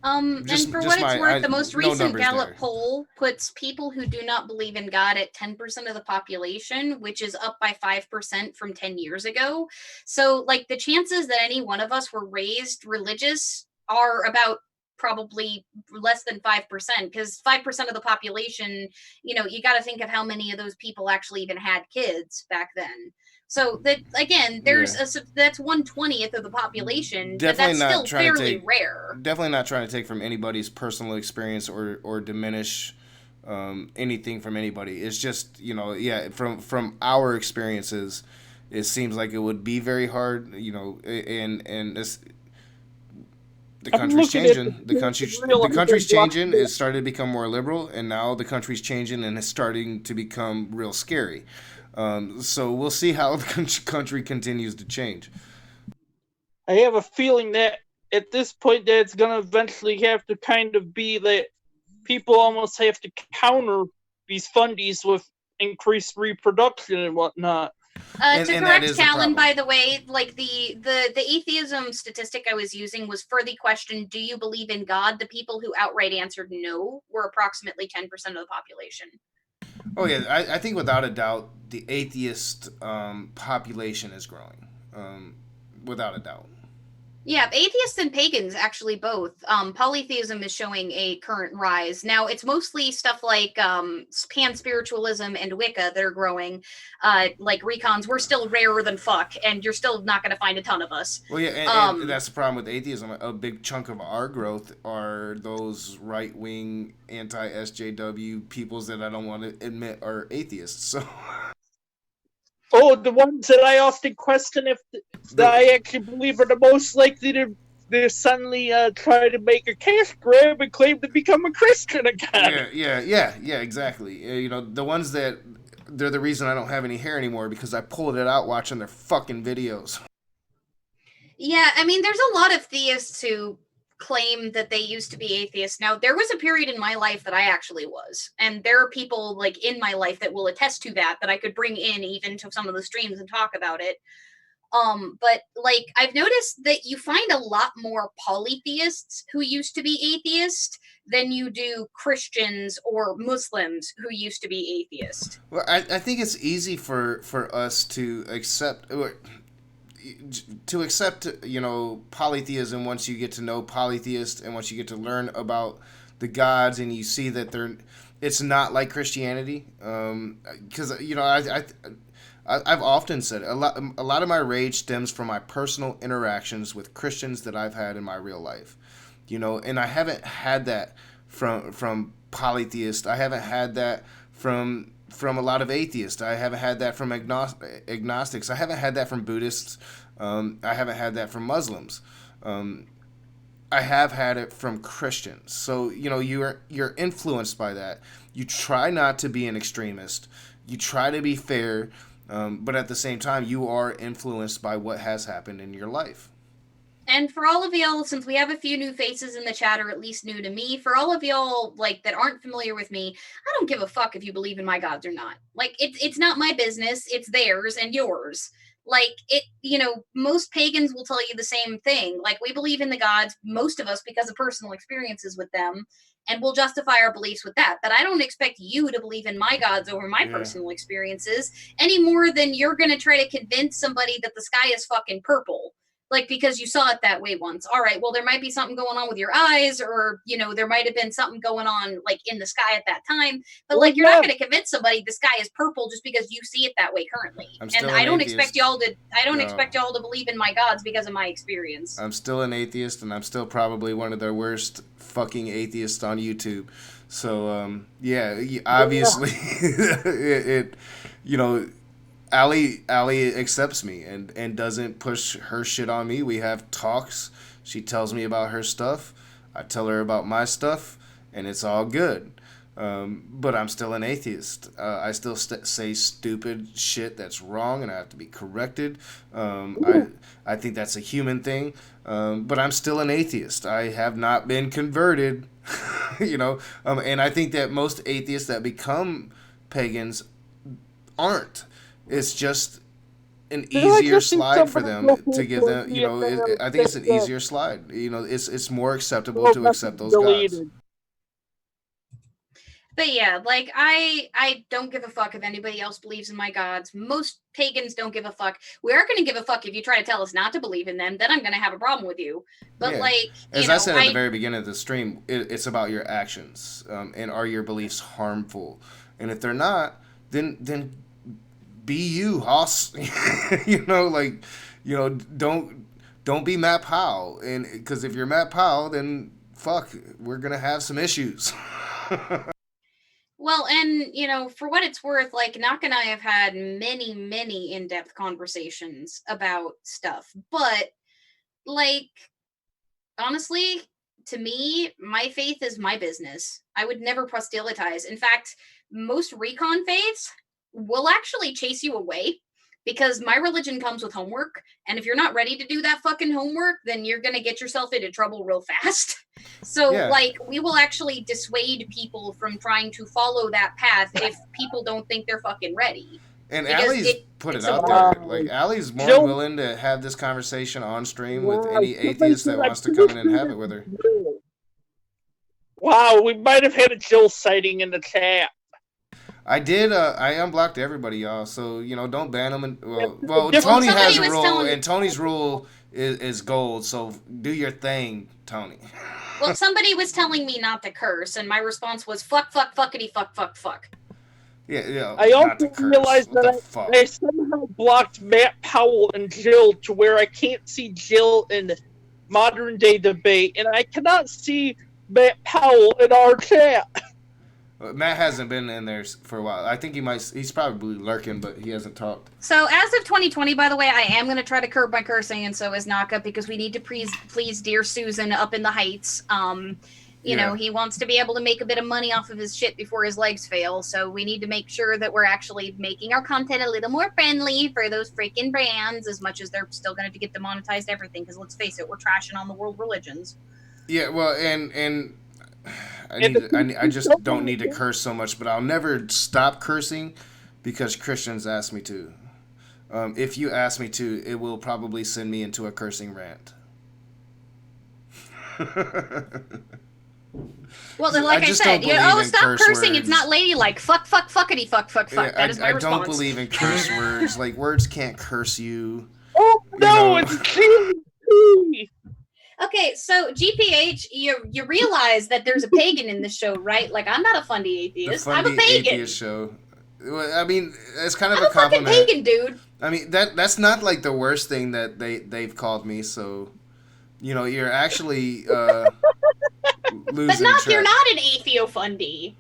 And for what it's worth, the most no recent numbers Gallup there. poll puts people who do not believe in God at 10% of the population, which is up by 5% from 10 years ago. So, like, the chances that any one of us were raised religious are about probably less than 5%, because 5% of the population, you got to think of how many of those people actually even had kids back then. So that, again, there's that's 1/20th of the population, but that's still fairly rare. Definitely not trying to take from anybody's personal experience or diminish anything from anybody. It's just, from our experiences, it seems like it would be very hard, and this, the country's changing. The country's changing. It's started to become more liberal, and now the country's changing, and it's starting to become real scary. So we'll see how the country continues to change. I have a feeling that at this point that it's going to eventually have to kind of be that people almost have to counter these fundies with increased reproduction and whatnot. To correct Callan, by the way, like the atheism statistic I was using was for the question, do you believe in God? The people who outright answered no were approximately 10% of the population. Oh yeah, I think without a doubt the atheist population is growing, without a doubt. Yeah, atheists and pagans, actually both. Polytheism is showing a current rise. Now, it's mostly stuff like pan-spiritualism and Wicca that are growing. Like recons, we're still rarer than fuck, and you're still not going to find a ton of us. Well, yeah, and that's the problem with atheism. A big chunk of our growth are those right-wing, anti-SJW peoples that I don't want to admit are atheists, so... Oh, the ones that I often question if that I actually believe are the most likely to suddenly try to make a cash grab and claim to become a Christian again. Yeah, exactly. The ones that, they're the reason I don't have any hair anymore, because I pulled it out watching their fucking videos. Yeah, I mean, there's a lot of theists who claim that they used to be atheists. Now, there was a period in my life that I actually was, and there are people like in my life that will attest to that I could bring in even to some of the streams and talk about it. But like I've noticed that you find a lot more polytheists who used to be atheist than you do Christians or Muslims who used to be atheist. Well, I think it's easy for us to accept polytheism once you get to know polytheists and once you get to learn about the gods and you see that it's not like Christianity, because I've often said a lot of my rage stems from my personal interactions with Christians that I've had in my real life, and I haven't had that from polytheists. I haven't had that from a lot of atheists. I haven't had that from agnostics. I haven't had that from Buddhists. I haven't had that from Muslims. I have had it from Christians. So, you're influenced by that. You try not to be an extremist. You try to be fair, but at the same time, you are influenced by what has happened in your life. And for all of y'all, since we have a few new faces in the chat, or at least new to me, for all of y'all like that aren't familiar with me, I don't give a fuck if you believe in my gods or not. Like it's not my business. It's theirs and yours. Like most pagans will tell you the same thing. Like we believe in the gods, most of us, because of personal experiences with them, and we'll justify our beliefs with that. But I don't expect you to believe in my gods over my personal experiences any more than you're going to try to convince somebody that the sky is fucking purple. Like, because you saw it that way once. All right, well, there might be something going on with your eyes, or, there might have been something going on, like, in the sky at that time. But, like, you're not going to convince somebody the sky is purple just because you see it that way currently. And I don't expect y'all to believe in my gods because of my experience. I'm still an atheist, and I'm still probably one of the worst fucking atheists on YouTube. So, obviously, Allie accepts me and doesn't push her shit on me. We have talks. She tells me about her stuff. I tell her about my stuff, and it's all good. But I'm still an atheist. I still say stupid shit that's wrong, and I have to be corrected. I think that's a human thing. But I'm still an atheist. I have not been converted, and I think that most atheists that become pagans aren't. It's just an easier slide for them to give them, I think it's an easier slide. It's more acceptable to accept those gods. But yeah, like I don't give a fuck if anybody else believes in my gods. Most pagans don't give a fuck. We are going to give a fuck if you try to tell us not to believe in them. Then I'm going to have a problem with you. But yeah. As I said at the very beginning of the stream, it's about your actions, and are your beliefs harmful? And if they're not, then be you, Hoss. Don't be Matt Powell. And because if you're Matt Powell, then fuck, we're gonna have some issues. Well, and, for what it's worth, like, Knock and I have had many, many in-depth conversations about stuff. But, like, honestly, to me, my faith is my business. I would never proselytize. In fact, most recon faiths will actually chase you away because my religion comes with homework. And if you're not ready to do that fucking homework, then you're going to get yourself into trouble real fast. So, we will actually dissuade people from trying to follow that path if people don't think they're fucking ready. And Allie's put it out there. Like, Allie's more than willing to have this conversation on stream with any atheist that wants to come in and have it with her. Wow, we might have had a Jill sighting in the chat. I did. I unblocked everybody, y'all. So don't ban them. And, Tony has a rule, and Tony's rule is gold. So do your thing, Tony. Well, somebody was telling me not to curse, and my response was fuck, fuck, fuckity, fuck, fuck, fuck. Yeah. I also realized that I somehow blocked Matt Powell and Jill to where I can't see Jill in modern day debate, and I cannot see Matt Powell in our chat. Matt hasn't been in there for a while. I think he's probably lurking, but he hasn't talked. So as of 2020, by the way, I am going to try to curb my cursing, and so is Naka, because we need to please dear Susan up in the heights. He wants to be able to make a bit of money off of his shit before his legs fail, so we need to make sure that we're actually making our content a little more friendly for those freaking brands, as much as they're still going to get demonetized everything, because let's face it, we're trashing on the world religions. Yeah, well, and I just don't need to curse so much, but I'll never stop cursing because Christians ask me to. If you ask me to, it will probably send me into a cursing rant. Well, then, like I said, stop cursing. Words. It's not ladylike. Fuck, fuck, fuckity, fuck, fuck, fuck. That is my response. I don't believe in curse words. Like, words can't curse you. Oh, no, it's GP. Okay, so GPH, you realize that there's a pagan in this show, right? Like, I'm not a fundy atheist. I'm a pagan. Atheist show. I mean, it's kind of a compliment. I'm a fucking pagan, dude. I mean, that's not like the worst thing that they've called me. So, you're actually losing track. You're not an atheo-fundy.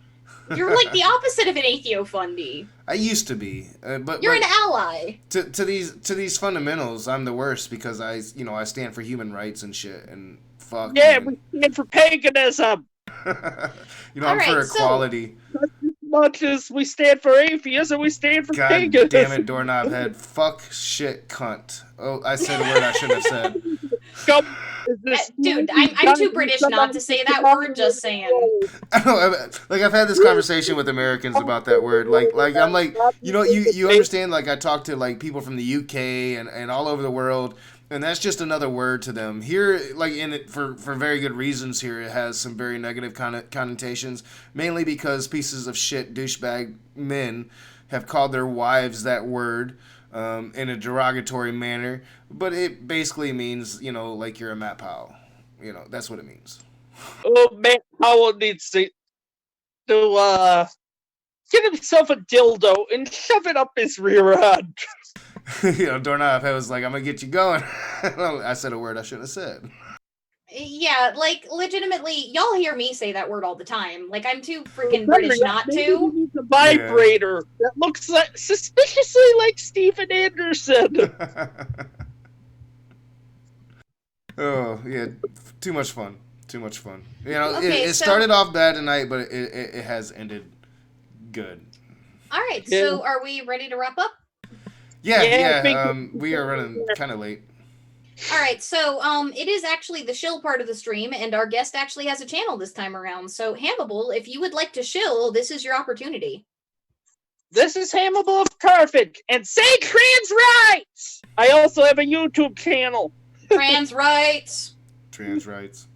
You're like the opposite of an atheo-fundy. I used to be, but you're an ally. To these fundamentals, I'm the worst because I stand for human rights and shit and fuck. Yeah, we stand for paganism. I'm for equality. As much as we stand for atheism, we stand for paganism. God damn it, doorknob head. Fuck, shit, cunt. Oh, I said a word I shouldn't have said. Dude, I'm too British not to say that word, just saying. I know, like, I've had this conversation with Americans about that word. Like I'm like, you understand, like, I talk to, like, people from the UK and all over the world, and that's just another word to them. Here, like, in it, for very good reasons here, it has some very negative connotations, mainly because pieces of shit douchebag men have called their wives that word. In a derogatory manner, but it basically means, like you're a Matt Powell. That's what it means. Oh, Matt Powell needs to get himself a dildo and shove it up his rear end. Doorknob Head was like, I'm gonna get you going. I said a word I shouldn't have said. Yeah, like, legitimately, y'all hear me say that word all the time. Like, I'm too freaking British not to. He's a vibrator that looks suspiciously like Stephen Anderson. Oh, yeah, too much fun. Too much fun. You know, Okay, it so- started off bad tonight, but it has ended good. All right, Yeah. so are we ready to wrap up? Yeah, Yeah, I think- we are running kind of late. All right, so it is actually the shill part of the stream, and our guest actually has a channel this time around. So, Hannibal, if you would like to shill, this is your opportunity. This is Hannibal Perfect, and say trans rights! I also have a YouTube channel. Trans rights. Trans rights.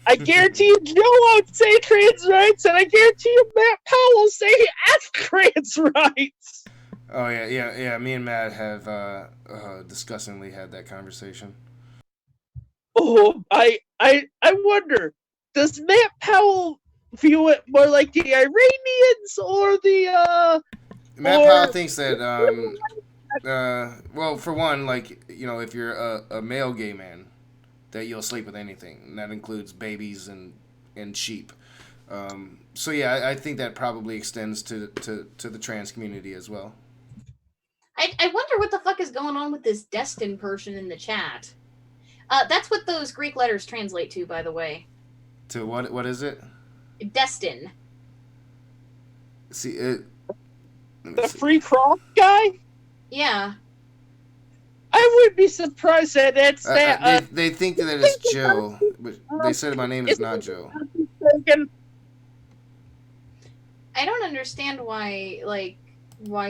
I guarantee you Joe won't say trans rights, and I guarantee you Matt Powell will say F trans rights. Oh yeah. Me and Matt have disgustingly had that conversation. Oh, I wonder, does Matt Powell view it more like the Iranians or the Matt or- Powell thinks that well, for one, like, you know, if you're a male gay man, that you'll sleep with anything, and that includes babies and sheep. So yeah, I think that probably extends to the trans community as well. I wonder what the fuck is going on with this Destin person in the chat. That's what those Greek letters translate to, by the way. To what is it? Destin. See it. the free cross guy? Yeah. I would be surprised that that's that. They think that it's Joe, but they said my name is not Joe. I don't understand why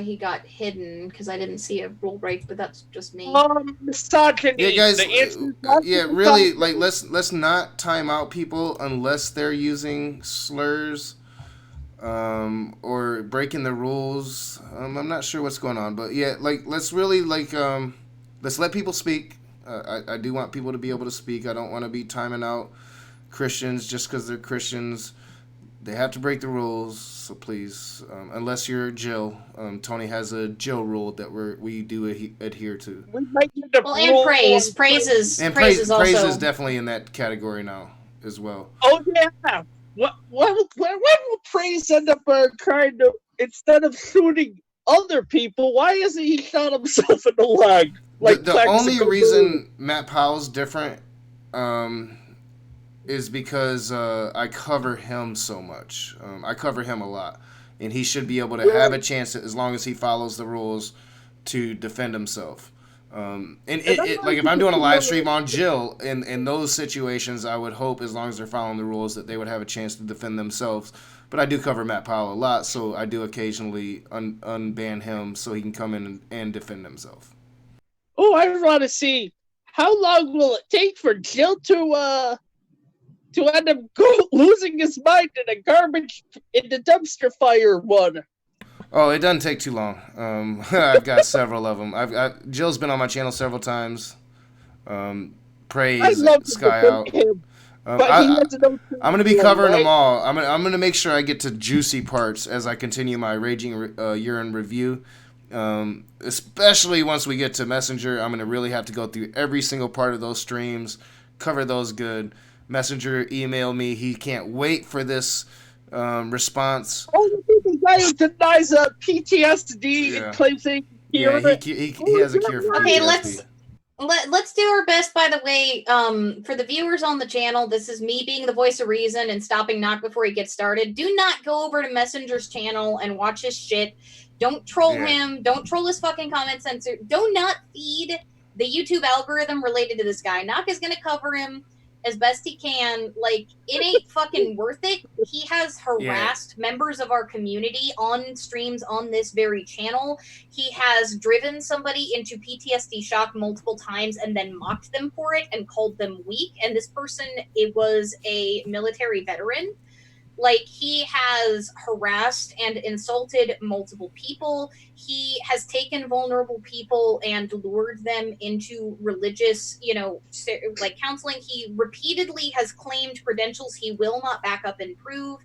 he got hidden, because I didn't see a rule break, but that's just me. Misogyny. Yeah, guys. The answer is Yeah, really. Like, let's not time out people unless they're using slurs, or breaking the rules. I'm not sure what's going on, but yeah, like, let's really let's let people speak. I do want people to be able to speak. I don't want to be timing out Christians just because they're Christians. They have to break the rules, so please, unless you're Jill, Tony has a Jill rule that we do adhere to. We might need to Well, and praise. Praise is also. Praise is definitely in that category now as well. Oh yeah. When will praise end up trying to, instead of shooting other people, why isn't he shot himself in the leg? Like The only reason Matt Powell's different is because I cover him so much. I cover him a lot, and he should be able to have a chance, as long as he follows the rules, to defend himself. And like, if I'm doing a live stream on Jill, in those situations, I would hope, as long as they're following the rules, that they would have a chance to defend themselves. But I do cover Matt Powell a lot, so I do occasionally unban him so he can come in and defend himself. Oh, I want to see how long will it take for Jill to end up losing his mind in the dumpster fire one. Oh, it doesn't take too long. I've got several of them. Jill's been on my channel several times. Praise, Sky Out. I'm going to be covering them all. I'm going to make sure I get to juicy parts as I continue my Raging Urine review. Especially once we get to Messenger, I'm going to really have to go through every single part of those streams, cover those good. Messenger email me. He can't wait for this response. Oh, the guy who denies PTSD and claims he he has a cure for Okay, PTSD. let's do our best. By the way, for the viewers on the channel, this is me being the voice of reason and stopping Knock before he gets started. Do not go over to Messenger's channel and watch his shit. Don't troll him. Don't troll his fucking comment censor. Do not feed the YouTube algorithm related to this guy. Knock is gonna cover him as best he can. Like, it ain't fucking worth it. He has harassed members of our community on streams on this very channel. He has driven somebody into PTSD shock multiple times and then mocked them for it and called them weak. And this person, it was a military veteran. Like, he has harassed and insulted multiple people. He has taken vulnerable people and lured them into religious, like, counseling. He repeatedly has claimed credentials he will not back up and prove.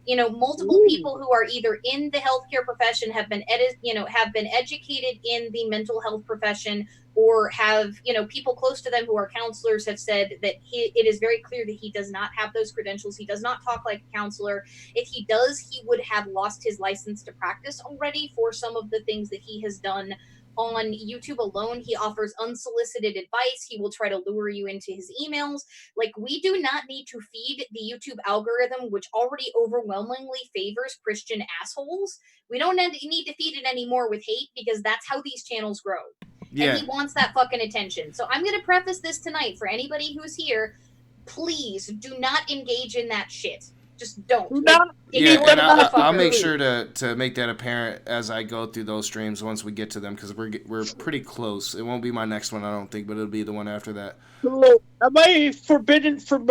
Multiple people who are either in the healthcare profession have been educated in the mental health profession, or have, people close to them who are counselors have said that it is very clear that he does not have those credentials. He does not talk like a counselor. If he does, he would have lost his license to practice already for some of the things that he has done on YouTube alone, he offers unsolicited advice. He will try to lure you into his emails. Like, we do not need to feed the YouTube algorithm, which already overwhelmingly favors Christian assholes. We don't need to feed it anymore with hate, because that's how these channels grow. Yeah. And he wants that fucking attention. So I'm going to preface this tonight for anybody who's here. Please do not engage in that shit. Just don't. Yeah, and I'll make sure to make that apparent as I go through those streams once we get to them, because we're pretty close. It won't be my next one, I don't think, but it'll be the one after that. So, am I forbidden from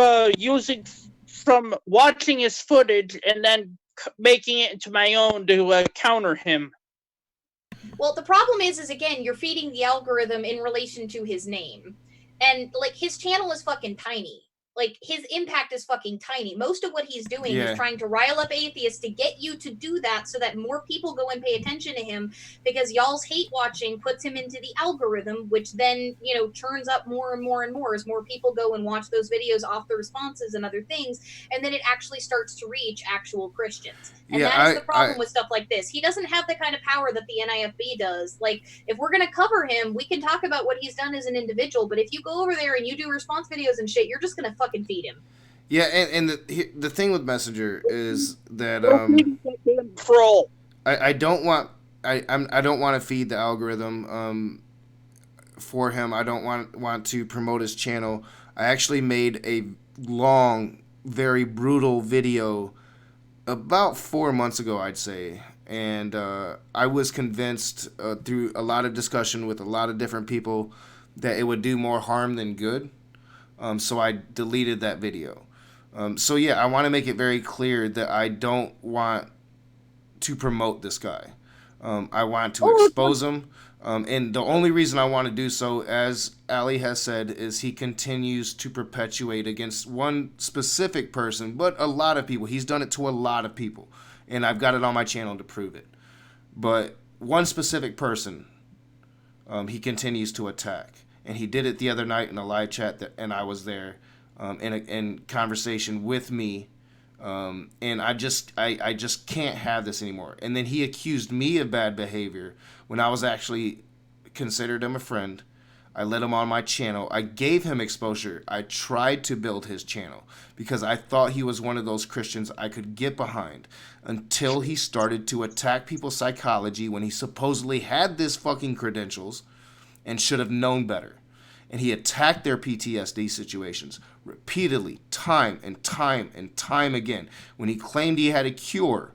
watching his footage and then making it into my own to counter him? Well, the problem is again, you're feeding the algorithm in relation to his name. And, like, his channel is fucking tiny. Like, his impact is fucking tiny. Most of what he's doing is trying to rile up atheists to get you to do that so that more people go and pay attention to him, because y'all's hate watching puts him into the algorithm, which then, you know, churns up more and more and more as more people go and watch those videos off the responses and other things, and then it actually starts to reach actual Christians. And that is the problem with stuff like this. He doesn't have the kind of power that the NIFB does. Like, if we're going to cover him, we can talk about what he's done as an individual, but if you go over there and you do response videos and shit, you're just going to fucking feed him. Yeah, and the thing with Messenger is that I don't want to feed the algorithm for him. I don't want to promote his channel. I actually made a long, very brutal video about 4 months ago, I'd say, and I was convinced through a lot of discussion with a lot of different people that it would do more harm than good. So I deleted that video. So yeah, I want to make it very clear that I don't want to promote this guy. I want to expose him. And the only reason I want to do so, as Ali has said, is he continues to perpetuate against one specific person, but a lot of people. He's done it to a lot of people. And I've got it on my channel to prove it. But one specific person, he continues to attack. And he did it the other night in a live chat, and I was there in conversation with me. And I just can't have this anymore. And then he accused me of bad behavior when I was actually considered him a friend. I let him on my channel. I gave him exposure. I tried to build his channel because I thought he was one of those Christians I could get behind, until he started to attack people's psychology when he supposedly had this fucking credentials and should have known better. And he attacked their PTSD situations repeatedly, time and time and time again, when he claimed he had a cure,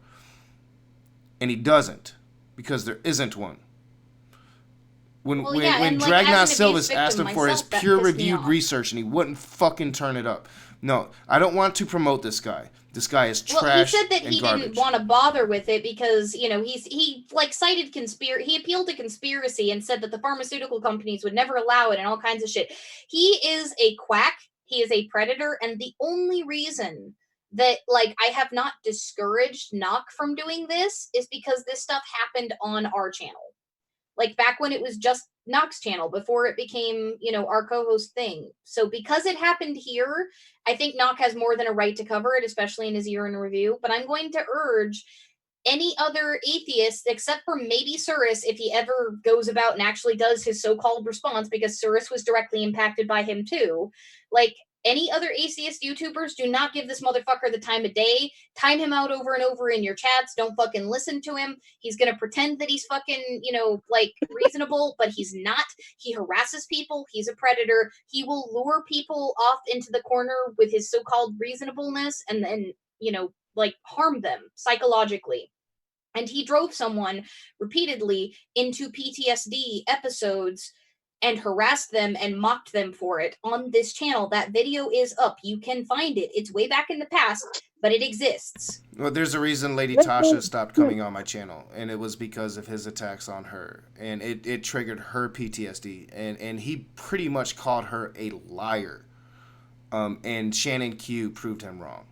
and he doesn't, because there isn't one. When Dragna Silvas asked him for his peer-reviewed research, and he wouldn't fucking turn it up. No, I don't want to promote this guy. This guy is trash. Well, he said that he garbage. didn't want to bother with it because, you know, he cited he appealed to conspiracy and said that the pharmaceutical companies would never allow it and all kinds of shit. He is a quack. He is a predator, and the only reason that, like, I have not discouraged Knock from doing this is because this stuff happened on our channel. Like, back when it was just Knock's channel, before it became, you know, our co-host thing. So because it happened here, I think Knock has more than a right to cover it, especially in his year in review. But I'm going to urge any other atheist, except for maybe Surus, if he ever goes about and actually does his so-called response, because Surus was directly impacted by him too. Like, any other atheist YouTubers, do not give this motherfucker the time of day. Time him out over and over in your chats. Don't fucking listen to him. He's gonna pretend that he's fucking, you know, like, reasonable, but he's not. He harasses people. He's a predator. He will lure people off into the corner with his so-called reasonableness and then, you know, like, harm them psychologically. And he drove someone repeatedly into PTSD episodes and harassed them and mocked them for it on this channel. That video is up. You can find it. It's way back in the past, but it exists. Well, there's a reason Lady Tasha stopped coming on my channel, and it was because of his attacks on her. And it triggered her PTSD, and he pretty much called her a liar. And Shannon Q proved him wrong.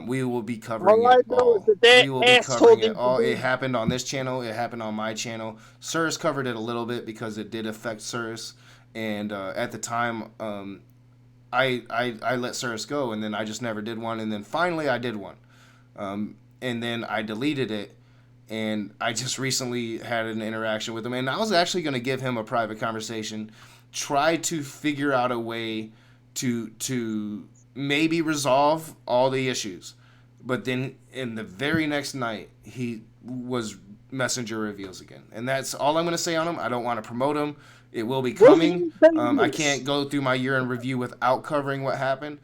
We will be covering it all. We will be covering it all. It happened on this channel. It happened on my channel. Surus covered it a little bit because it did affect Surus. And at the time, I let Surus go, and then I just never did one. And then finally I did one. And then I deleted it. and I just recently had an interaction with him, and I was actually going to give him a private conversation, try to figure out a way to maybe resolve all the issues. But then in the very next night, he was Messenger reveals again. And that's all I'm going to say on him. I don't want to promote him. It will be coming. I can't go through my year in review without covering what happened.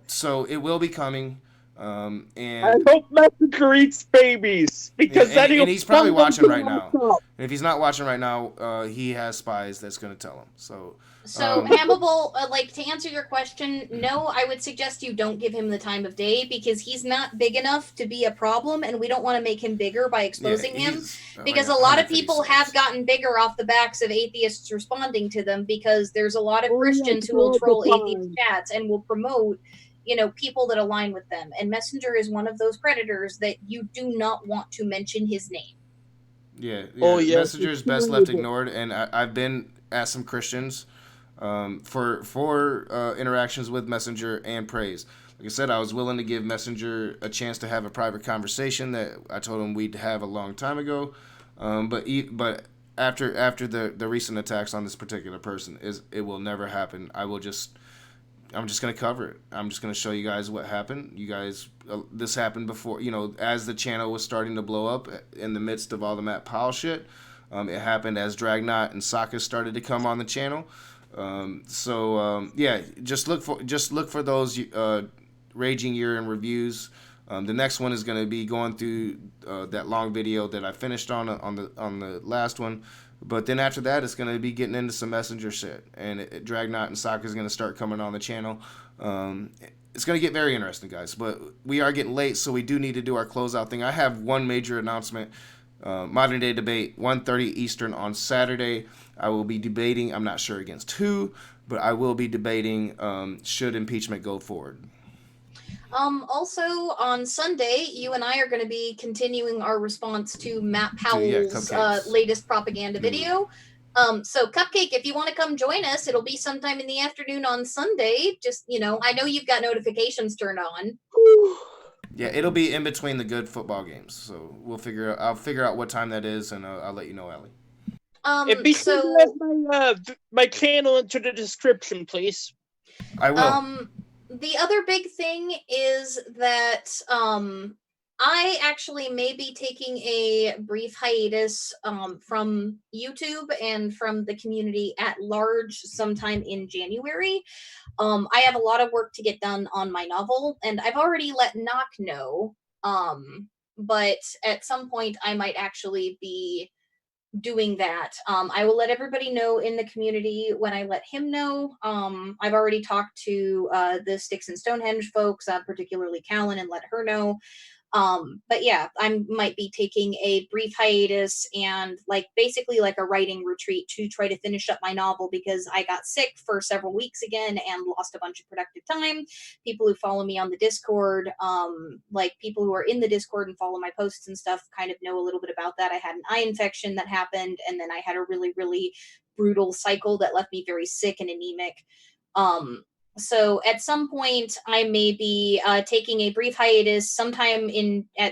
So it will be coming. And I hope Messenger eats babies, because and he's probably watching right now. And if he's not watching right now, he has spies that's going to tell him. So Hamable, like, to answer your question, no, I would suggest you don't give him the time of day, because he's not big enough to be a problem, and we don't want to make him bigger by exposing him. Because a lot of people have gotten bigger off the backs of atheists responding to them, because there's a lot of Christians who will troll atheist chats and will promote, people that align with them. And Messenger is one of those predators that you do not want to mention his name. Yeah. Messenger is best left ignored, and I've been at some Christians for interactions with Messenger and praise. Like I said, I was willing to give Messenger a chance to have a private conversation that I told him we'd have a long time ago. But after the recent attacks on this particular person, it will never happen. I'm just going to cover it. I'm just going to show you guys what happened. You guys, this happened before, as the channel was starting to blow up in the midst of all the Matt Powell shit. It happened as Dragnot and Sokka started to come on the channel. Just look for those raging year in reviews. The next one is going to be going through that long video that I finished on the last one. But then after that, it's going to be getting into some Messenger shit. And Dragnot and Sokka is going to start coming on the channel. It's going to get very interesting, guys. But we are getting late, so we do need to do our closeout thing. I have one major announcement. Modern Day Debate, 1:30 Eastern on Saturday. I will be debating, I'm not sure against who, but I will be debating should impeachment go forward. Also, on Sunday, you and I are going to be continuing our response to Matt Powell's latest propaganda video. So, Cupcake, if you want to come join us, it'll be sometime in the afternoon on Sunday. Just, I know you've got notifications turned on. Yeah, it'll be in between the good football games. So I'll figure out what time that is, and I'll let you know, Allie. Be sure to add my channel into the description, please. I will. The other big thing is that I actually may be taking a brief hiatus from YouTube and from the community at large sometime in January. I have a lot of work to get done on my novel, and I've already let Knock know, but at some point I might actually be doing that. I will let everybody know in the community when I let him know. I've already talked to the Sticks and Stonehenge folks, particularly Callan, and let her know. But yeah, I might be taking a brief hiatus and basically a writing retreat to try to finish up my novel, because I got sick for several weeks again and lost a bunch of productive time. People who follow me on the Discord, people who are in the Discord and follow my posts and stuff kind of know a little bit about that. I had an eye infection that happened, and then I had a really, really brutal cycle that left me very sick and anemic. So at some point, I may be taking a brief hiatus sometime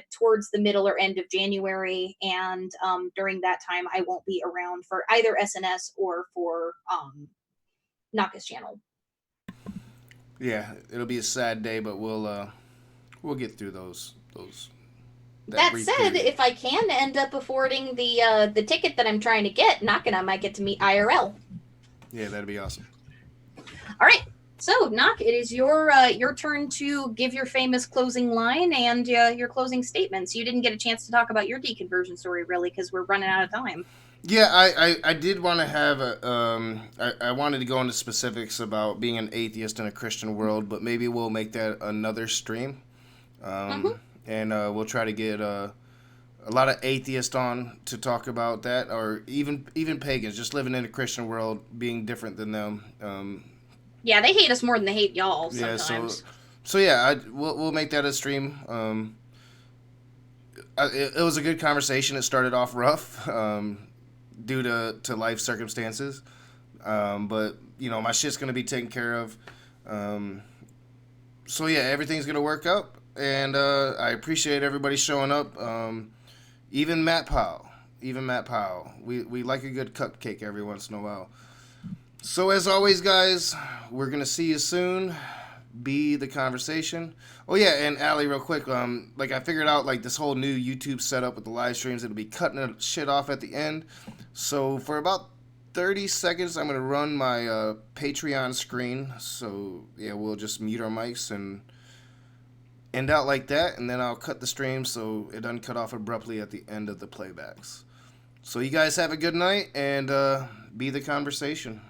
towards the middle or end of January, and during that time, I won't be around for either SNS or for Naka's channel. Yeah, it'll be a sad day, but we'll get through those. That said, if I can end up affording the ticket that I'm trying to get, Naka and I might get to meet IRL. Yeah, that'd be awesome. All right. So, Knock, it is your turn to give your famous closing line and your closing statements. You didn't get a chance to talk about your deconversion story, really, because we're running out of time. Yeah, I did want to have I wanted to go into specifics about being an atheist in a Christian world, but maybe we'll make that another stream. And we'll try to get a lot of atheists on to talk about that, or even pagans, just living in a Christian world, being different than them. Yeah, they hate us more than they hate y'all sometimes. Yeah, we'll make that a stream. It was a good conversation. It started off rough due to life circumstances, but my shit's gonna be taken care of. So yeah, everything's gonna work out, and I appreciate everybody showing up. Even Matt Powell. We like a good cupcake every once in a while. So as always, guys, we're going to see you soon. Be the conversation. Oh yeah, and Allie, real quick, like I figured out like this whole new YouTube setup with the live streams. It'll be cutting the shit off at the end. So for about 30 seconds, I'm gonna run my Patreon screen. So yeah, we'll just mute our mics and end out like that, and then I'll cut the stream so it doesn't cut off abruptly at the end of the playbacks. So you guys have a good night and be the conversation.